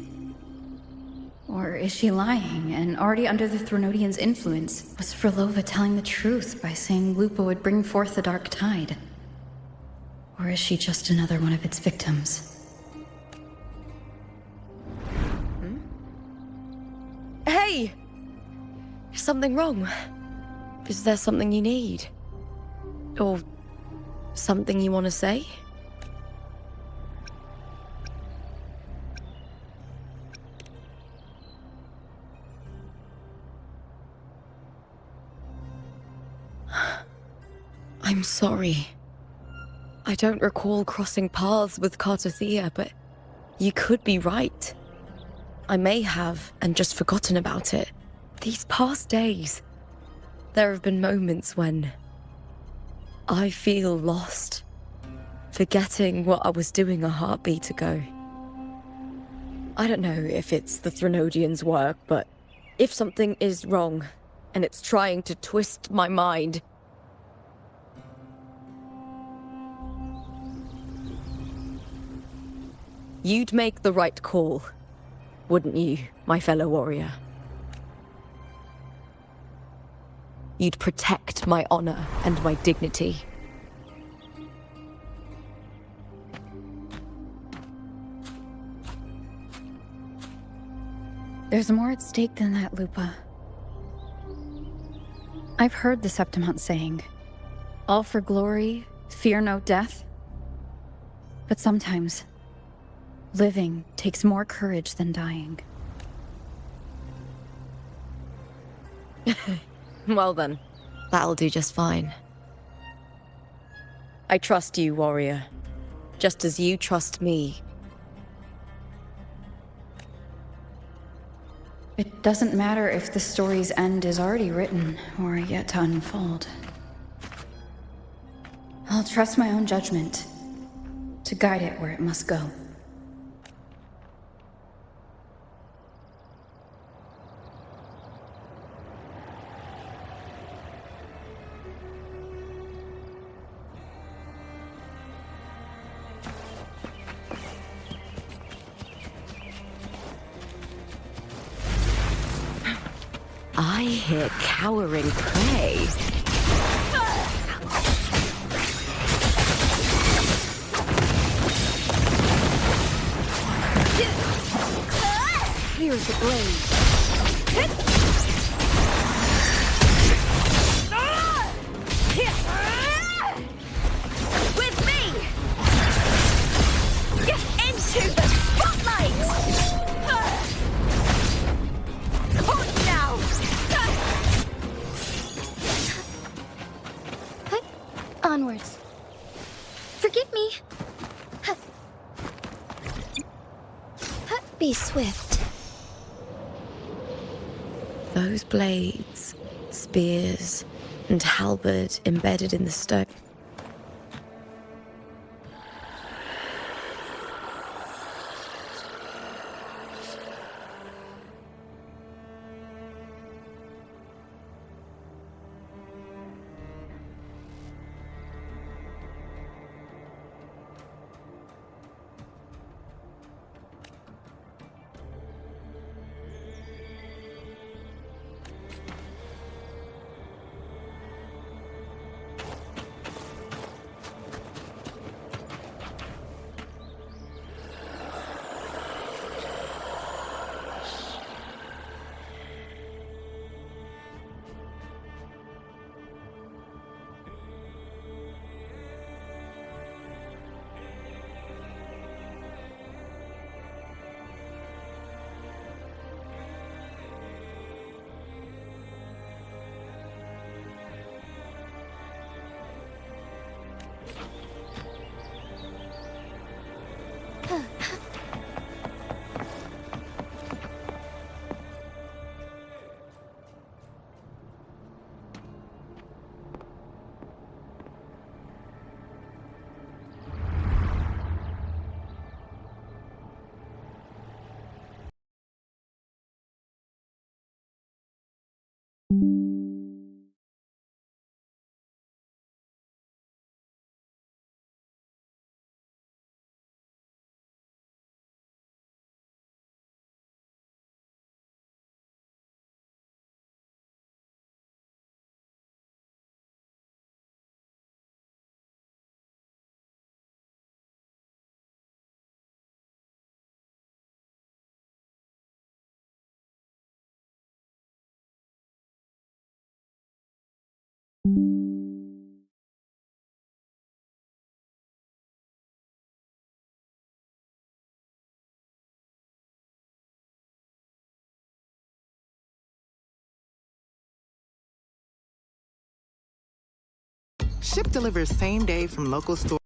Or is she lying and already under the Threnodian's influence? Was Frolova telling the truth by saying Lupa would bring forth the Dark Tide? Or is she just another one of its victims? Hey! Is something wrong? Is there something you need? Or something you want to say? I'm sorry. I don't recall crossing paths with Cardithia, but you could be right. I may have, and just forgotten about it. These past days, there have been moments when I feel lost, forgetting what I was doing a heartbeat ago. I don't know if it's the Threnodian's work, but if something is wrong, and it's trying to twist my mind, you'd make the right call, wouldn't you, my fellow warrior? You'd protect my honor and my dignity. There's more at stake than that, Lupa. I've heard the Septimont saying, "All for glory, fear no death." But sometimes, living takes more courage than dying. Well then, that'll do just fine. I trust you, warrior, just as you trust me. It doesn't matter if the story's end is already written or yet to unfold. I'll trust my own judgment to guide it where it must go. I hear cowering prey. Here's the blade. With me! Into the spotlight! Caught now! Onwards. Forgive me. be swift. Those blades, spears, and halberd embedded in the stone. Ship delivers same day from local stores.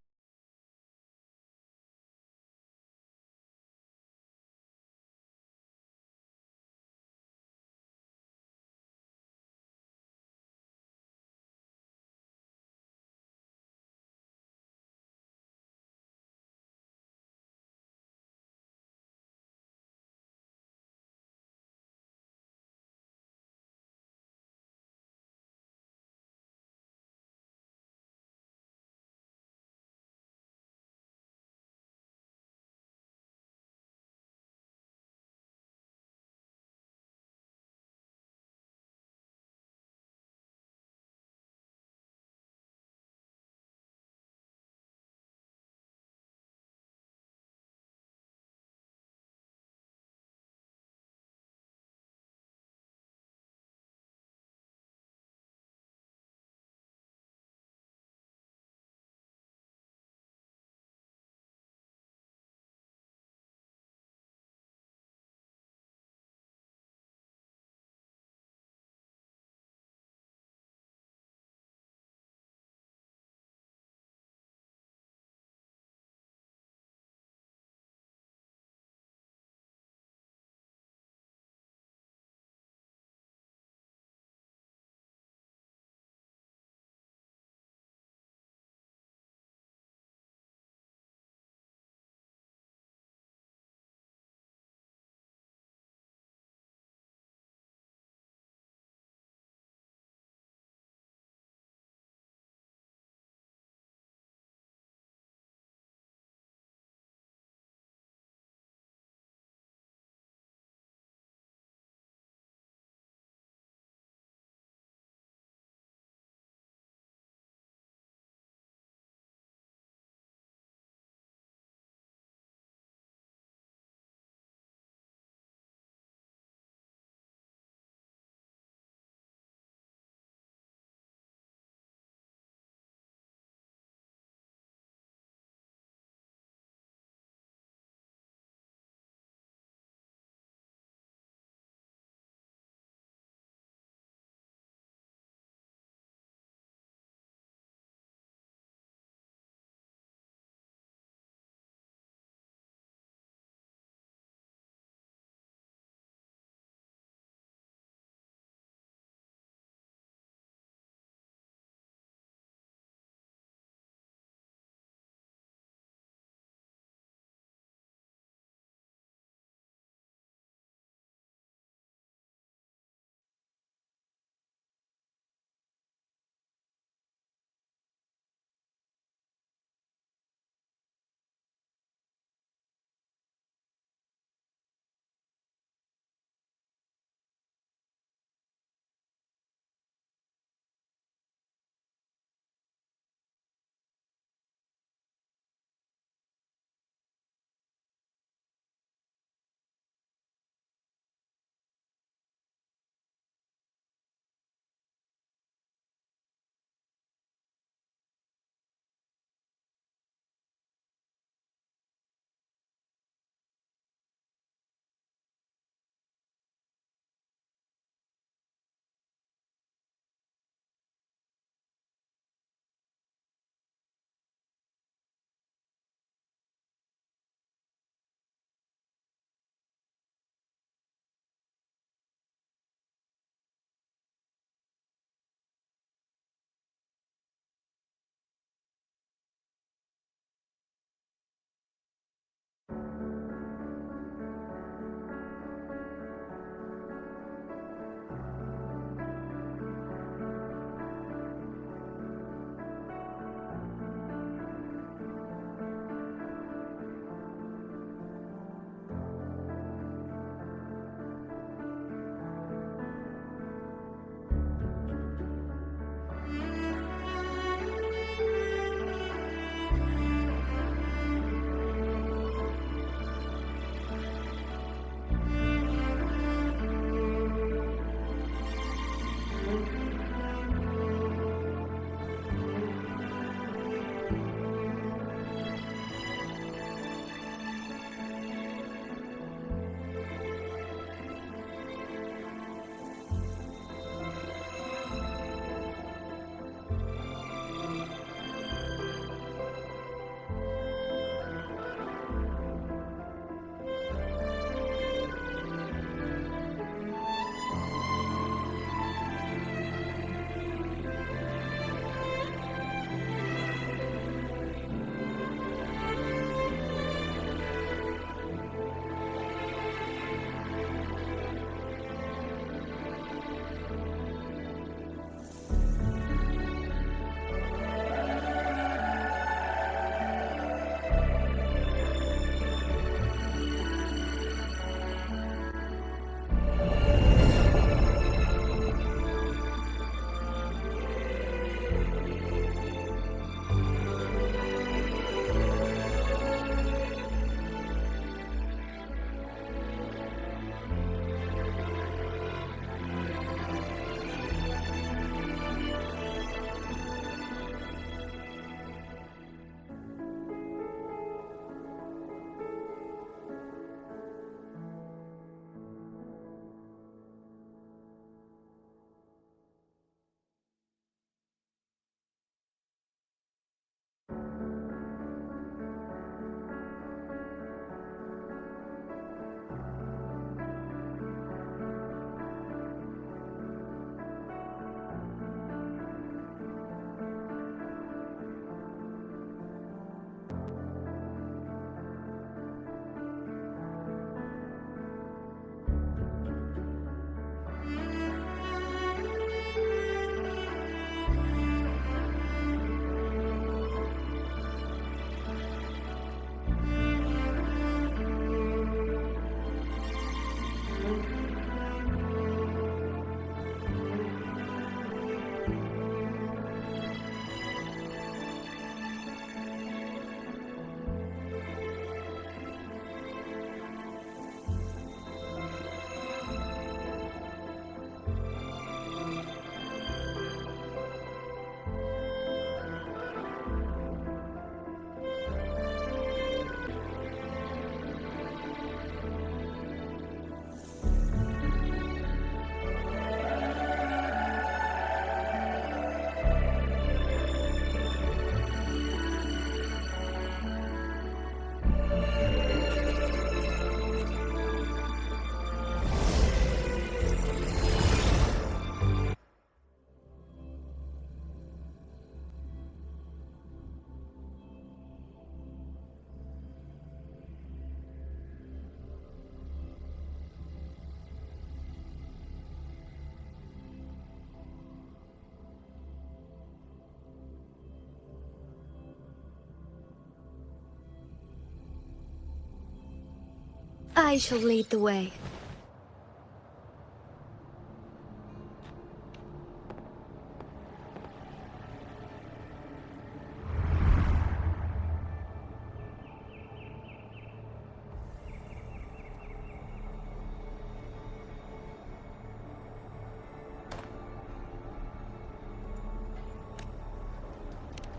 I shall lead the way.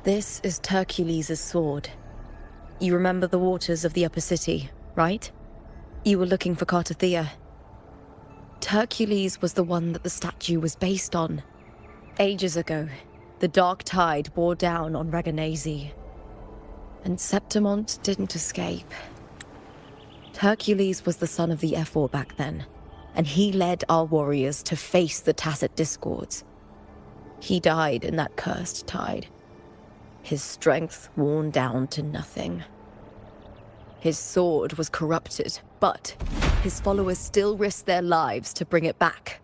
This is Hercules' sword. You remember the waters of the upper city, right? You were looking for Cartathea. Hercules was the one that the statue was based on. Ages ago, the dark tide bore down on Reganese. And Septimont didn't escape. Hercules was the son of the Ephor back then, and he led our warriors to face the Tacit Discords. He died in that cursed tide. His strength worn down to nothing. His sword was corrupted, but his followers still risked their lives to bring it back.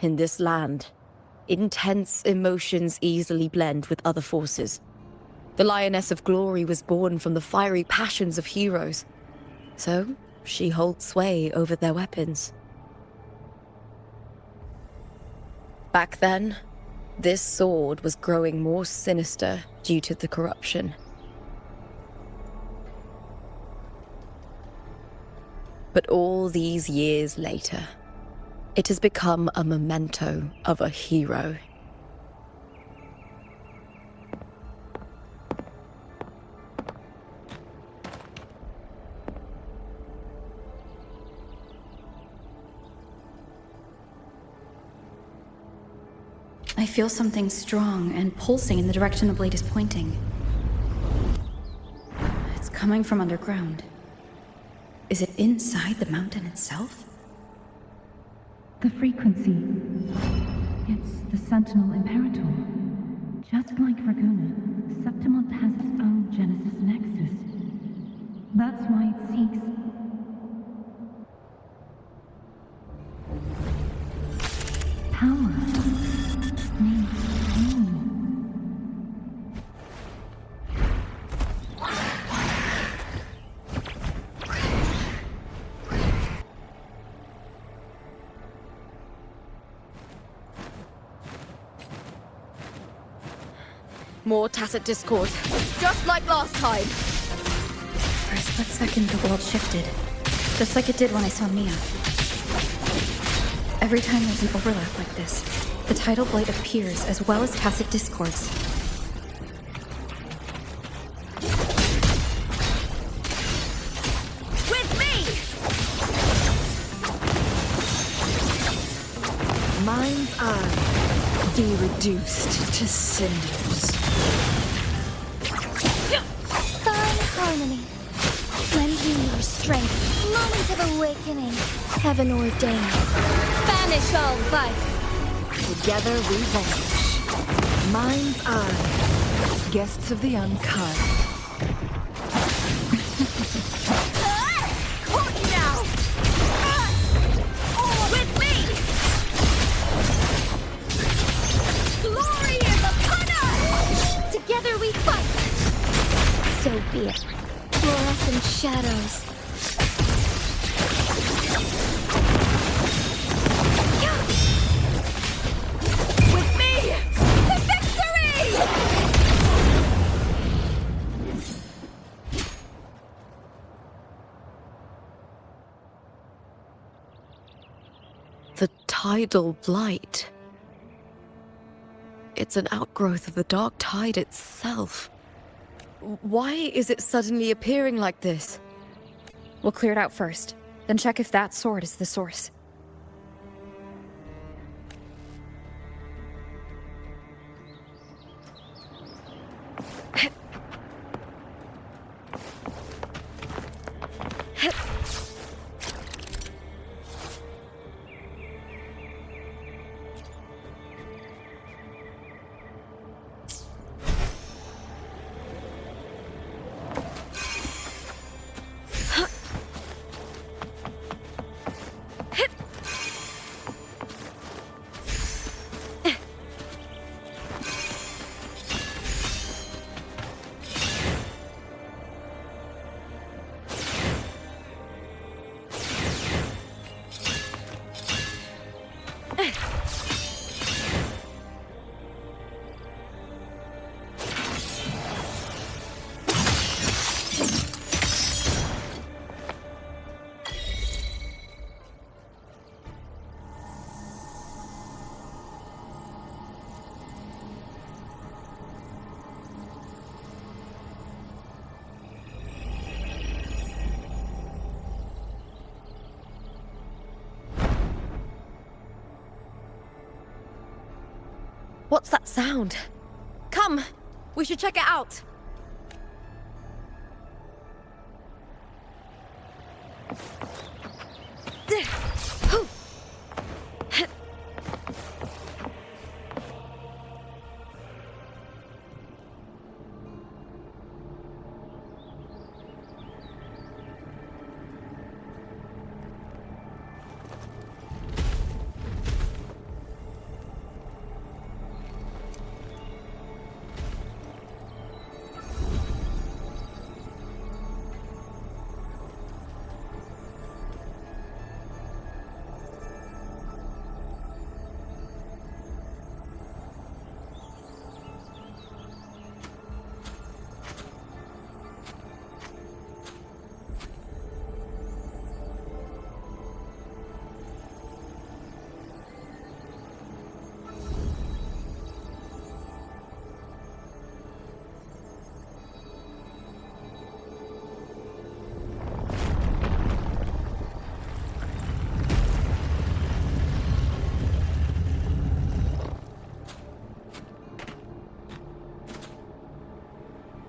In this land, intense emotions easily blend with other forces. The Lioness of Glory was born from the fiery passions of heroes, so she holds sway over their weapons. Back then, this sword was growing more sinister due to the corruption. But all these years later, it has become a memento of a hero. I feel something strong and pulsing in the direction the blade is pointing. It's coming from underground. Is it inside the mountain itself? The frequency. It's the Sentinel Imperator. Just like Raguna, Septimont has its own Genesis Nexus. That's why it seeks... power. Needs meaning. More Tacit Discord, just like last time. For a split second, the world shifted. Just like it did when I saw Mia. Every time there's an overlap like this, the tidal blight appears as well as Tacit Discords. With me! Mind's eye be reduced to cinders. Fine harmony. Lend me your strength. Moment of awakening. Heaven ordained. Banish all vice. Together we vanish. Mind's eye. Guests of the unkind. Caught you now! With me! Glory is upon us! Together we fight! So be it. Fluorescent shadows. With me! To victory! The tidal blight. It's an outgrowth of the dark tide itself. Why is it suddenly appearing like this? We'll clear it out first, then check if that sword is the source. What's that sound? Come! We should check it out!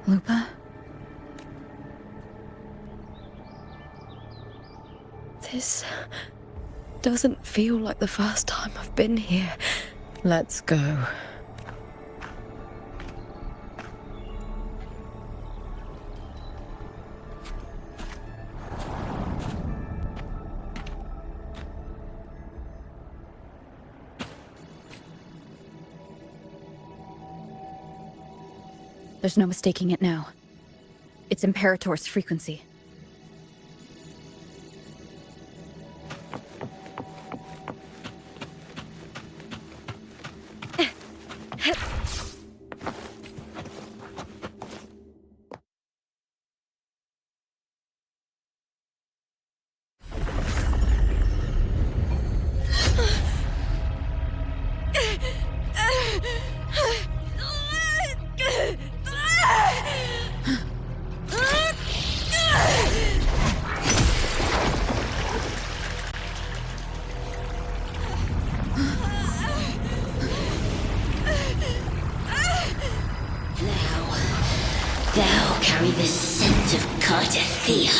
Lupa? This doesn't feel like the first time I've been here. Let's go. There's no mistaking it now. It's Imperator's frequency. Thou carry the scent of Cardathia.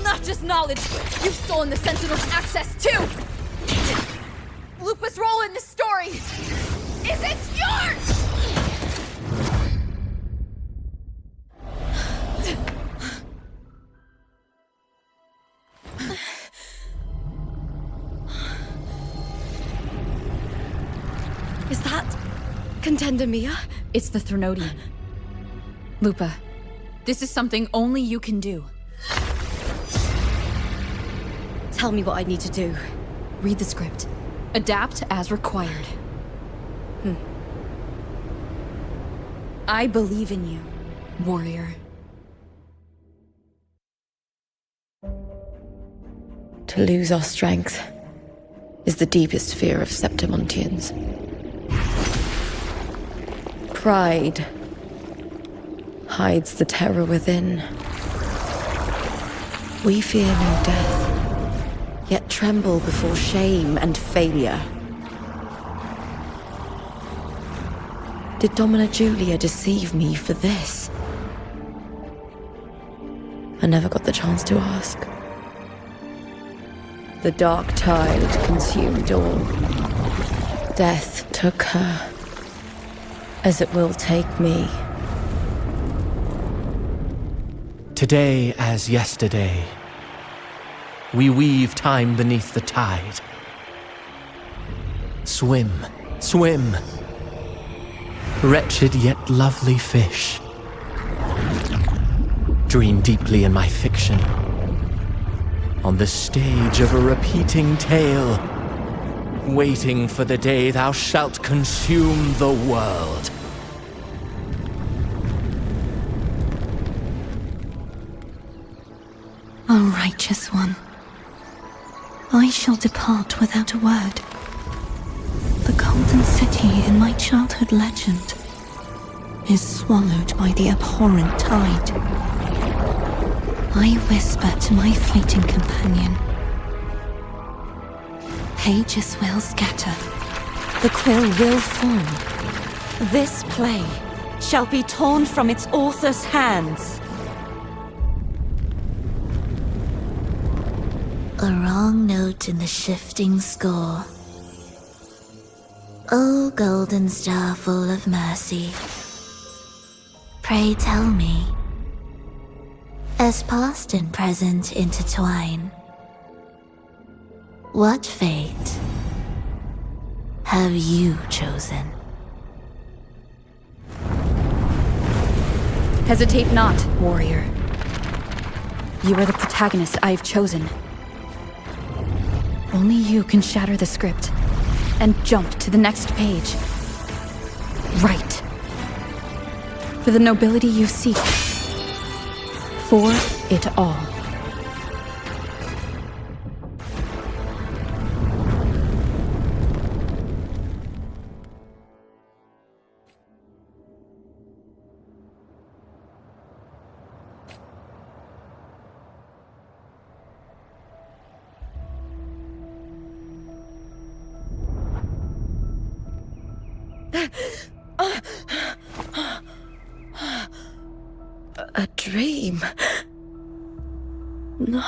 Not just knowledge, you've stolen the Sentinel's access too! Lupa's role in this story isn't yours! Is that Contender Mia? It's the Threnodian. Lupa, this is something only you can do. Tell me what I need to do. Read the script. Adapt as required. I believe in you, warrior. To lose our strength is the deepest fear of Septimontians. Pride hides the terror within. We fear no death, yet tremble before shame and failure. Did Domina Julia deceive me for this? I never got the chance to ask. The dark tide consumed all. Death took her, as it will take me. Today as yesterday, we weave time beneath the tide. Swim, swim, wretched yet lovely fish. Dream deeply in my fiction, on the stage of a repeating tale, waiting for the day thou shalt consume the world. O righteous one, I shall depart without a word. The golden city in my childhood legend is swallowed by the abhorrent tide. I whisper to my fleeting companion. Pages will scatter. The quill will form. This play shall be torn from its author's hands. A wrong note in the shifting score. O golden star full of mercy, pray tell me, as past and present intertwine, what fate have you chosen? Hesitate not, warrior. You are the protagonist I have chosen. Only you can shatter the script and jump to the next page. Right. For the nobility you seek. For it all. A dream? No.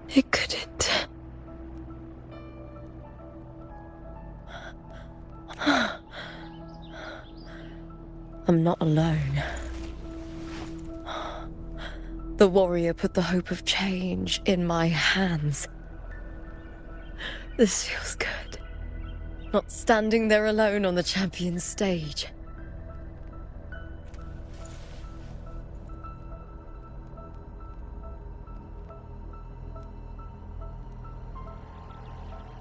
It couldn't. I'm not alone. The warrior put the hope of change in my hands. This feels good. Not standing there alone on the champion's stage.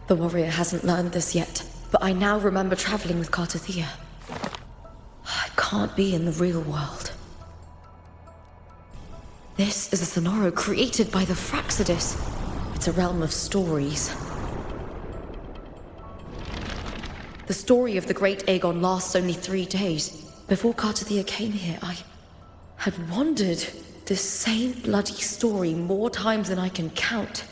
The warrior hasn't learned this yet, but I now remember traveling with Cartathea. I can't be in the real world. This is a Sonoro created by the Fraxidus. It's a realm of stories. The story of the great Aegon lasts only 3 days. Before Cartathea came here, I had wandered this same bloody story more times than I can count.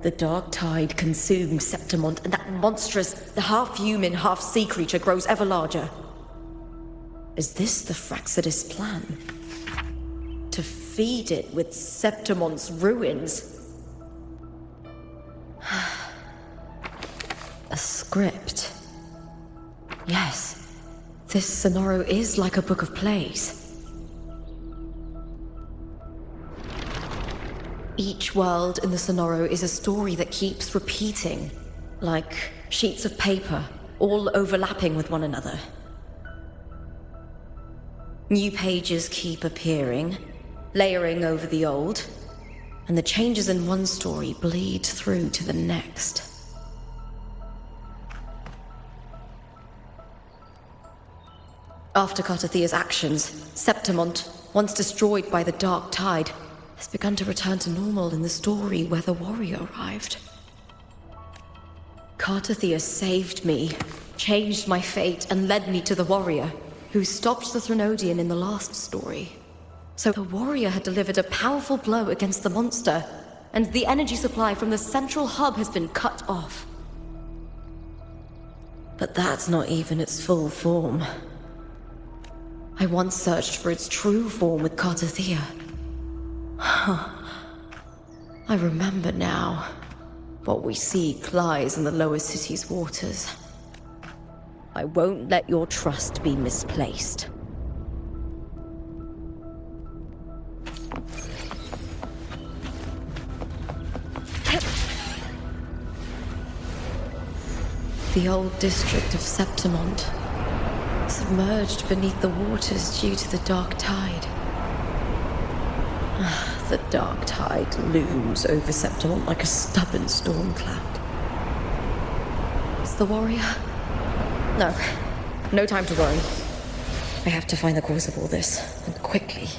The dark tide consumes Septimont, and that monstrous, half-human, half-sea creature grows ever larger. Is this the Fraxidus plan? To feed it with Septimont's ruins? A script. Yes, this Sonoro is like a book of plays. Each world in the Sonoro is a story that keeps repeating, like sheets of paper, all overlapping with one another. New pages keep appearing, layering over the old, and the changes in one story bleed through to the next. After Cartathea's actions, Septimont, once destroyed by the dark tide, has begun to return to normal in the story where the warrior arrived. Cartathea saved me, changed my fate, and led me to the warrior, who stopped the Threnodian in the last story. So the warrior had delivered a powerful blow against the monster, and the energy supply from the central hub has been cut off. But that's not even its full form. I once searched for its true form with Cartathea. I remember now. What we seek lies in the lower city's waters. I won't let your trust be misplaced. The old district of Septimont, submerged beneath the waters due to the dark tide. The dark tide looms over Septimont like a stubborn storm cloud. Is the warrior? No. No time to worry. I have to find the cause of all this, and quickly.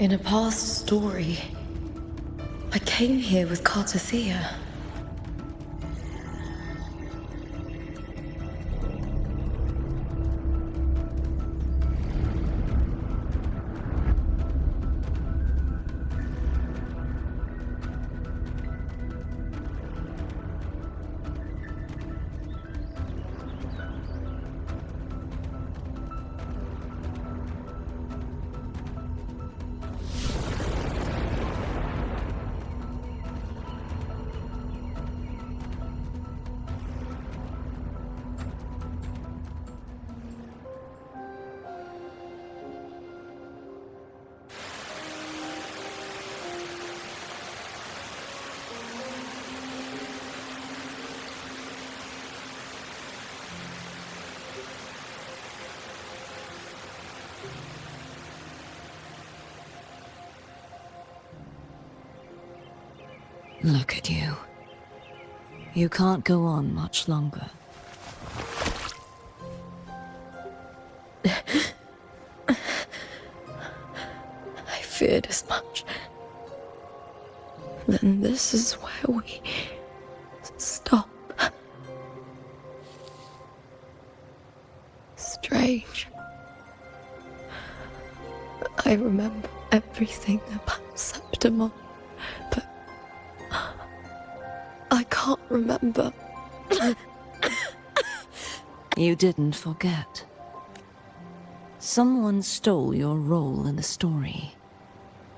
In a past story, I came here with Cartothea. Look at you. You can't go on much longer. I feared as much. Then this is where we stop. Strange. I remember everything about Septimon, but I can't remember. You didn't forget. Someone stole your role in the story.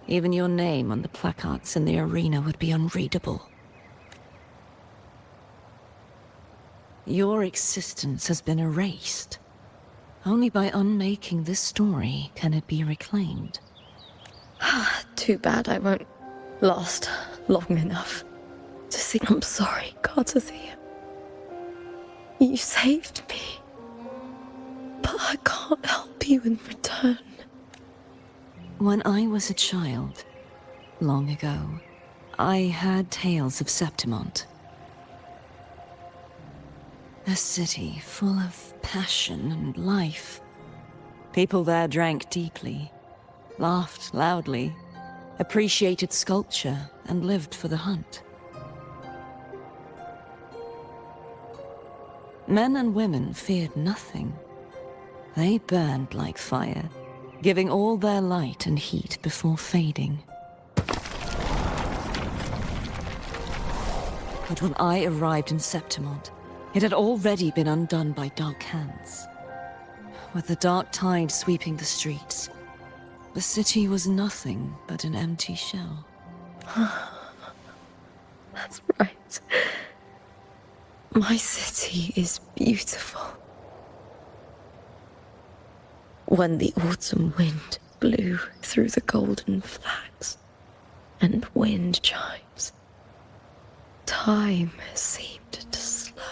Even your name on the placards in the arena would be unreadable. Your existence has been erased. Only by unmaking this story can it be reclaimed. Too bad I won't last long enough to say I'm sorry, Cartothea. You saved me. But I can't help you in return. When I was a child, long ago, I heard tales of Septimont. A city full of passion and life. People there drank deeply, laughed loudly, appreciated sculpture, and lived for the hunt. Men and women feared nothing. They burned like fire, giving all their light and heat before fading. But when I arrived in Septimont, it had already been undone by dark hands. With the dark tide sweeping the streets, the city was nothing but an empty shell. That's right. My city is beautiful. When the autumn wind blew through the golden flags and wind chimes, time seemed to slow.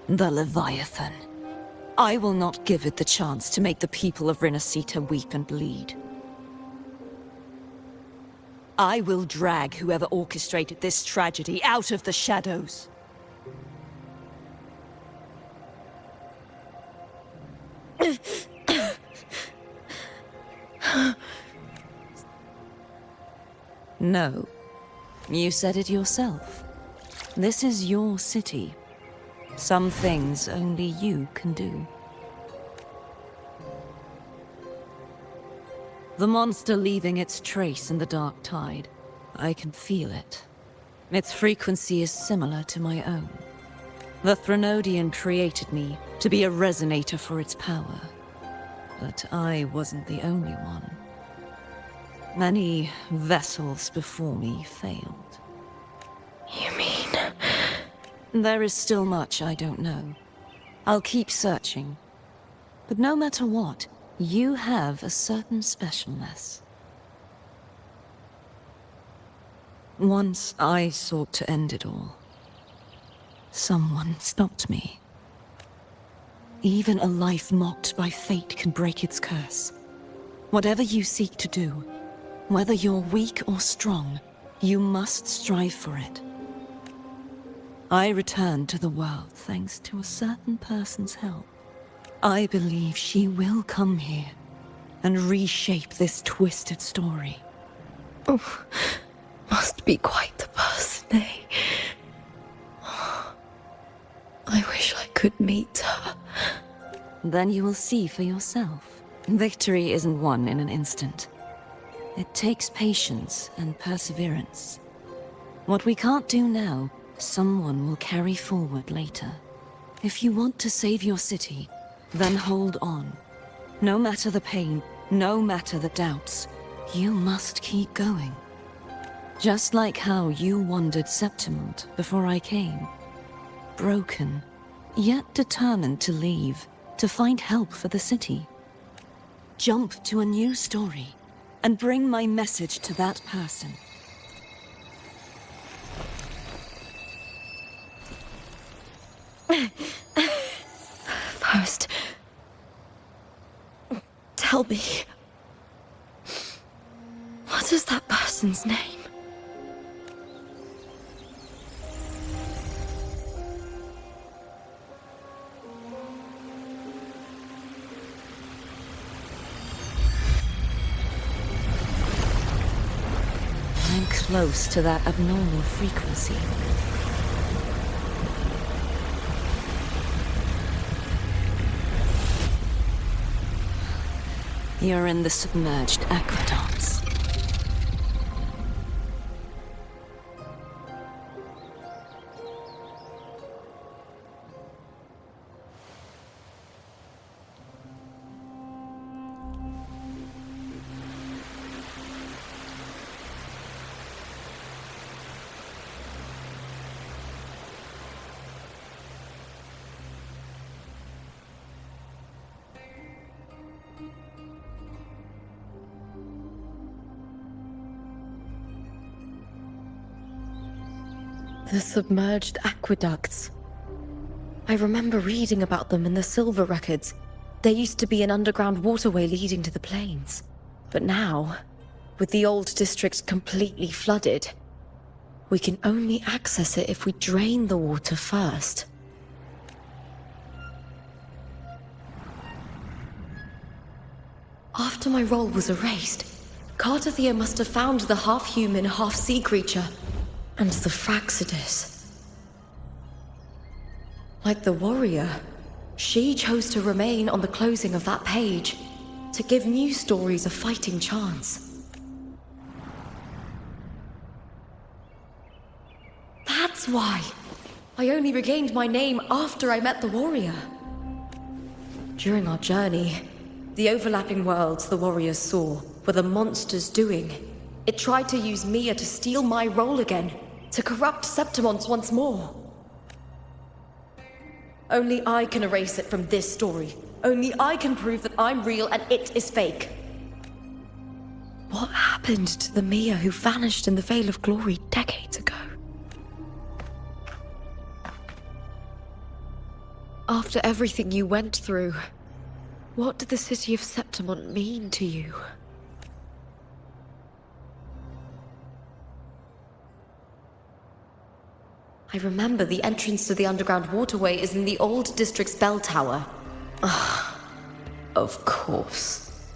The Leviathan. I will not give it the chance to make the people of Rinasita weep and bleed. I will drag whoever orchestrated this tragedy out of the shadows. No. You said it yourself. This is your city. Some things only you can do. The monster leaving its trace in the dark tide. I can feel it. Its frequency is similar to my own. The Threnodian created me to be a resonator for its power. But I wasn't the only one. Many vessels before me failed. You mean? There is still much I don't know. I'll keep searching. But no matter what, you have a certain specialness. Once I sought to end it all. Someone stopped me. Even a life mocked by fate can break its curse. Whatever you seek to do, whether you're weak or strong, you must strive for it. I returned to the world thanks to a certain person's help. I believe she will come here and reshape this twisted story. Oh, must be quite the person, eh? I wish I could meet her. Then you will see for yourself. Victory isn't won in an instant. It takes patience and perseverance. What we can't do now, someone will carry forward later. If you want to save your city, then hold on. No matter the pain, no matter the doubts, you must keep going. Just like how you wandered Septimont before I came. Broken, yet determined to leave, to find help for the city. Jump to a new story, and bring my message to that person. First, tell me, what is that person's name? I'm close to that abnormal frequency. You're in the submerged aqueducts. The submerged aqueducts. I remember reading about them in the Silver records. There used to be an underground waterway leading to the plains. But now, with the old district completely flooded, we can only access it if we drain the water first. After my role was erased, Cartathea must have found the half-human, half-sea creature, and the Fraxidus. Like the warrior, she chose to remain on the closing of that page, to give new stories a fighting chance. That's why I only regained my name after I met the warrior. During our journey, the overlapping worlds the warriors saw were the monsters doing. It tried to use Mia to steal my role again, to corrupt Septimont once more. Only I can erase it from this story. Only I can prove that I'm real and it is fake. What happened to the Mia who vanished in the Veil of Glory decades ago? After everything you went through, what did the city of Septimont mean to you? I remember the entrance to the underground waterway is in the old district's bell tower. Of course.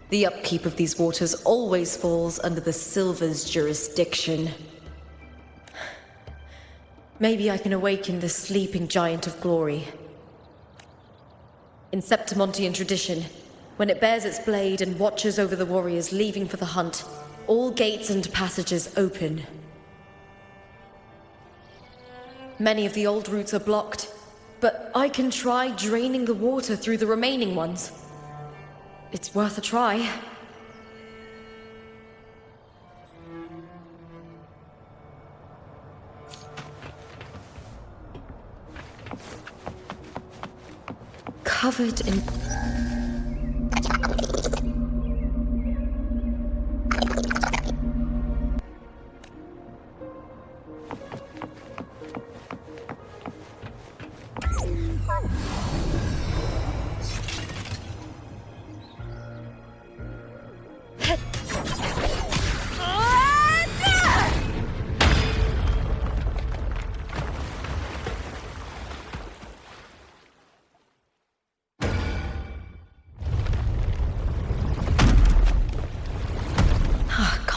The upkeep of these waters always falls under the Silver's jurisdiction. Maybe I can awaken the sleeping giant of glory. In Septimontian tradition, when it bears its blade and watches over the warriors leaving for the hunt, all gates and passages open. Many of the old routes are blocked, but I can try draining the water through the remaining ones. It's worth a try. Covered in...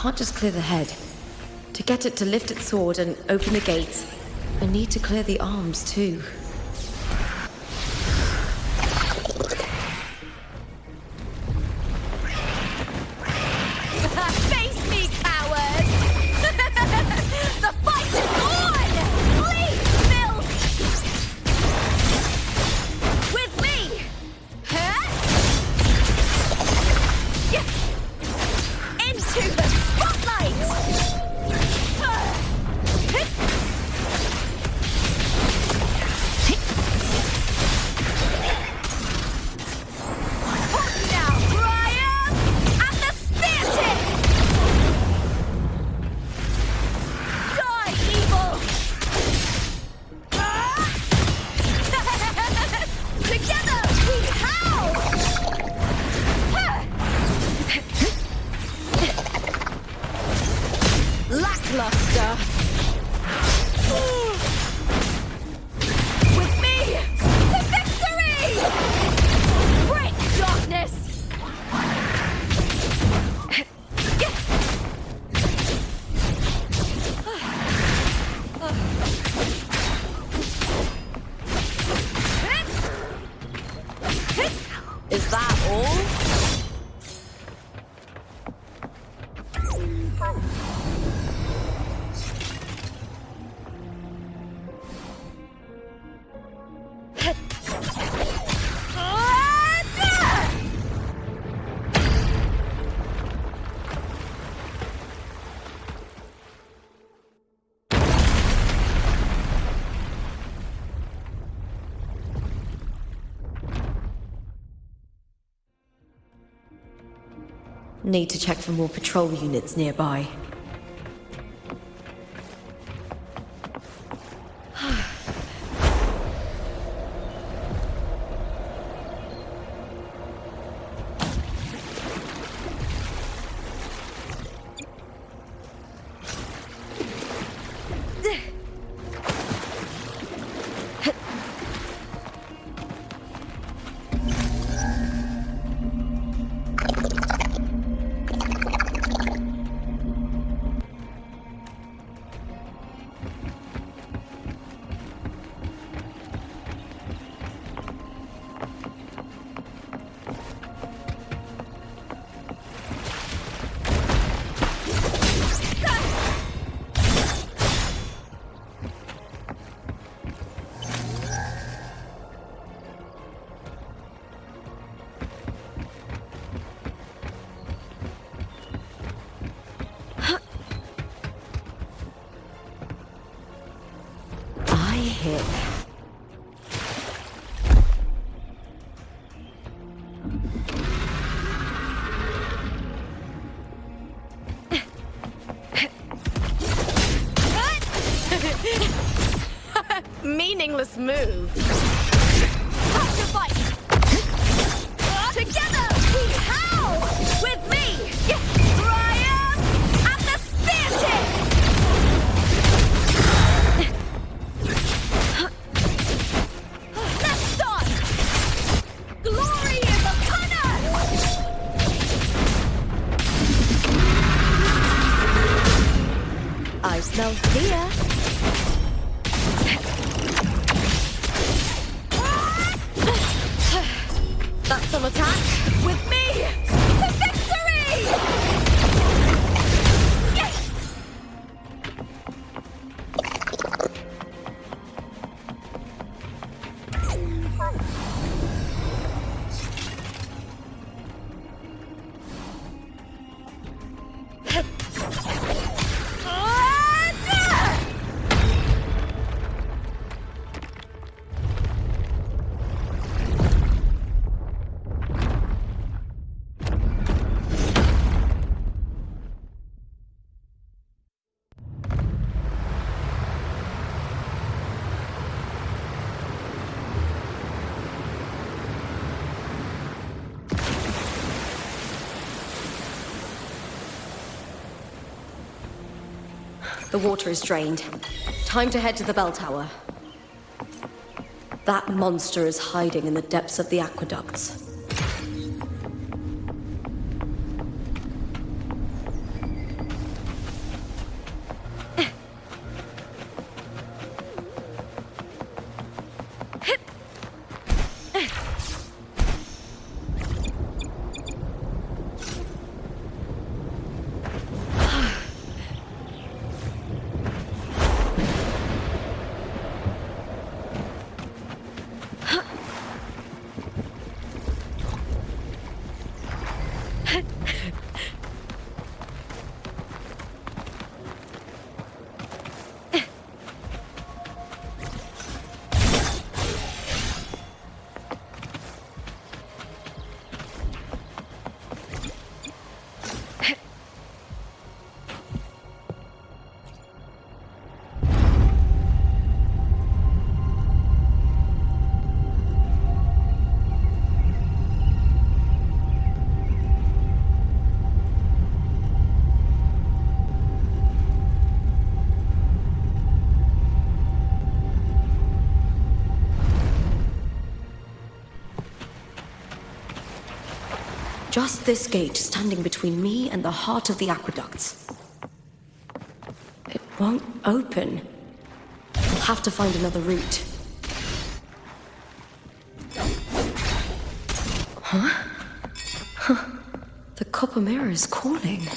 can't just clear the head. To get it to lift its sword and open the gates, I need to clear the arms too. Face me, coward! The fight is on! Please, Bill! With me! Huh? Into the spotlight! Now, Brian! At the spear tip! Die, evil! Together we howl! Lackluster! With me to victory! Break darkness! Is that all? Need to check for more patrol units nearby. Hit. Meaningless move. Time to fight! Together we howl! With me, Brian at the spear tip! Let's start! Glory is upon us! I smell fear. That's some attack. With me to victory! Yes! The water is drained. Time to head to the bell tower. That monster is hiding in the depths of the aqueducts. Just this gate standing between me and the heart of the aqueducts. It won't open. I'll have to find another route. Huh? The copper mirror is calling.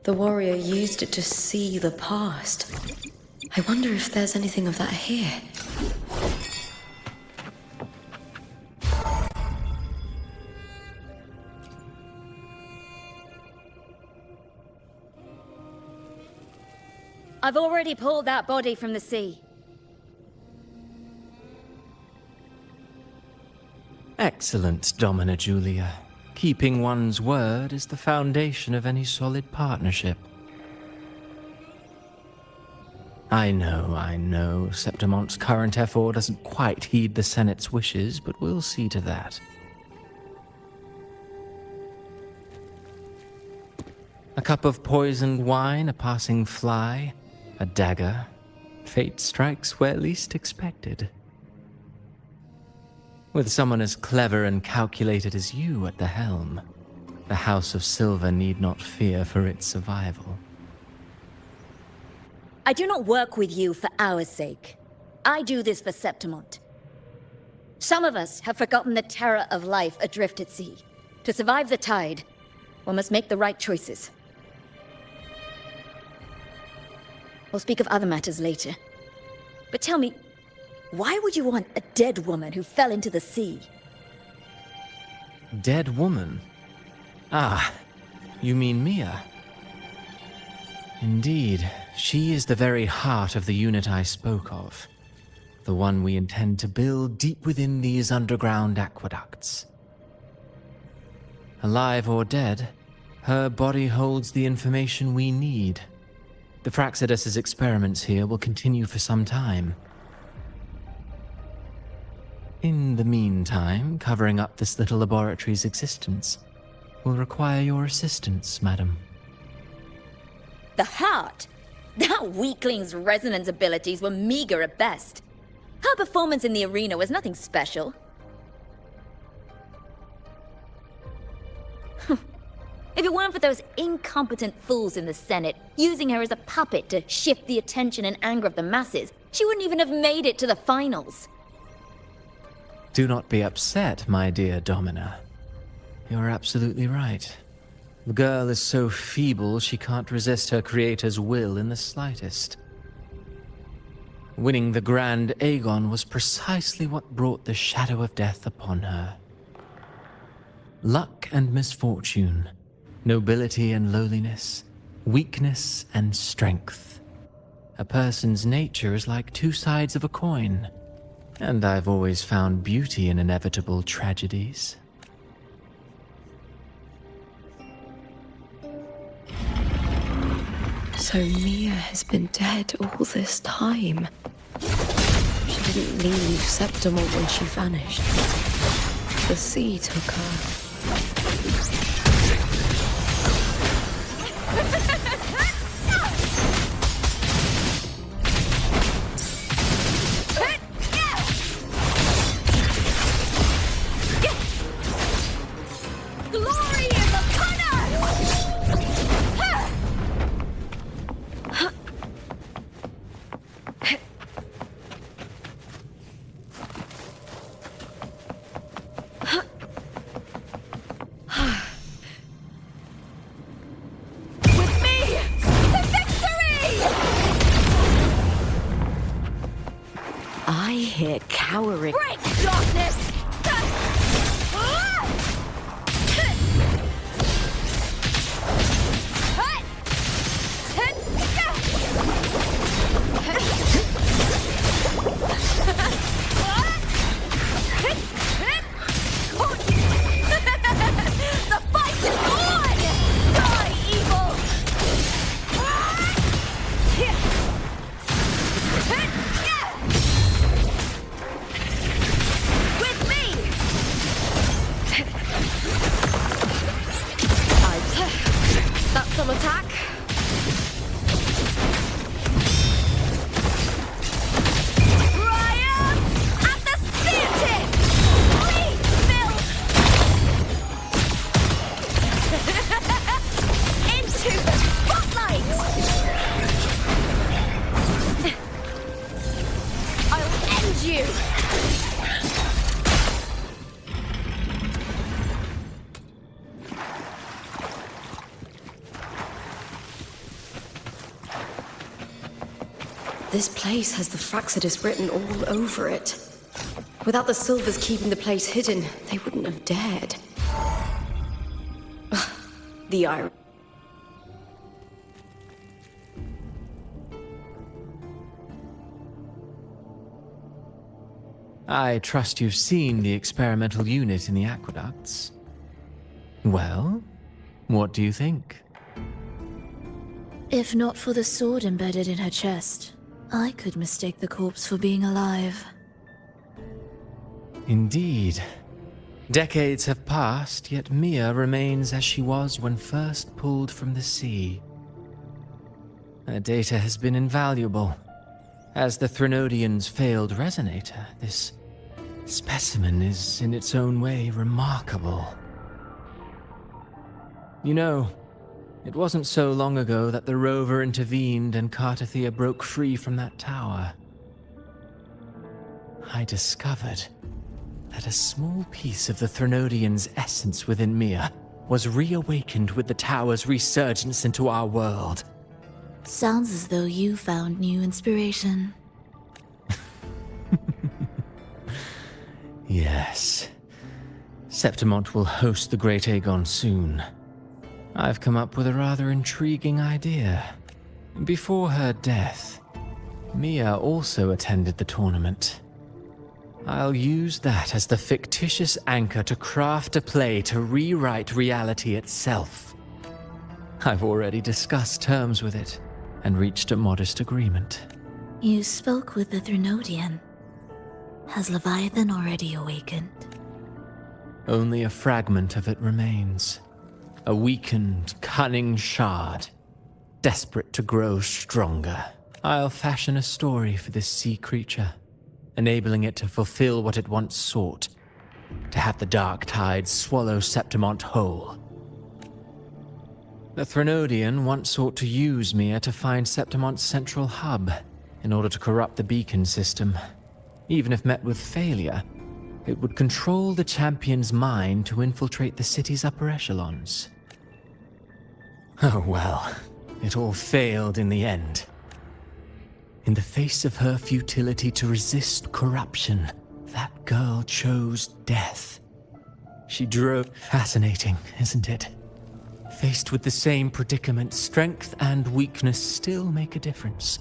The warrior used it to see the past. I wonder if there's anything of that here. I've already pulled that body from the sea. Excellent, Domina Julia. Keeping one's word is the foundation of any solid partnership. I know, Septimonte's current effort doesn't quite heed the Senate's wishes, but we'll see to that. A cup of poisoned wine, a passing fly, a dagger. Fate strikes where least expected. With someone as clever and calculated as you at the helm, the House of Silver need not fear for its survival. I do not work with you for our sake. I do this for Septimont. Some of us have forgotten the terror of life adrift at sea. To survive the tide, one must make the right choices. We'll speak of other matters later. But tell me, why would you want a dead woman who fell into the sea? Dead woman? Ah, you mean Mia? Indeed, she is the very heart of the unit I spoke of. The one we intend to build deep within these underground aqueducts. Alive or dead, her body holds the information we need. The Fraxidus's experiments here will continue for some time. In the meantime, covering up this little laboratory's existence will require your assistance, madam. The heart? That weakling's resonance abilities were meager at best. Her performance in the arena was nothing special. If it weren't for those incompetent fools in the Senate using her as a puppet to shift the attention and anger of the masses, she wouldn't even have made it to the finals. Do not be upset, my dear Domina. You're absolutely right. The girl is so feeble she can't resist her creator's will in the slightest. Winning the Grand Aegon was precisely what brought the shadow of death upon her. Luck and misfortune, nobility and lowliness, weakness and strength. A person's nature is like two sides of a coin, and I've always found beauty in inevitable tragedies. So Mia has been dead all this time. She didn't leave Septimont when she vanished. The sea took her. Glory is upon us! With me, to victory! I hear cowering. Break darkness! The fight is on! Die, evil! With me! That's some attack. Triumph! This place has the Fraxidus written all over it. Without the Silvers keeping the place hidden, they wouldn't have dared. The irony. I trust you've seen the experimental unit in the aqueducts. Well, what do you think? If not for the sword embedded in her chest, I could mistake the corpse for being alive. Indeed. Decades have passed, yet Mia remains as she was when first pulled from the sea. Her data has been invaluable. As the Threnodian's failed resonator, this specimen is in its own way remarkable. You know, it wasn't so long ago that the rover intervened and Cartathea broke free from that tower. I discovered that a small piece of the Threnodian's essence within Mia was reawakened with the tower's resurgence into our world. Sounds as though you found new inspiration. Yes. Septimont will host the Great Aegon soon. I've come up with a rather intriguing idea. Before her death, Mia also attended the tournament. I'll use that as the fictitious anchor to craft a play to rewrite reality itself. I've already discussed terms with it and reached a modest agreement. You spoke with the Threnodian. Has Leviathan already awakened? Only a fragment of it remains. A weakened, cunning shard, desperate to grow stronger. I'll fashion a story for this sea creature, enabling it to fulfill what it once sought, to have the dark tides swallow Septimont whole. The Threnodian once sought to use Mia to find Septimont's central hub in order to corrupt the beacon system. Even if met with failure, it would control the champion's mind to infiltrate the city's upper echelons. Oh well, it all failed in the end. In the face of her futility to resist corruption, that girl chose death. She drove... Fascinating, isn't it? Faced with the same predicament, strength and weakness still make a difference.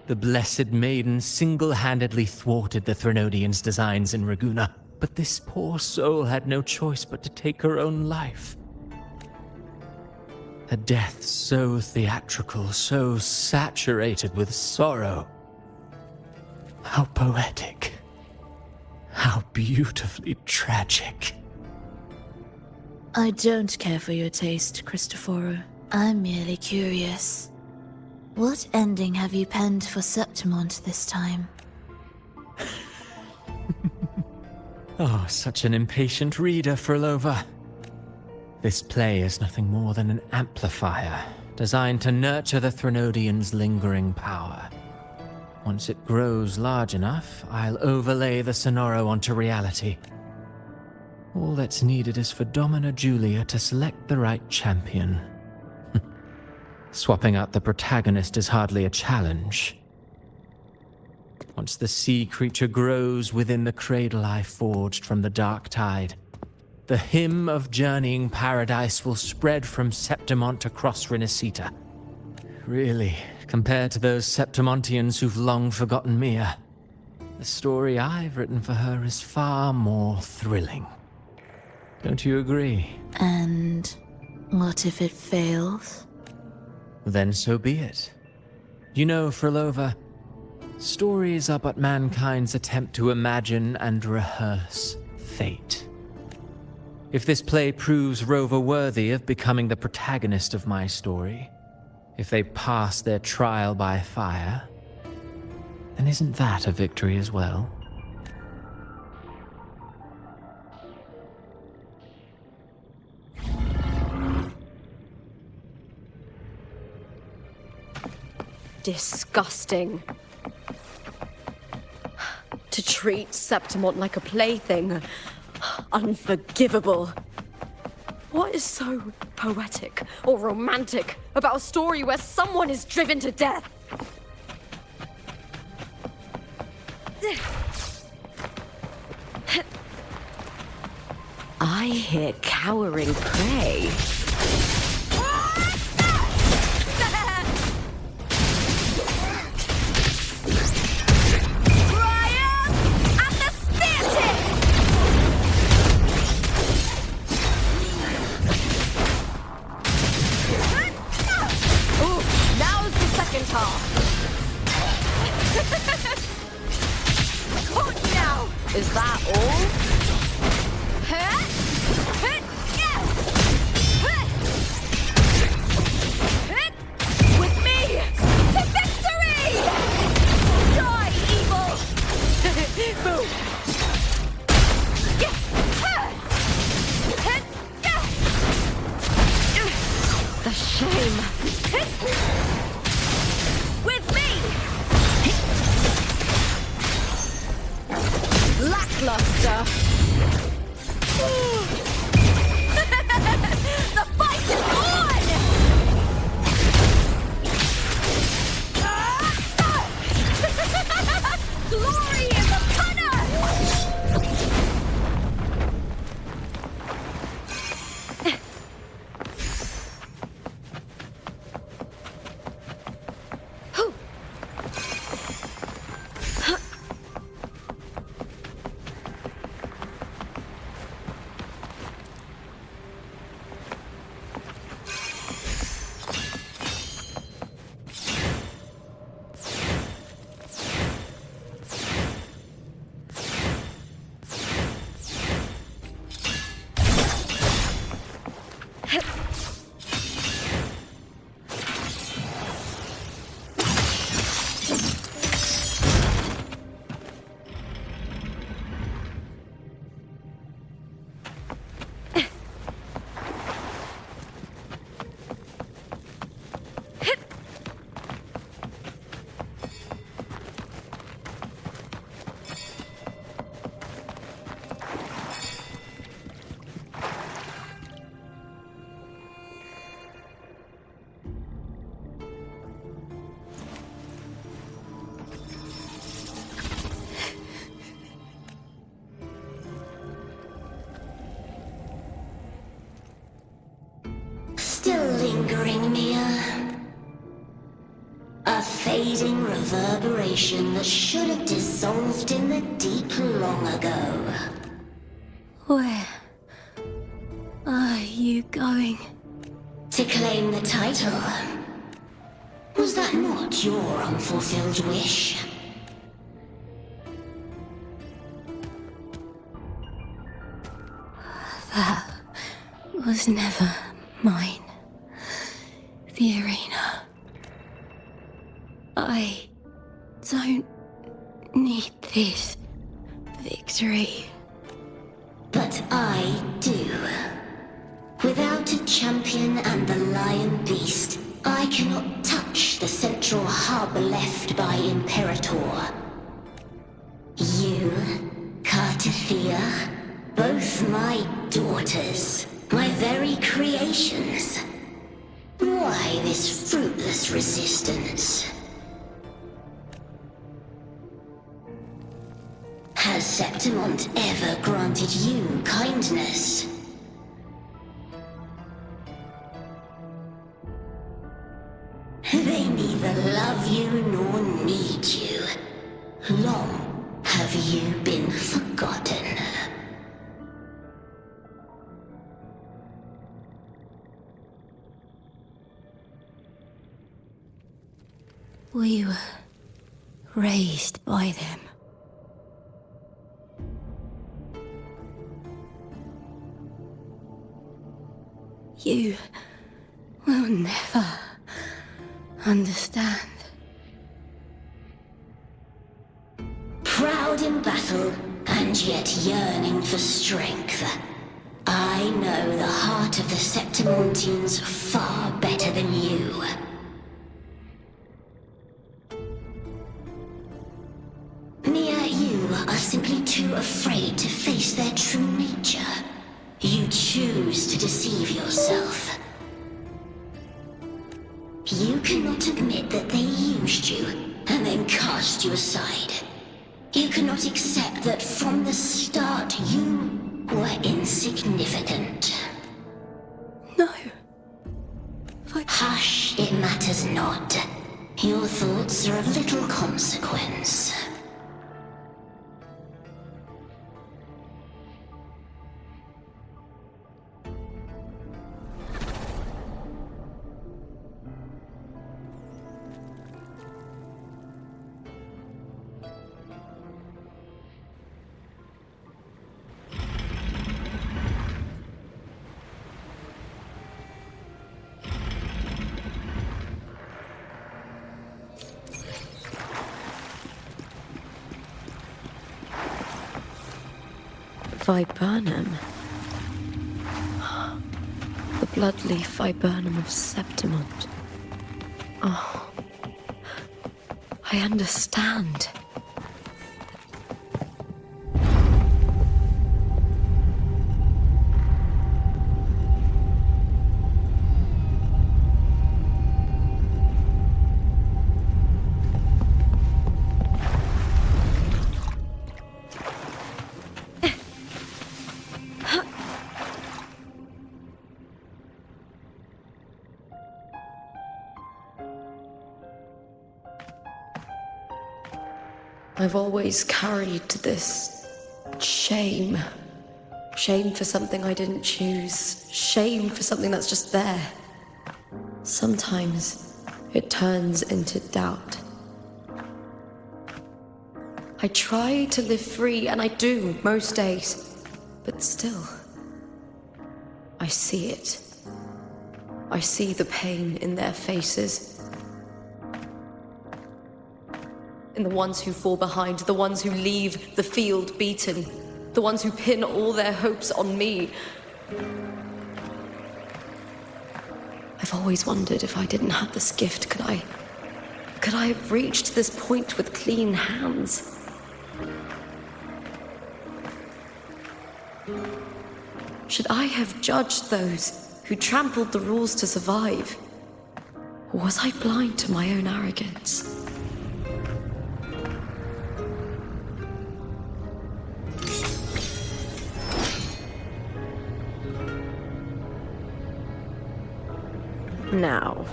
The Blessed Maiden single-handedly thwarted the Threnodian's designs in Raguna, but this poor soul had no choice but to take her own life. A death so theatrical, so saturated with sorrow. How poetic. How beautifully tragic. I don't care for your taste, Cristoforo. I'm merely curious. What ending have you penned for Septimont this time? Oh, such an impatient reader, Frolova. This play is nothing more than an amplifier, designed to nurture the Threnodian's lingering power. Once it grows large enough, I'll overlay the Sonoro onto reality. All that's needed is for Domina Julia to select the right champion. Swapping out the protagonist is hardly a challenge. Once the sea creature grows within the cradle I forged from the dark tide, the hymn of journeying paradise will spread from Septimont across Renacita. Really, compared to those Septimontians who've long forgotten Mia, the story I've written for her is far more thrilling. Don't you agree? And what if it fails? Then so be it. You know, Frolova, stories are but mankind's attempt to imagine and rehearse fate. If this play proves Rover worthy of becoming the protagonist of my story, if they pass their trial by fire, then isn't that a victory as well? Disgusting. To treat Septimont like a plaything. Unforgivable. What is so poetic or romantic about a story where someone is driven to death? I hear cowering prey. Is that all? With me to victory! Die, evil! Boom! The shame! With me! Lackluster! The fight is on! Glory in the punner! Still lingering, Mia. A fading reverberation that should have dissolved in the deep long ago. Where are you going? To claim the title. Was that not your unfulfilled wish? That was never mine. The arena. I don't need this victory. But I do. Without a champion and the lion beast, I cannot touch the central hub left by Imperator. You, Cartithia, both my daughters, my very creations. Why this fruitless resistance? Has Septimont ever granted you kindness? They neither love you nor need you. Long have you been forgotten. We were raised by them. You will never understand. Proud in battle, and yet yearning for strength. I know the heart of the Septimontians far better than you. are simply too afraid to face their true nature. You choose to deceive yourself. You cannot admit that they used you and then cast you aside. You cannot accept that from the start you were insignificant. No. Hush, it matters not. Your thoughts are of little consequence. Viburnum. The bloodleaf viburnum of Septimont. Oh, I understand. I've always carried this shame. Shame for something I didn't choose. Shame for something that's just there. Sometimes it turns into doubt. I try to live free, and I do most days. But still, I see it. I see the pain in their faces. In the ones who fall behind, the ones who leave the field beaten, the ones who pin all their hopes on me. I've always wondered if I didn't have this gift, could I have reached this point with clean hands? Should I have judged those who trampled the rules to survive? Or was I blind to my own arrogance? Now,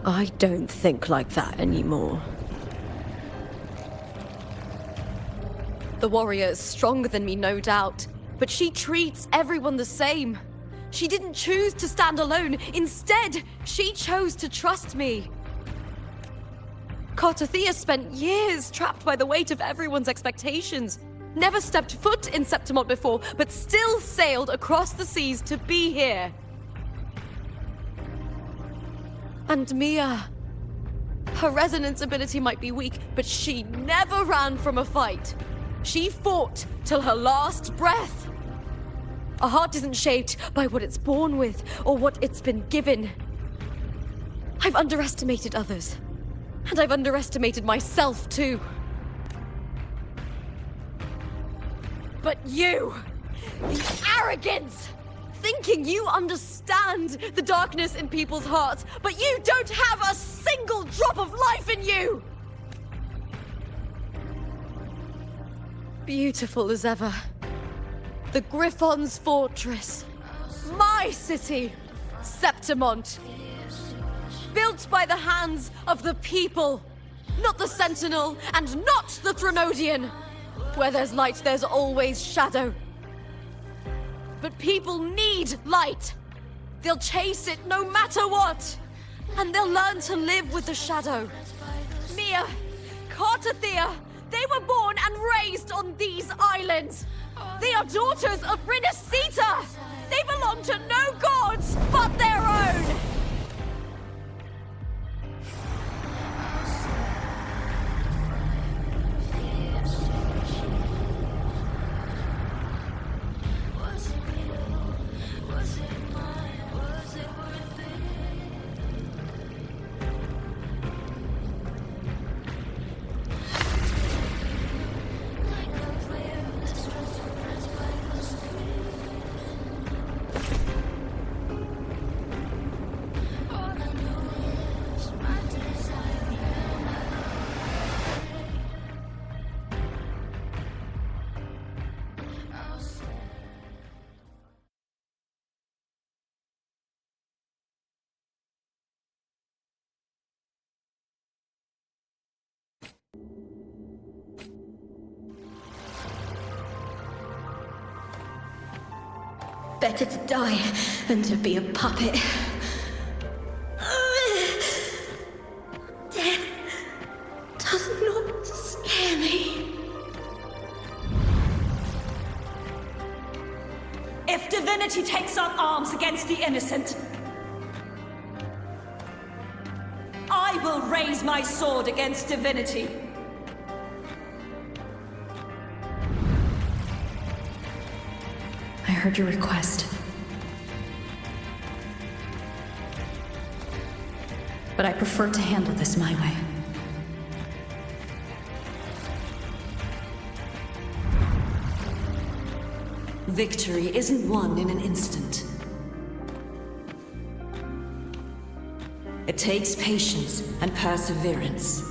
I don't think like that anymore. The warrior is stronger than me, no doubt, but she treats everyone the same. She didn't choose to stand alone. Instead, she chose to trust me. Cartothea spent years trapped by the weight of everyone's expectations. Never stepped foot in Septimont before, but still sailed across the seas to be here. And Mia, her resonance ability might be weak, but she never ran from a fight. She fought till her last breath. A heart isn't shaped by what it's born with or what it's been given. I've underestimated others, and I've underestimated myself too. But you, the arrogance! Thinking you understand the darkness in people's hearts, but you don't have a single drop of life in you! Beautiful as ever. The Griffon's fortress. My city, Septimont. Built by the hands of the people. Not the Sentinel, and not the Threnodian. Where there's light, there's always shadow. But people need light. They'll chase it no matter what. And they'll learn to live with the shadow. Mia, Cartothea, they were born and raised on these islands. They are daughters of Rinasita. They belong to no gods but their own. Better to die than to be a puppet. Death does not scare me. If divinity takes up arms against the innocent, I will raise my sword against divinity. I heard your request. But I prefer to handle this my way. Victory isn't won in an instant. It takes patience and perseverance.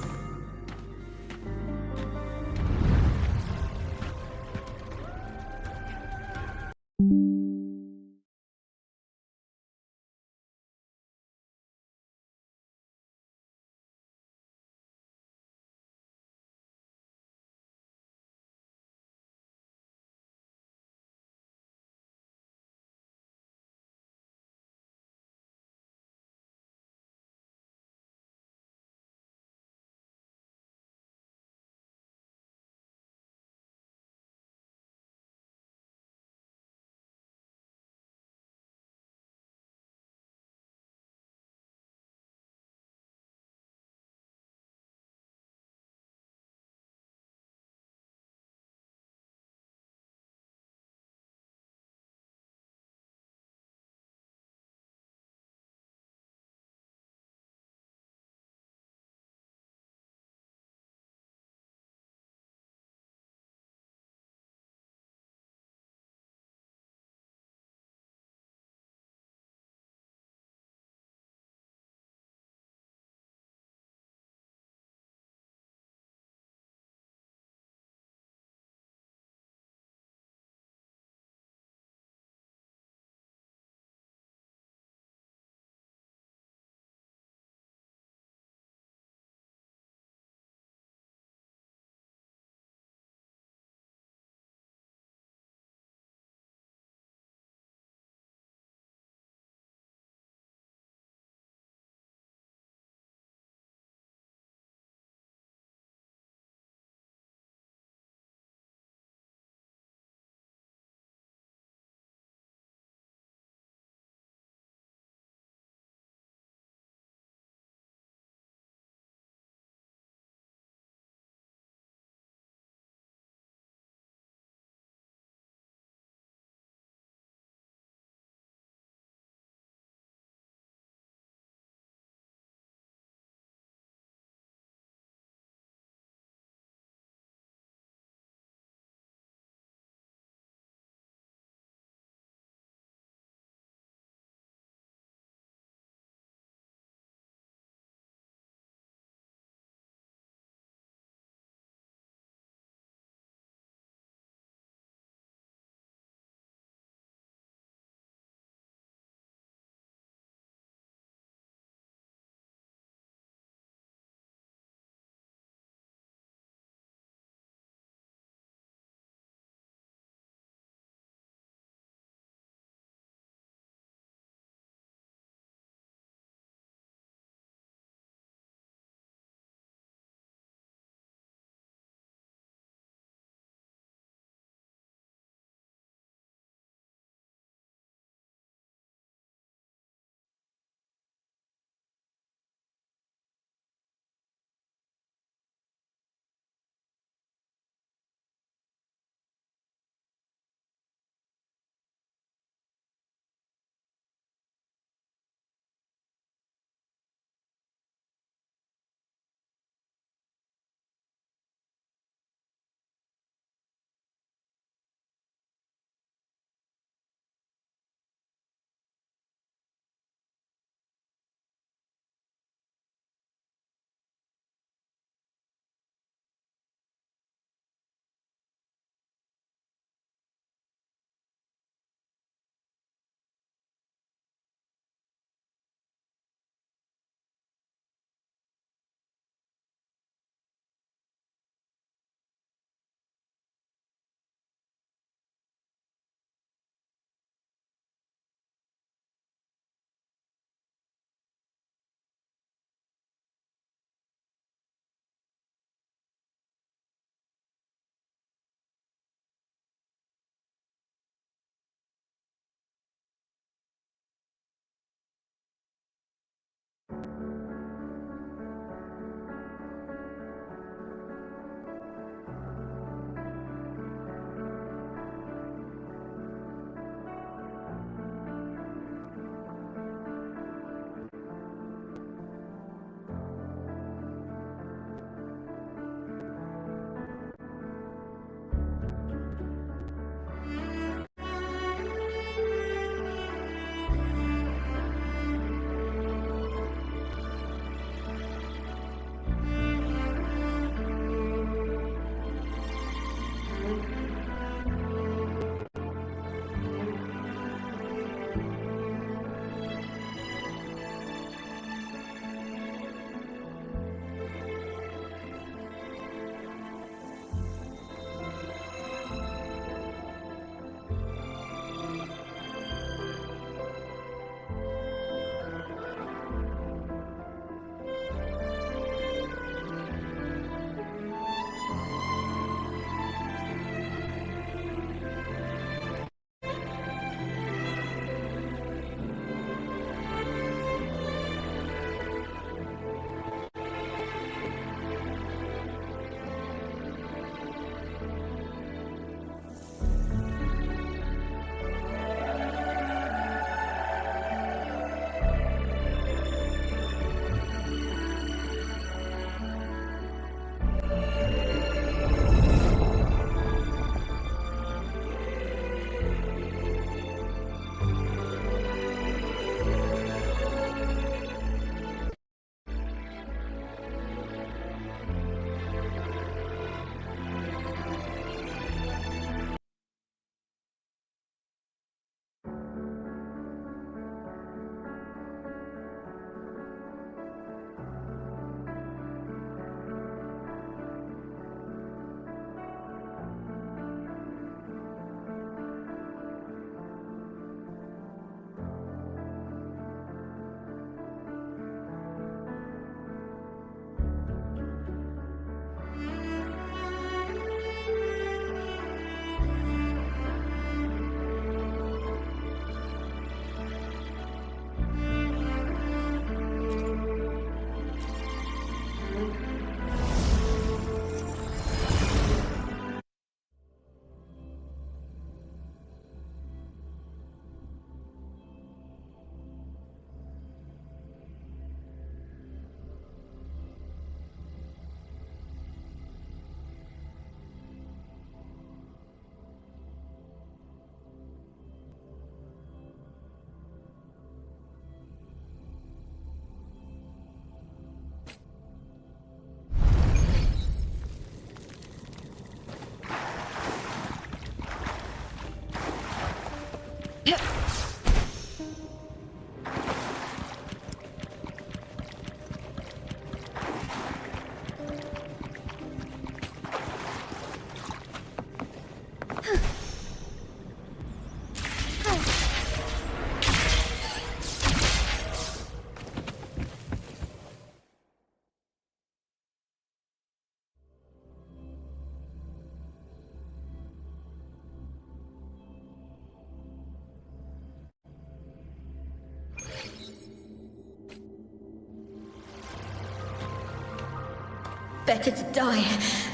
Better to die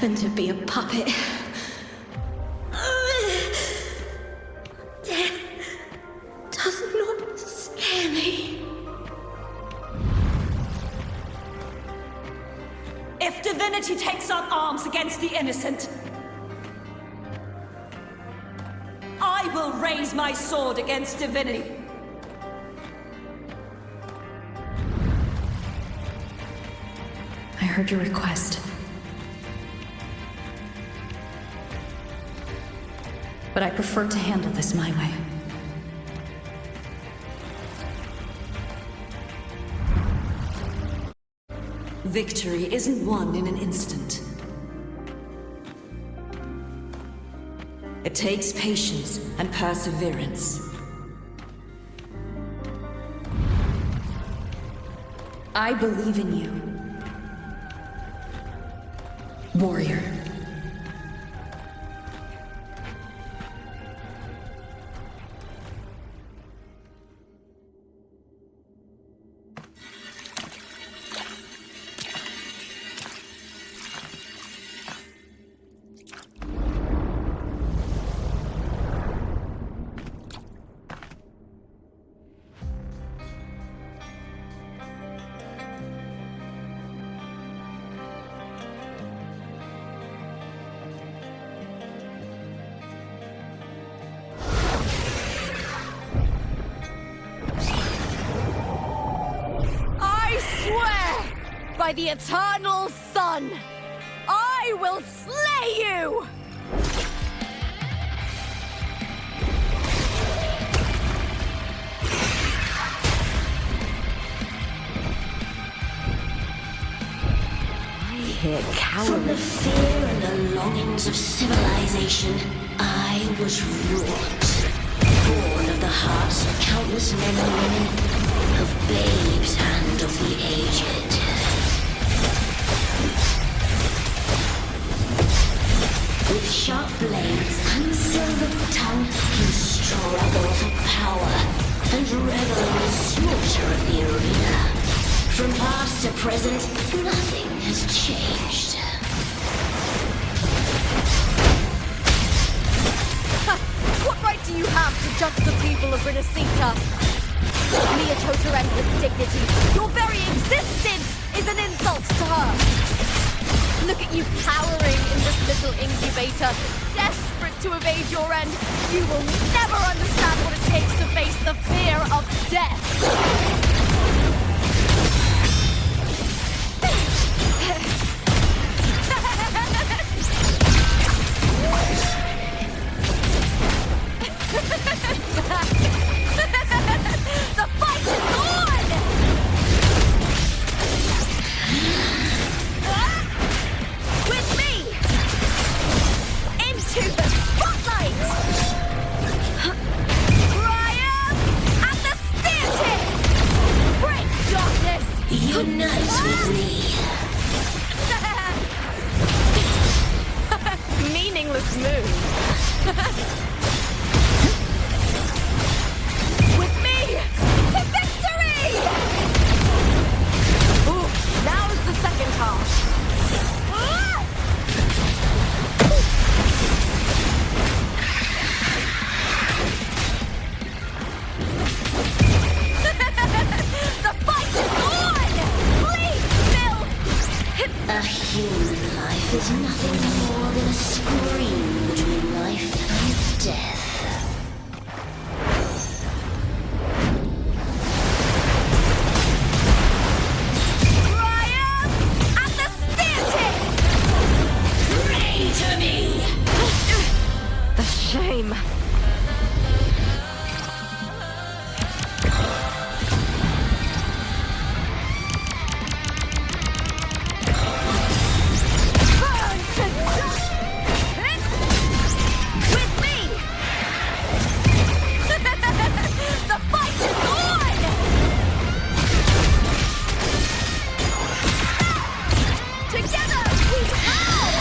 than to be a puppet. Death does not scare me. If divinity takes up arms against the innocent, I will raise my sword against divinity. I heard your request. But I prefer to handle this my way. Victory isn't won in an instant. It takes patience and perseverance. I believe in you, warrior. By the eternal sun, I will slay you! I hear cowardice. From the fear and the longings of civilization, I was wrought. Born of the hearts of countless men and women, of babes and of the aged. With sharp blades and silver tongue, you struggle for power and revel in the slaughter of the arena. From past to present, nothing has changed. What right do you have to judge the people of Renacita? Neototerend with dignity. Your very existence is an insult to her. Look at you cowering in this little incubator, desperate to evade your end. You will never understand what it takes to face the fear of death. The fight is on! With me! Into the spotlight! Triumph at the spear tip! Break darkness! Unite with me! Meaningless move. With me! To victory! Ooh, now is the second half. The fight is on! Please, Bill! A human life is nothing more than a scream between life and death. Triumph at the spear tip! Pray to me! The shame. With me! The fight is on! Together we howl!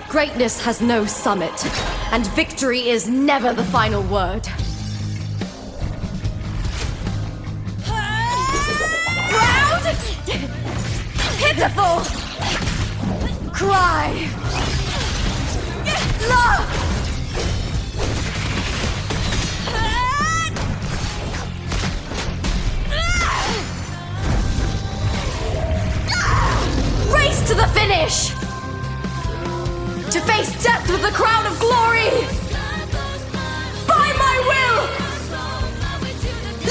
Greatness has no summit, and victory is never the final word. Proud! Pitiful! Cry! Love! Race to the finish! To face death with the crown of glory! By my will!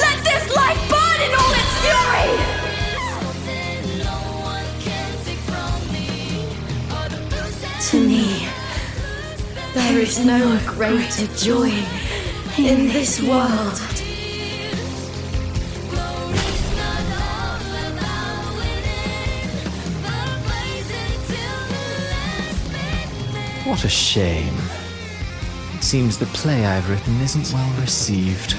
Let this life burn in all its fury! To me, there is no greater joy in this world. What a shame. Seems the play I've written isn't well received.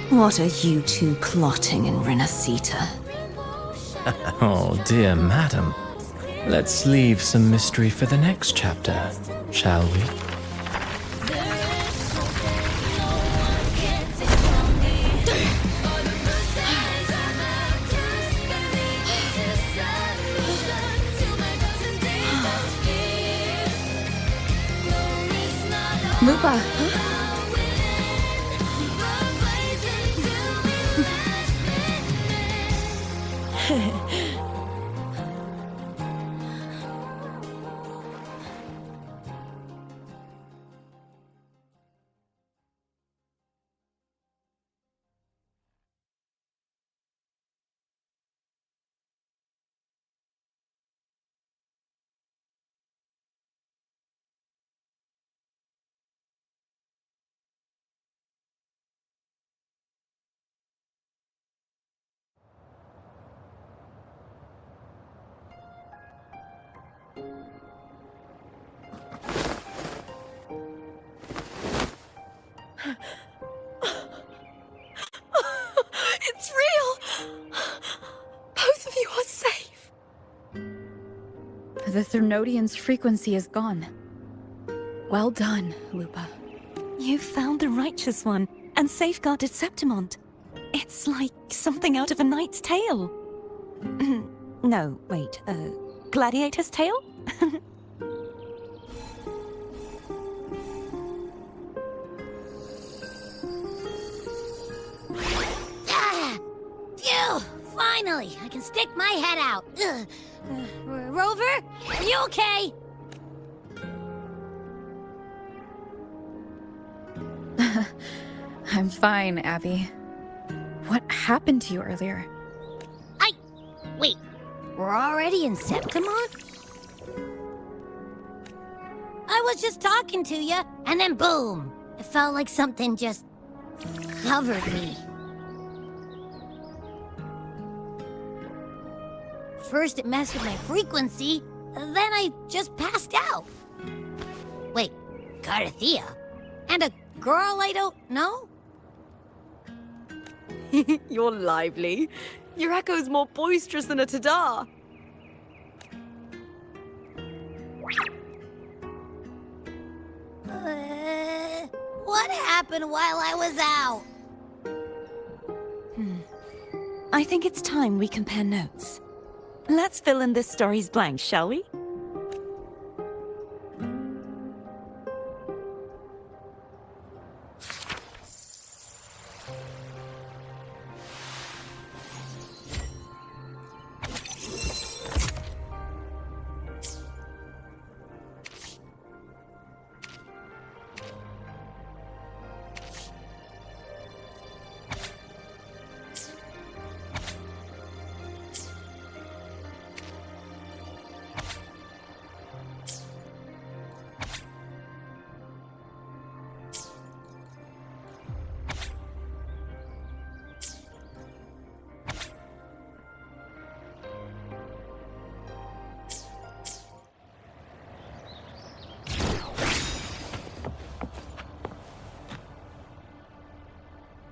What are you two plotting in Renacita? Oh, dear madam. Let's leave some mystery for the next chapter, shall we? Lupa. It's real! Both of you are safe! The Threnodian's frequency is gone. Well done, Lupa. You found the righteous one and safeguarded Septimont. It's like something out of a knight's tale. No, wait, gladiator's tale? Phew! Finally, I can stick my head out. Rover, are you okay? I'm fine, Abby. What happened to you earlier? Wait, we're already in Septimont? I was just talking to you, and then boom! It felt like something just covered me. First it messed with my frequency, then I just passed out. Wait, Garthia? And a girl I don't know? You're lively. Your echo's more boisterous than a Tadar. What happened while I was out? I think it's time we compare notes. Let's fill in this story's blanks, shall we?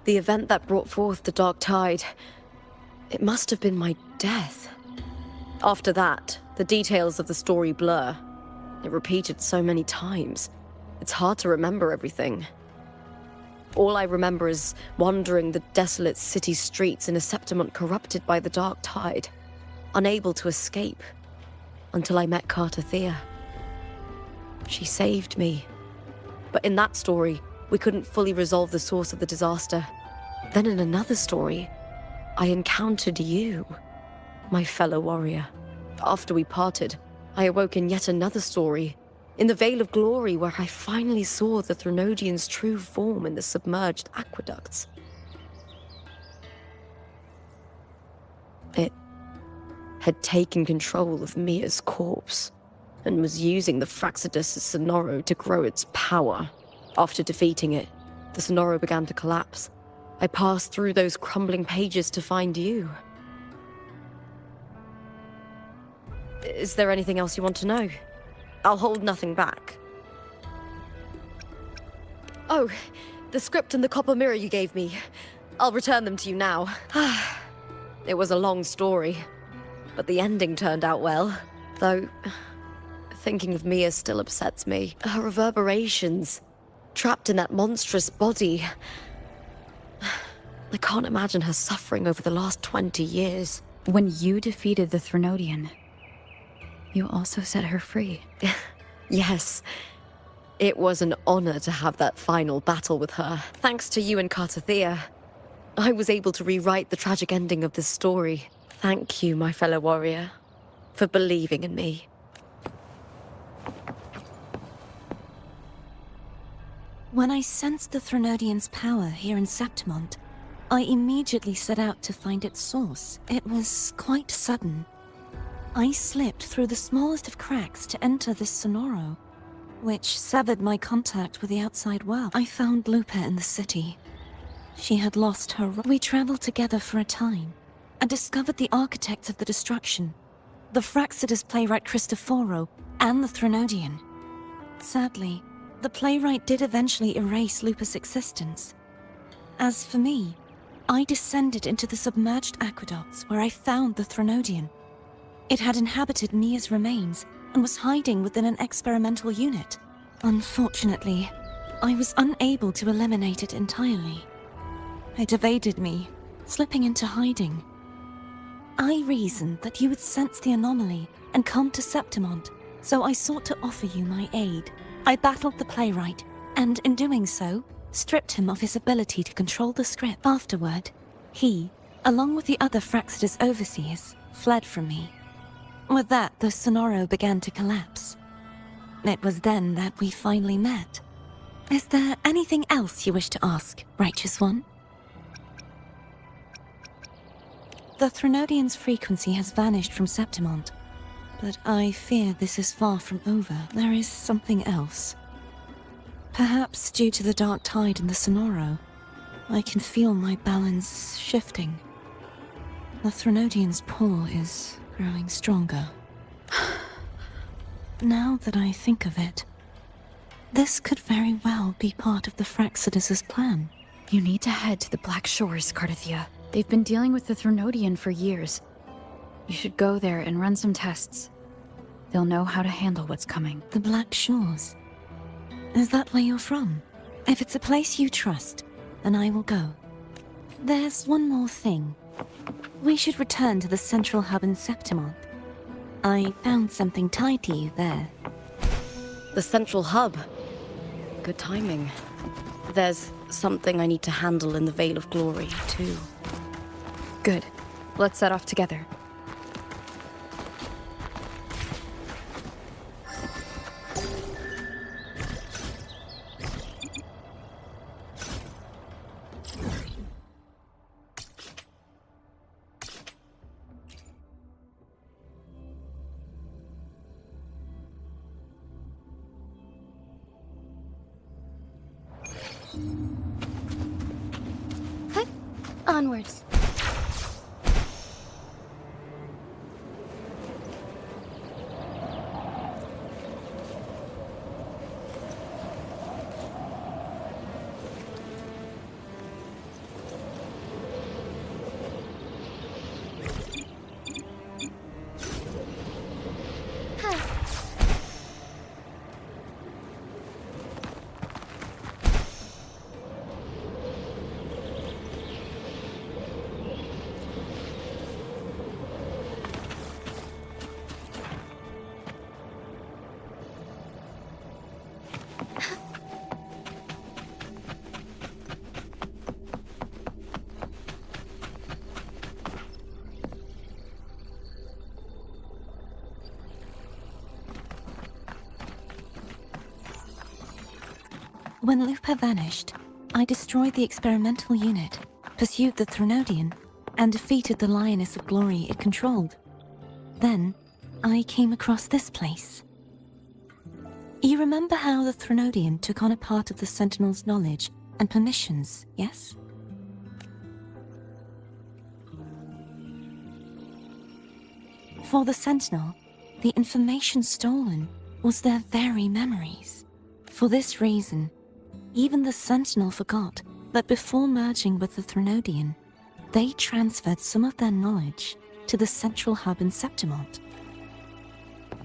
The event that brought forth the dark tide. It must have been my death. After that, the details of the story blur. It repeated so many times. It's hard to remember everything. All I remember is wandering the desolate city streets in a Septimont corrupted by the dark tide, unable to escape, until I met Cartathea. She saved me. But in that story, we couldn't fully resolve the source of the disaster. Then in another story, I encountered you, my fellow warrior. After we parted, I awoke in yet another story, in the Vale of Glory, where I finally saw the Threnodian's true form in the submerged aqueducts. It had taken control of Mia's corpse, and was using the Fraxidus' Sonoro to grow its power. After defeating it, the Sonoro began to collapse. I passed through those crumbling pages to find you. Is there anything else you want to know? I'll hold nothing back. Oh, the script and the copper mirror you gave me. I'll return them to you now. It was a long story, but the ending turned out well. Though, thinking of Mia still upsets me. Her reverberations, trapped in that monstrous body. I can't imagine her suffering over the last 20 years. When you defeated the Threnodian, you also set her free. Yes. It was an honor to have that final battle with her. Thanks to you and Cartathea, I was able to rewrite the tragic ending of this story. Thank you, my fellow warrior, for believing in me. When I sensed the Threnodian's power here in Septimont, I immediately set out to find its source. It was quite sudden. I slipped through the smallest of cracks to enter this Sonoro, which severed my contact with the outside world. I found Lupa in the city. She had lost her... We traveled together for a time, and discovered the architects of the destruction, the Fraxidus playwright Cristoforo, and the Threnodian. Sadly, the playwright did eventually erase Lupa's existence. As for me, I descended into the submerged aqueducts where I found the Threnodian. It had inhabited Mia's remains and was hiding within an experimental unit. Unfortunately, I was unable to eliminate it entirely. It evaded me, slipping into hiding. I reasoned that you would sense the anomaly and come to Septimont, so I sought to offer you my aid. I battled the playwright, and in doing so, stripped him of his ability to control the script. Afterward, he, along with the other Fraxidus overseers, fled from me. With that, the Sonoro began to collapse. It was then that we finally met. Is there anything else you wish to ask, Righteous One? The Threnodian's frequency has vanished from Septimont, but I fear this is far from over. There is something else. Perhaps due to the dark tide in the Sonoro, I can feel my balance shifting. The Threnodian's pull is growing stronger. Now that I think of it, this could very well be part of the Fraxidus' plan. You need to head to the Black Shores, Cartathea. They've been dealing with the Threnodian for years. You should go there and run some tests. They'll know how to handle what's coming. The Black Shores? Is that where you're from? If it's a place you trust, then I will go. There's one more thing. We should return to the central hub in Septimont. I found something tied to you there. The central hub? Good timing. There's something I need to handle in the Vale of Glory, too. Good. Let's set off together. Onwards. When Lupa vanished, I destroyed the experimental unit, pursued the Threnodian, and defeated the Lioness of Glory it controlled. Then, I came across this place. You remember how the Threnodian took on a part of the Sentinel's knowledge and permissions, yes? For the Sentinel, the information stolen was their very memories. For this reason, even the Sentinel forgot that before merging with the Threnodian, they transferred some of their knowledge to the central hub in Septimont.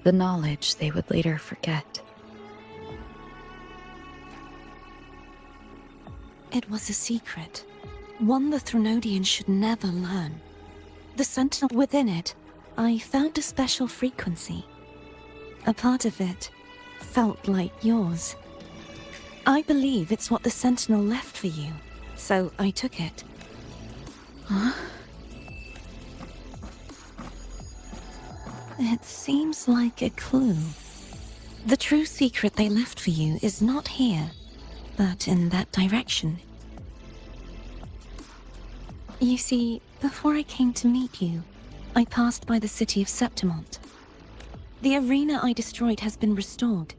The knowledge they would later forget. It was a secret, one the Threnodian should never learn. The Sentinel within it, I found a special frequency. A part of it felt like yours. I believe it's what the Sentinel left for you, so I took it. Huh? It seems like a clue. The true secret they left for you is not here, but in that direction. You see, before I came to meet you, I passed by the city of Septimont. The arena I destroyed has been restored,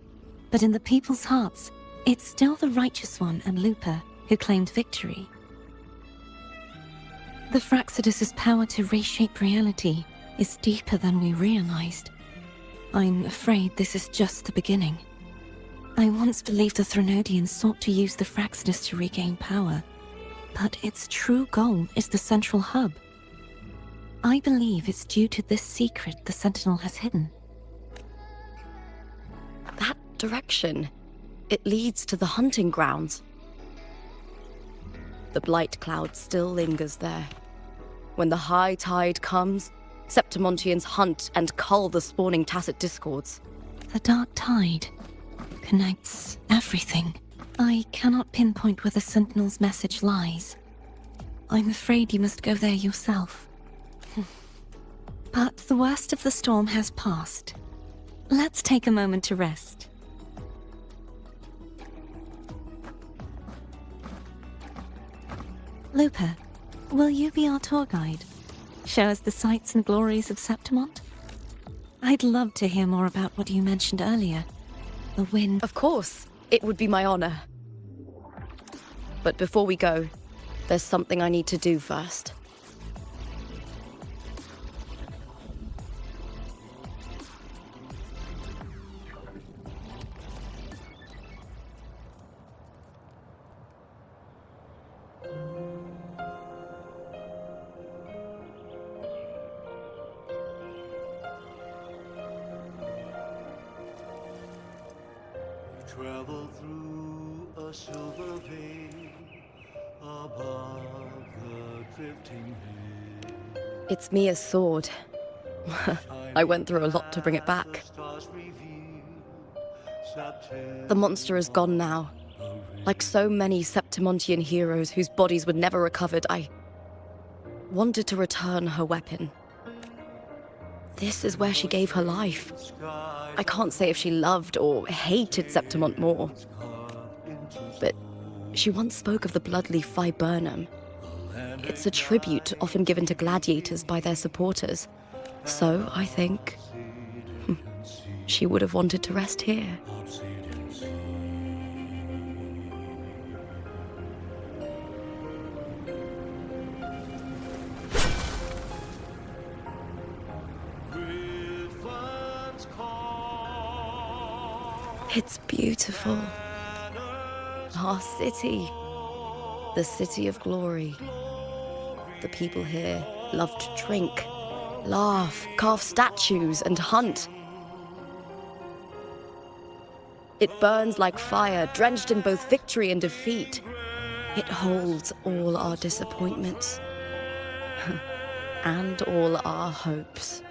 but in the people's hearts, it's still the Righteous One and Lupa who claimed victory. The Fraxidus' power to reshape reality is deeper than we realized. I'm afraid this is just the beginning. I once believed the Threnodians sought to use the Fraxidus to regain power, but its true goal is the central hub. I believe it's due to this secret the Sentinel has hidden. That direction, it leads to the hunting grounds. The blight cloud still lingers there. When the high tide comes, Septimontians hunt and cull the spawning Tacet discords. The dark tide connects everything. I cannot pinpoint where the Sentinel's message lies. I'm afraid you must go there yourself. But the worst of the storm has passed. Let's take a moment to rest. Lupa, will you be our tour guide? Show us the sights and glories of Septimont? I'd love to hear more about what you mentioned earlier. The wind. Of course, it would be my honor. But before we go, there's something I need to do first. Travel through a silver vein above the drifting haze. It's Mia's sword. I went through a lot to bring it back. The monster is gone now. Like so many Septimontian heroes whose bodies were never recovered, I wanted to return her weapon. This is where she gave her life. I can't say if she loved or hated Septimont more. But she once spoke of the bloodleaf viburnum. It's a tribute often given to gladiators by their supporters. So, I think, she would have wanted to rest here. It's beautiful. Our city. The city of glory. The people here love to drink, laugh, carve statues, and hunt. It burns like fire, drenched in both victory and defeat. It holds all our disappointments. And all our hopes.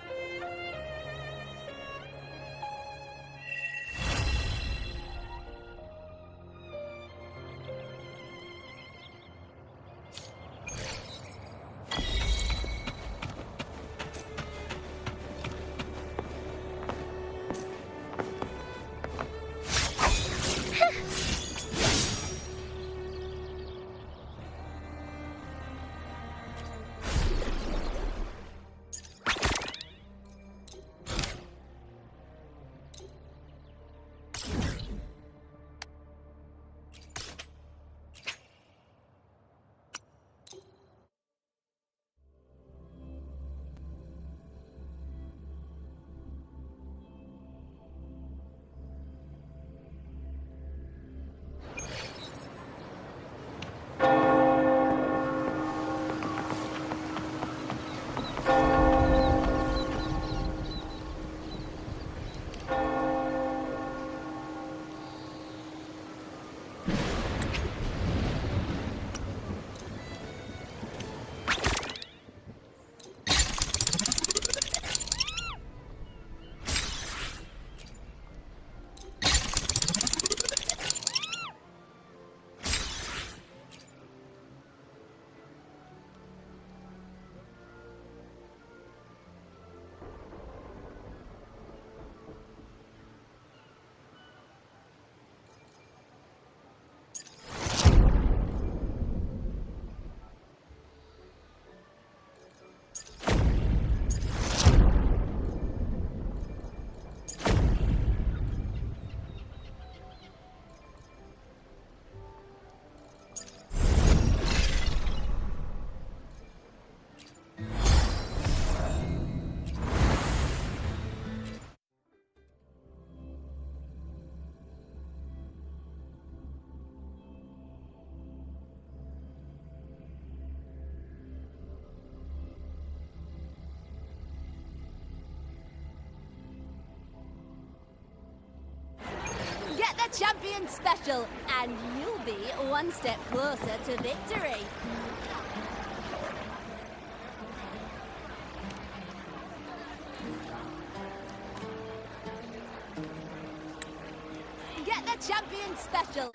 the champion special, and you'll be one step closer to victory. Get the champion special.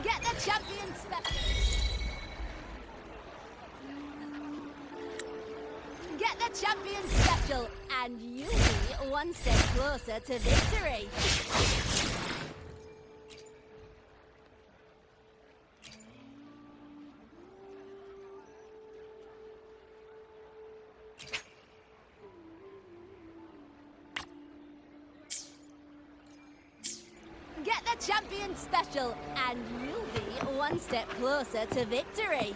Get the champion special. Get the champion special, and you'll be one step closer to victory. Get the champion special, and you'll be one step closer to victory.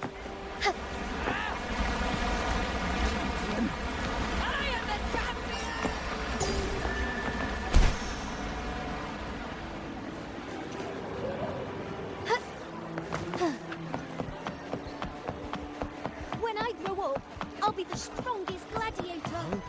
When I grow up, I'll be the strongest gladiator.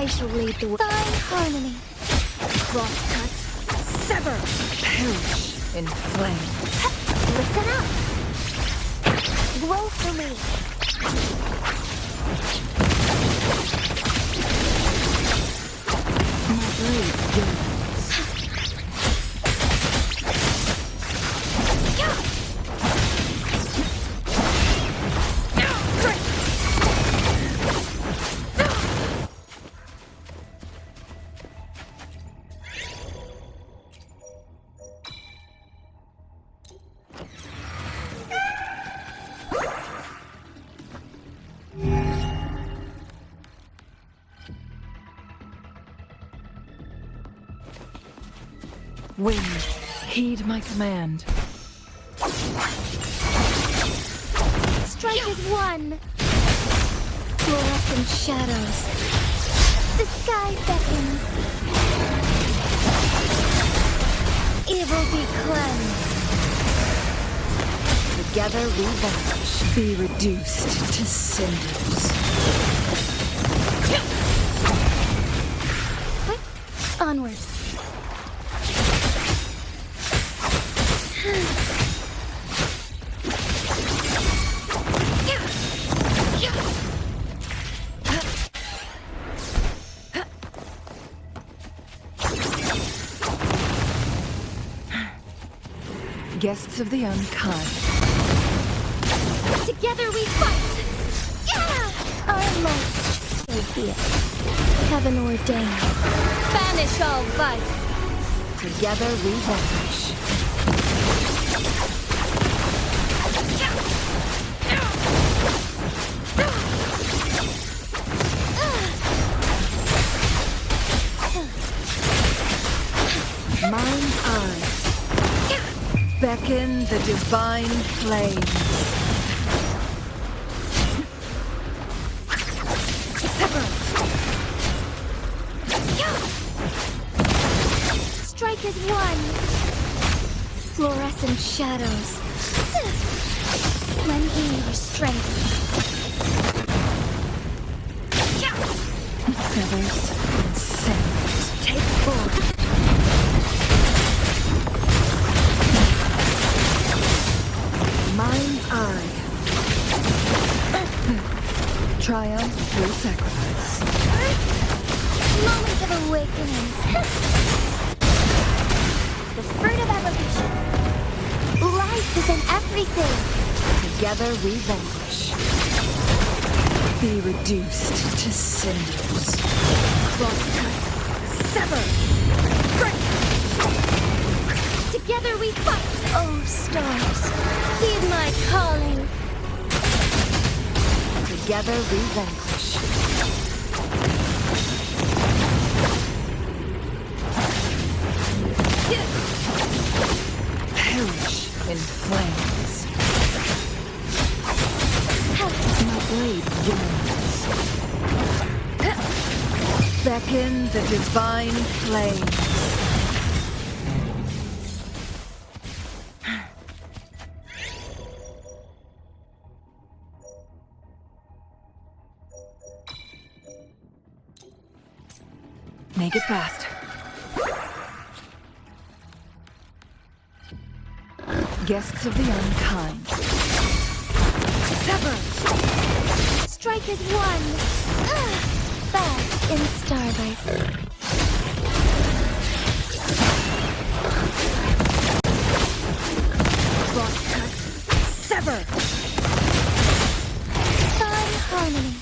shall lead the way. Fine harmony. Crosscut. Sever. Perish in flame. Listen up. Grow for me. My blade yearns. Wind, heed my command. Strike as one. Fluorescent shadows. The sky beckons. Evil be cleansed. Together we vanish. Be reduced to cinders. Onwards. Guests of the unkind. Together we fight! Our most so be it. Heaven ordained. Banish all vice. Together we vanish. Mind's eye. Beckon the divine flames. Strike as one. Fluorescent shadows. Lend me your strength. Feathers and sandals. Take forward. Mind's eye. Triumph through sacrifice. Moment of awakening. The fruit of evolution. Life is in everything. Together we vanquish. Be reduced to cinders. Crosscut. Sever. Break. Together we fight. Oh, stars, heed my calling. Together we vanquish. Perish in flames. My blade yearns. Beckon the divine flames. Make it fast. Guests of the unkind. Sever! Strike as one. Bask in starlight. Crosscut. Sever! Fine harmony.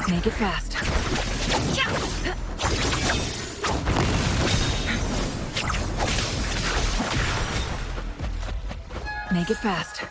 Make it fast. Make it fast.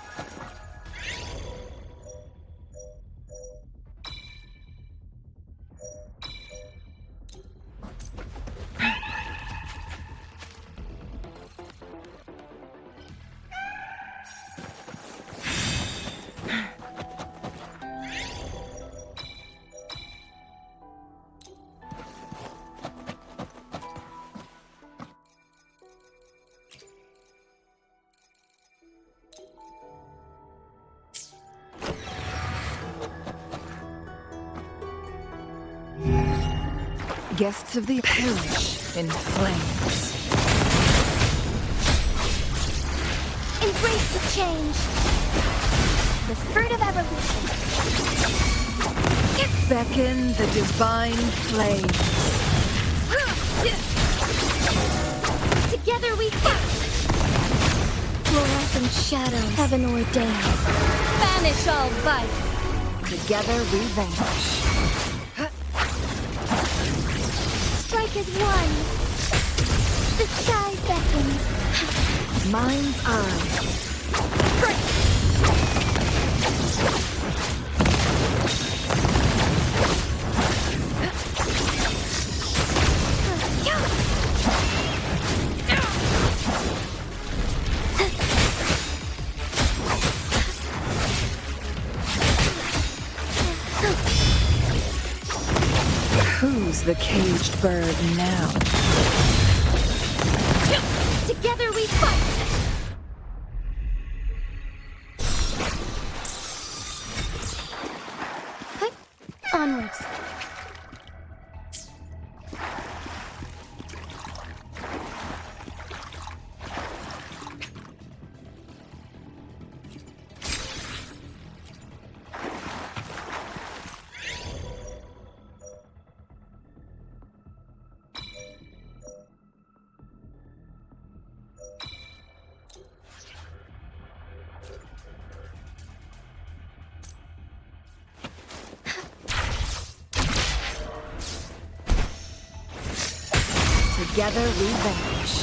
Guests of the perish in flames. Embrace the change. The fruit of evolution. Beckon the divine flames. Together we fight. Fluorescent shadows, heaven ordained. Banish all vice. Together we vanish. Strike as one. The sky beckons. Mind's eye. Who's the caged bird now? Together we fight. Onwards. Together we vanish.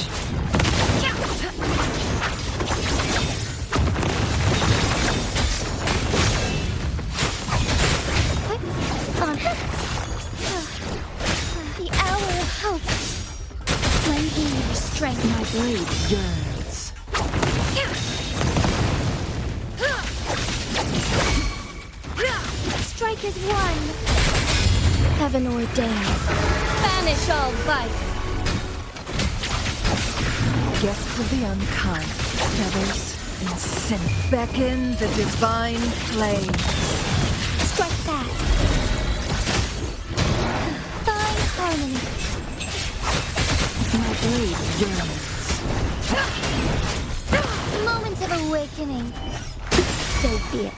The hour of hope. Lend me your strength. My blade yearns. Strike as one. Heaven ordained. Banish all vice. Guests of the unkind, feathers in sin. Beckon the divine flame. Strike fast. Fine harmony. My blade yearns. Moment of awakening. So be it.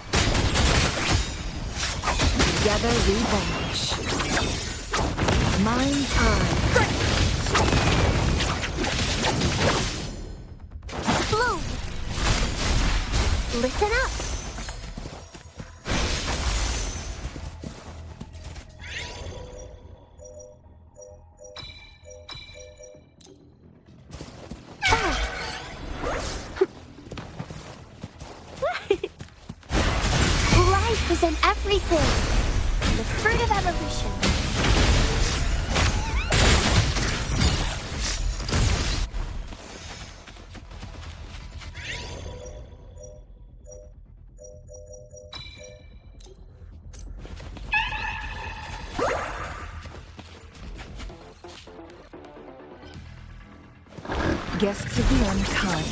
Together we vanish. Mind's eye. Bloom. Listen up. Life is in everything. The fruit of evolution. Guests of the unkind.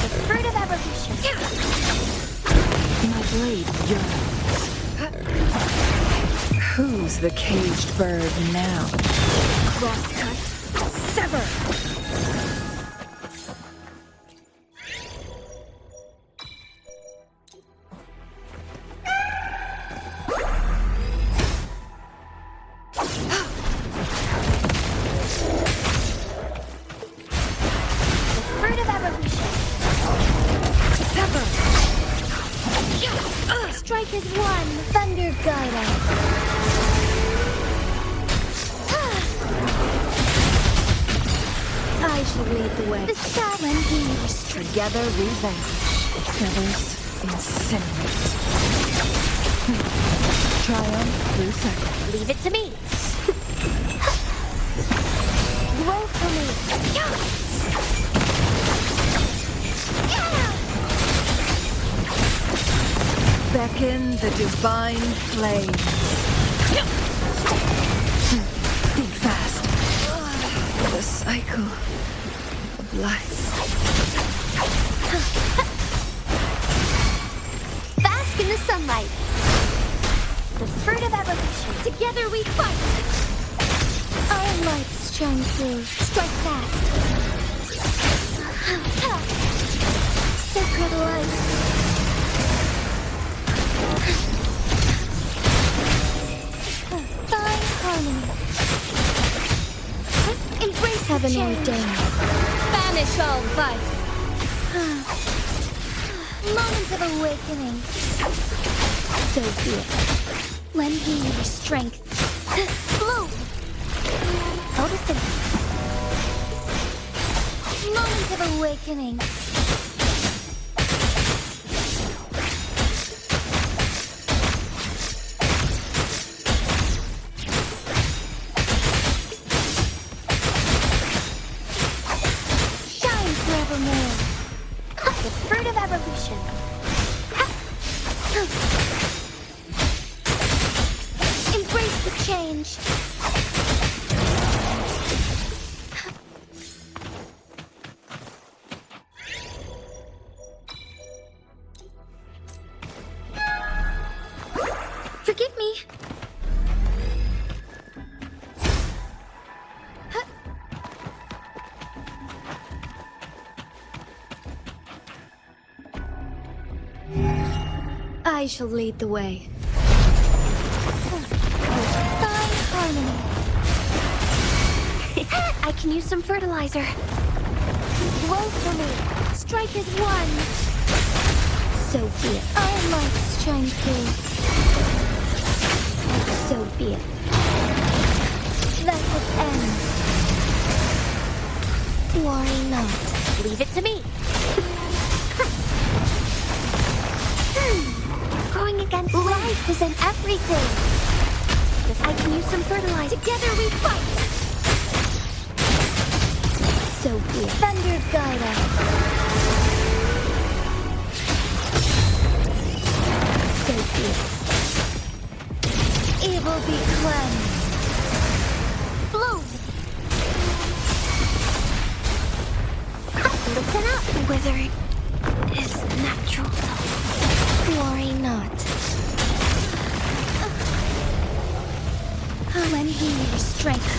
The fruit of evolution. My blade yearns. Who's the caged bird now? Crosscut. Sever. Strike as one. Thunder guide us. I shall lead the way. The sky and peace. Together we vanish. Feathers incinerate. Triumph through second. Leave it to me. Grow for me. Beckon the divine flames. Think fast. The cycle of life. Bask in the sunlight. The fruit of evolution. Together we fight. Our lights shine through. Strike fast. Sacred light. Fine harmony. Embrace heaven ordained. Banish all vice. Moment of awakening. So be it. Lend me your strength. Bloom. Photosynthesis. Moment of awakening. Shine forevermore. The fruit of evolution. Embrace the change. Forgive me. I shall lead the way. Fine harmony. I can use some fertilizer. Roll for me. Strike as one. So be it. Our lights shine through. So be it. Thus it ends. Worry not. Leave it to me. Going against life isn't everything. I can use some fertilizer. Together we fight. So be it. Thunder guide us. So be it. Evil be cleansed. Bloom. Listen up. Withering is natural. Worry not. Lend me your strength.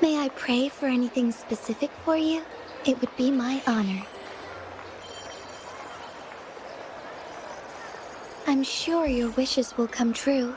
May I pray for anything specific for you? It would be my honor. I'm sure your wishes will come true.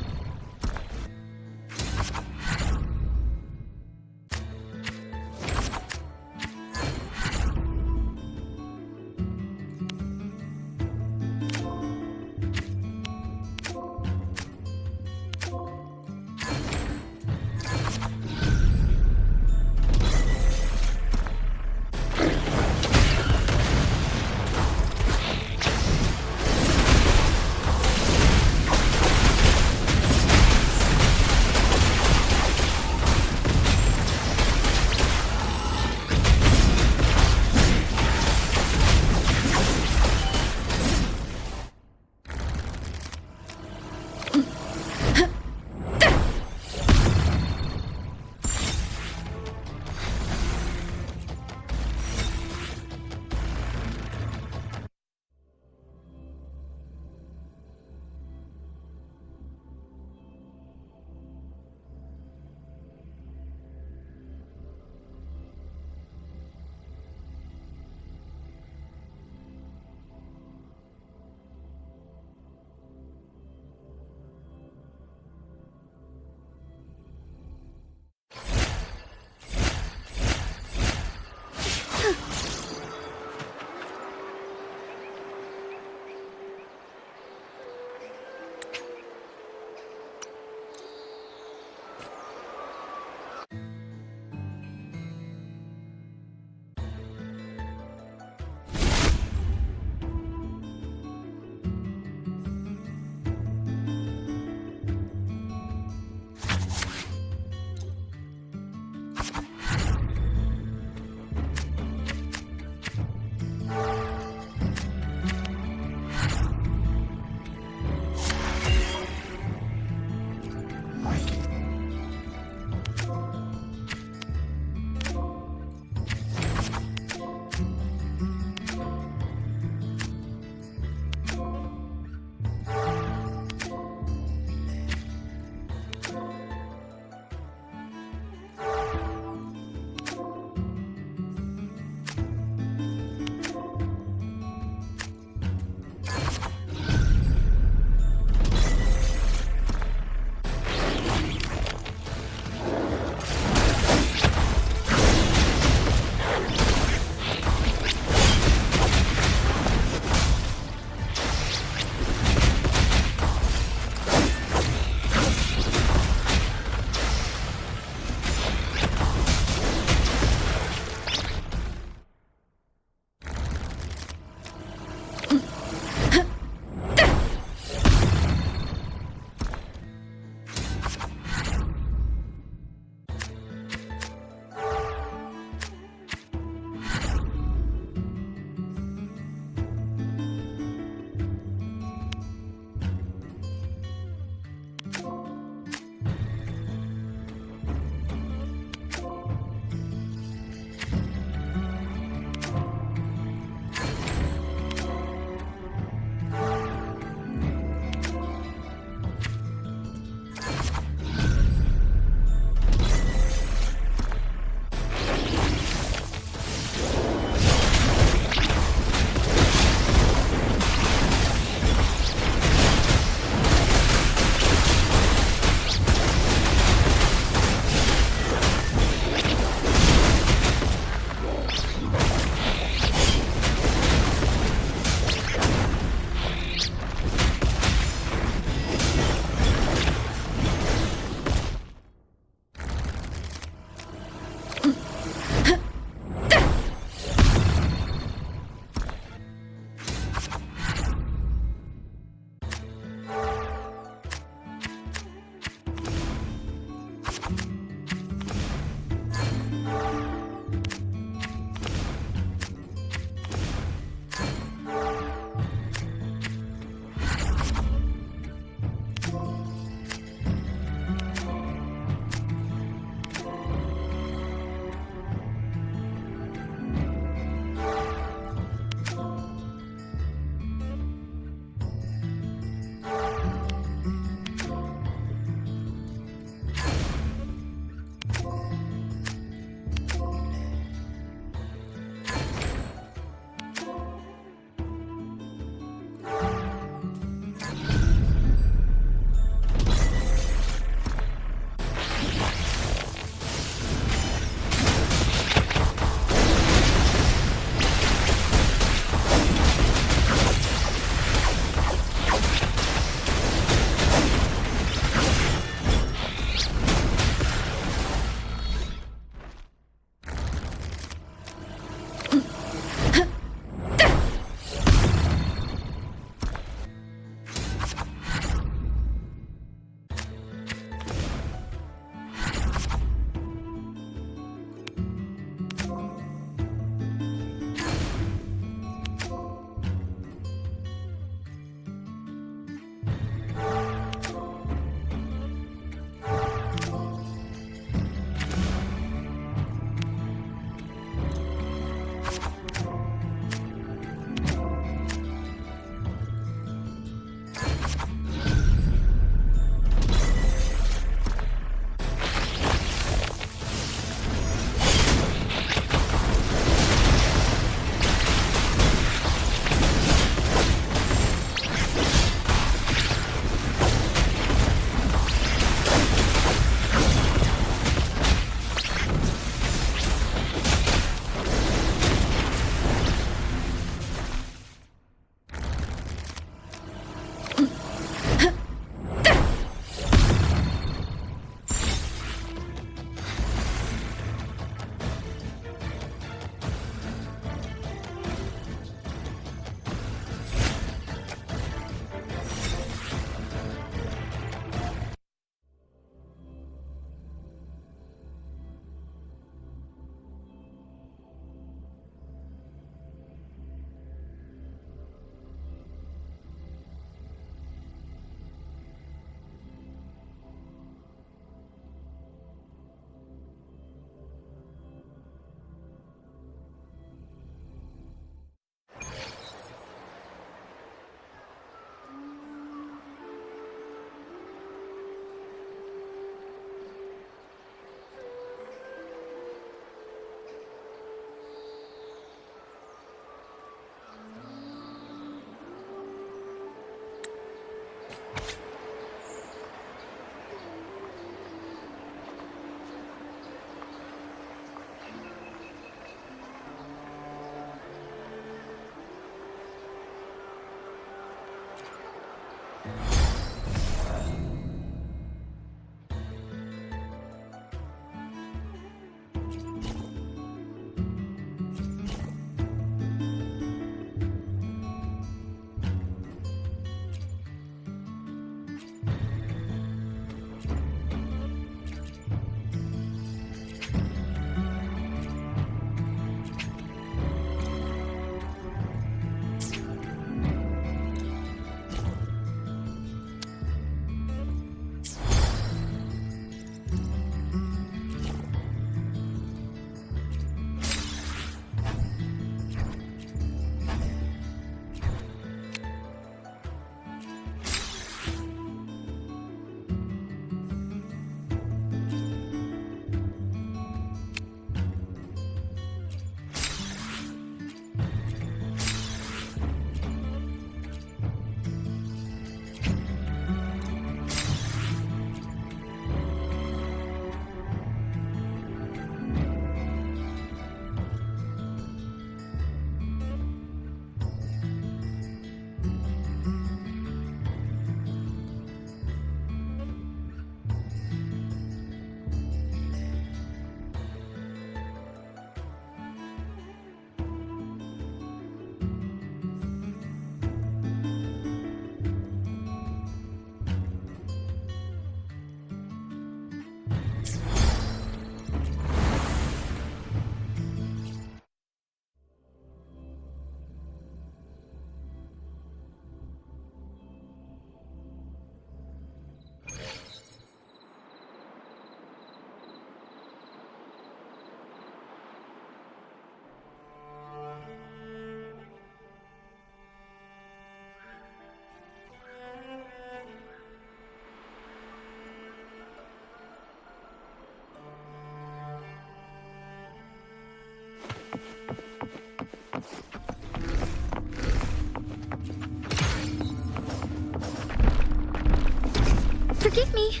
Forgive me.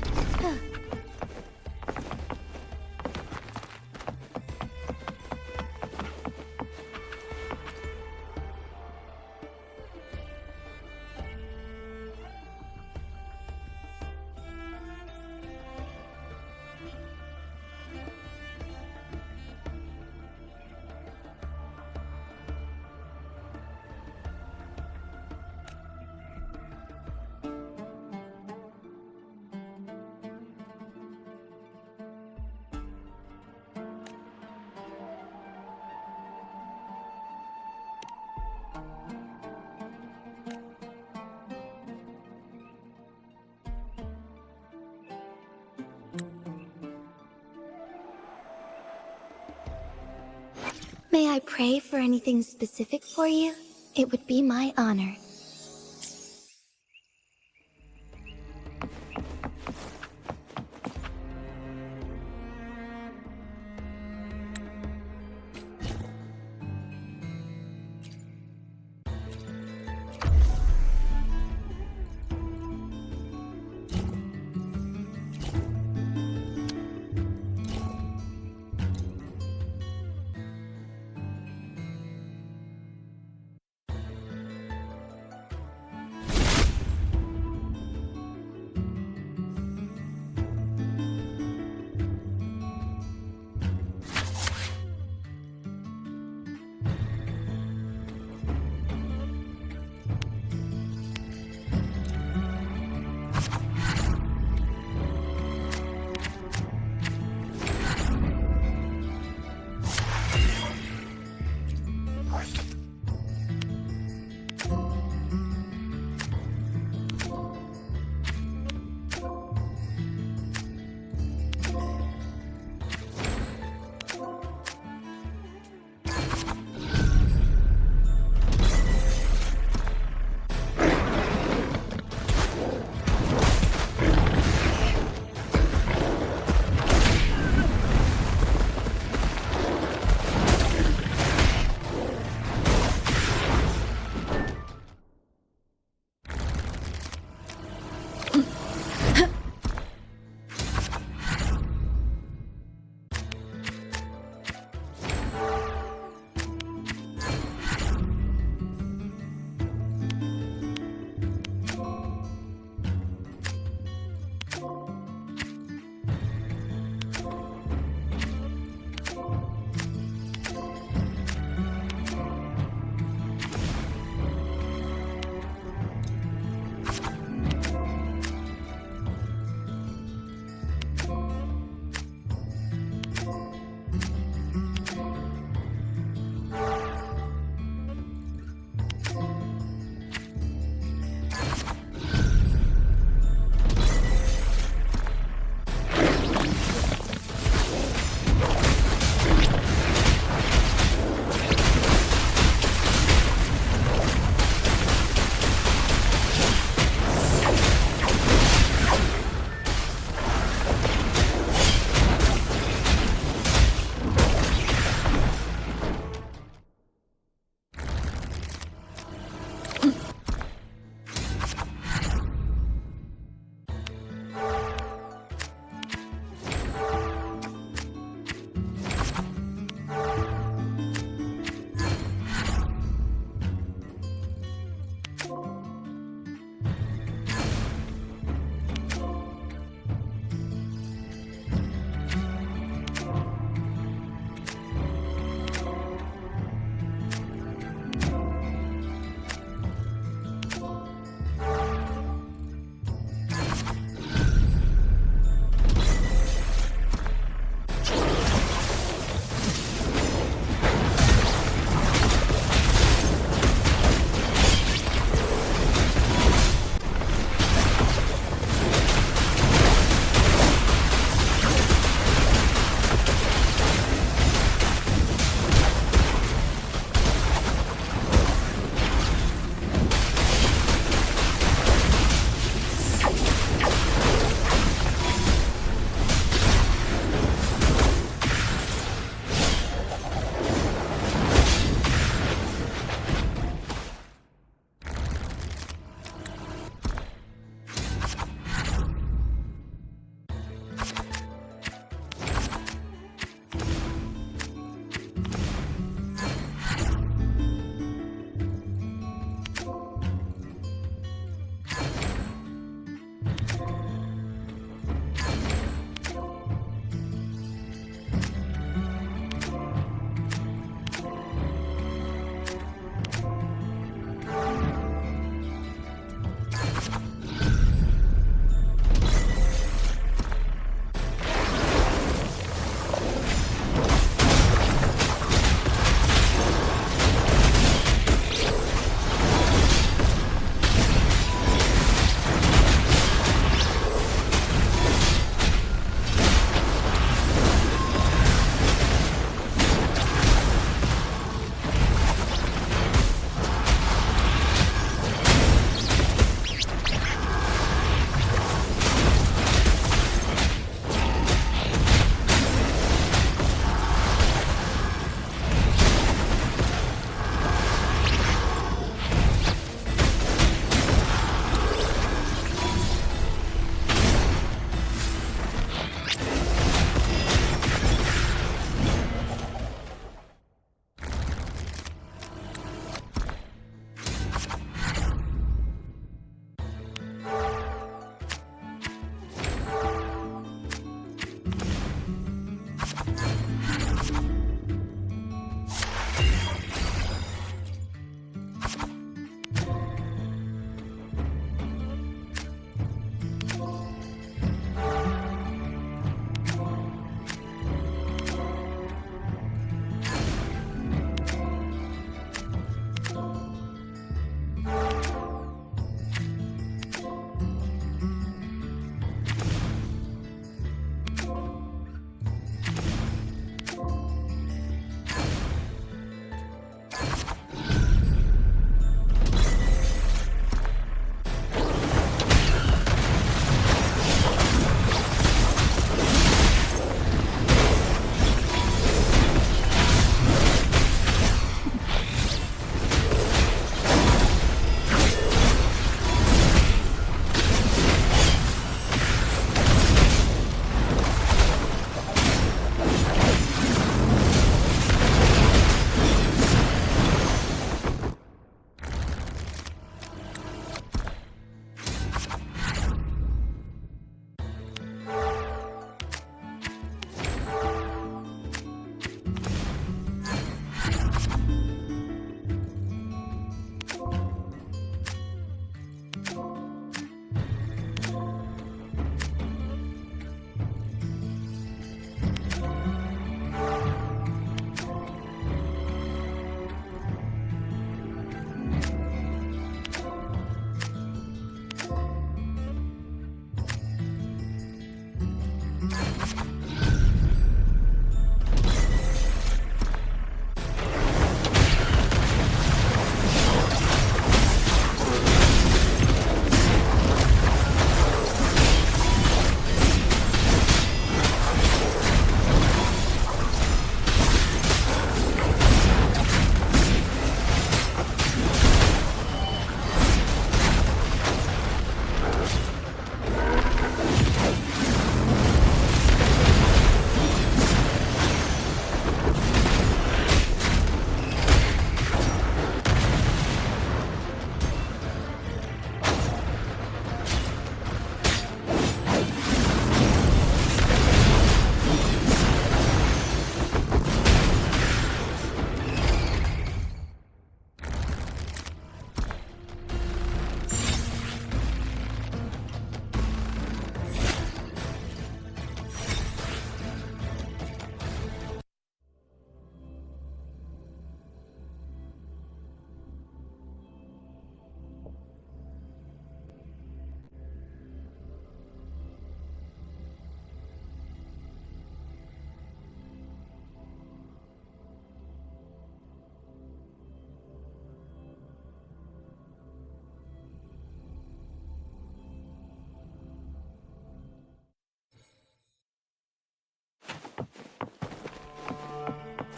May I pray for anything specific for you? It would be my honor.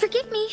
Forgive me.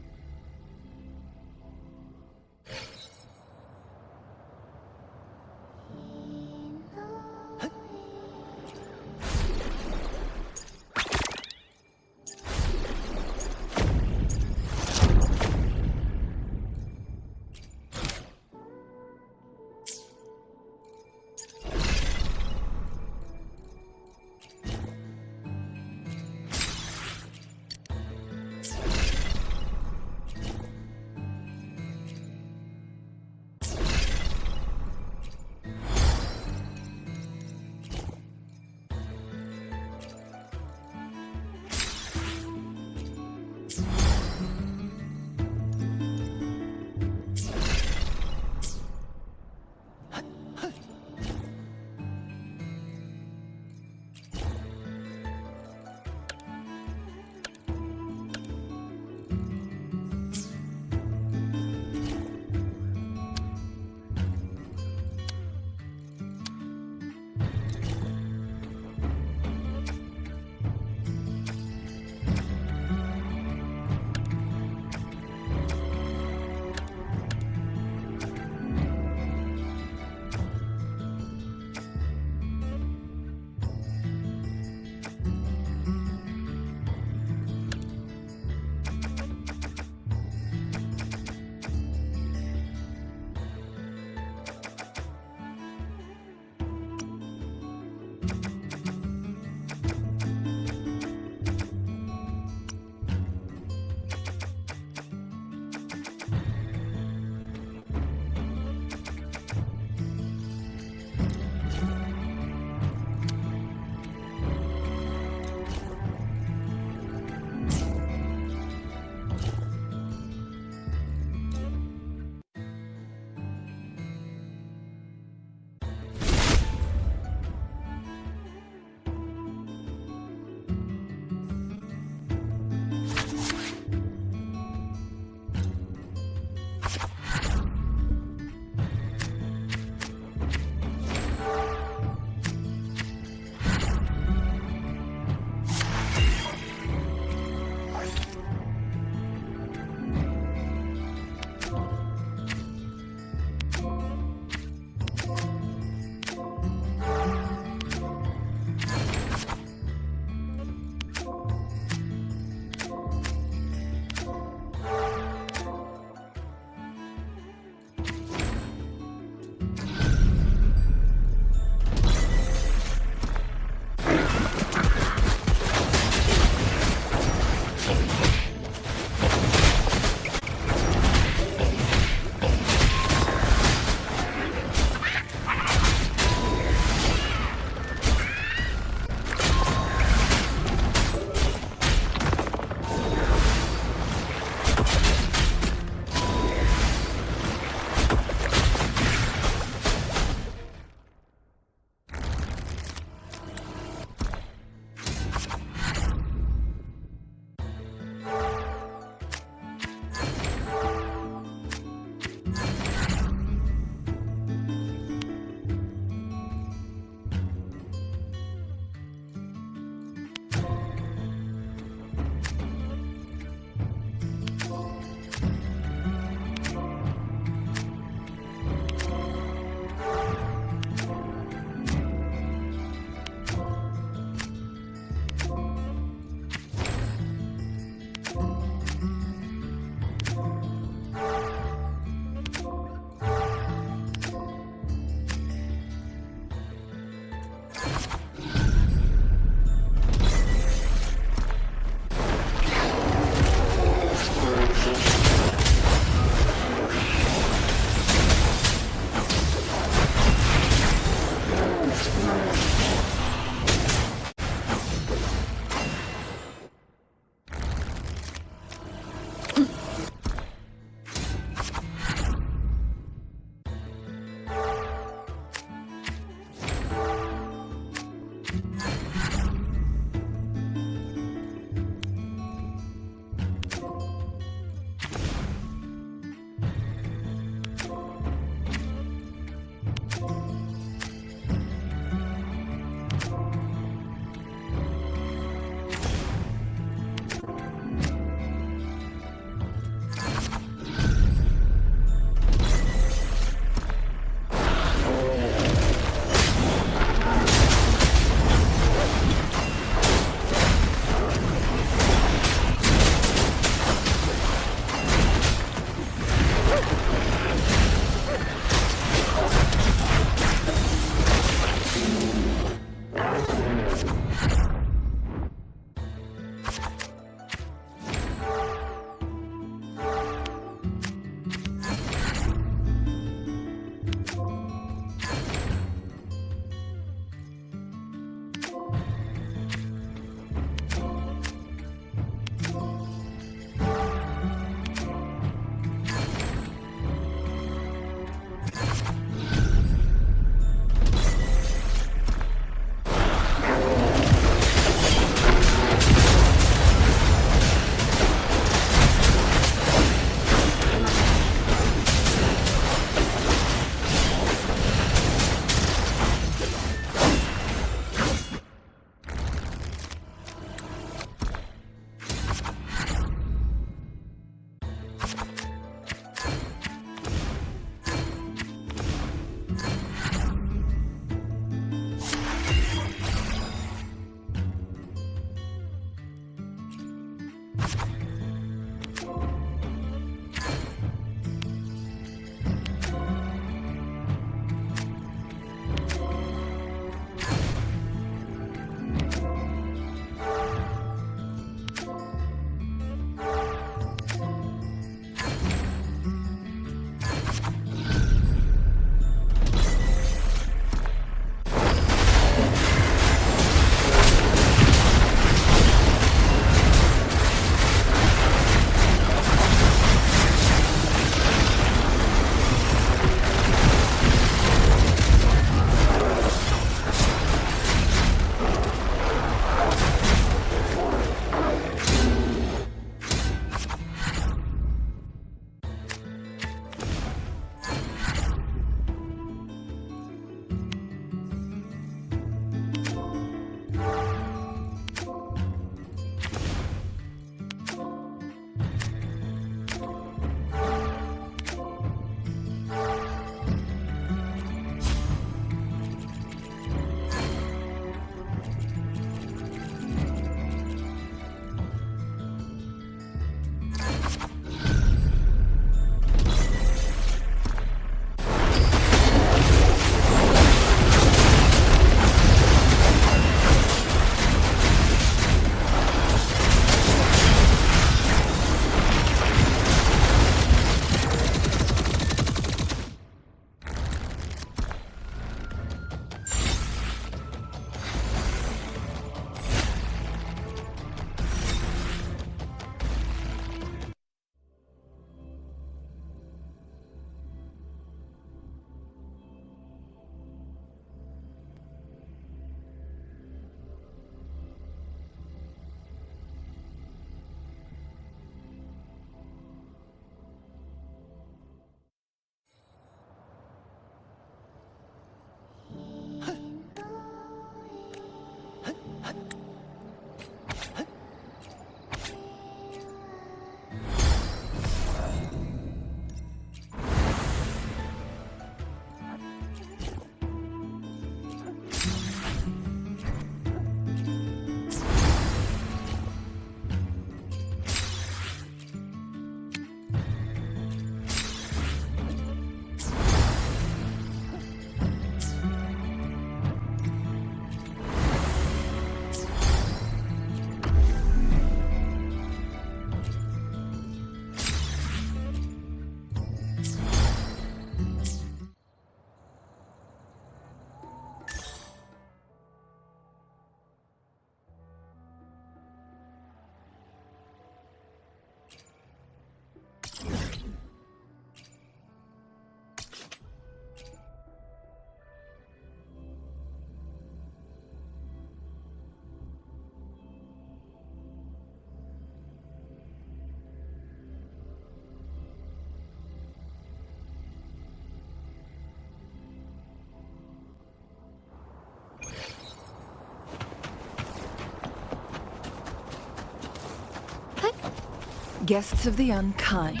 Guests of the unkind.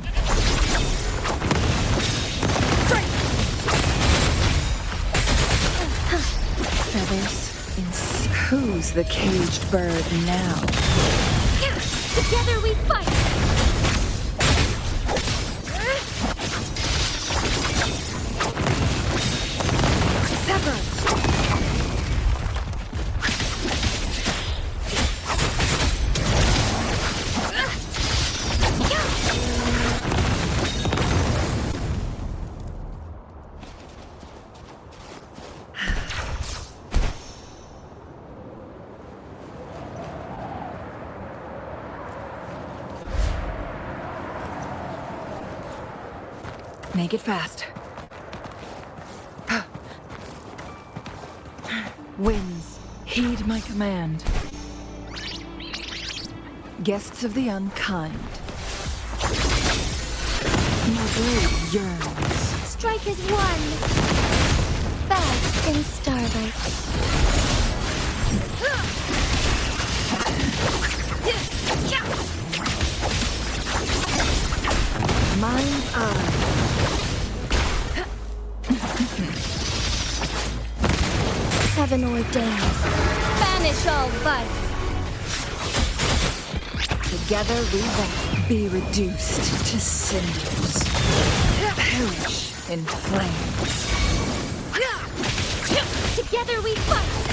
Feathers in... Who's the caged bird now? Together we fight! Make it fast. Winds, heed my command. Guests of the unkind. My blade yearns. Strike as one. Bask in starlight. Mind's eye. Heaven ordains. Banish all vice. Together we will be reduced to cinders. Perish in flames. Together we fight!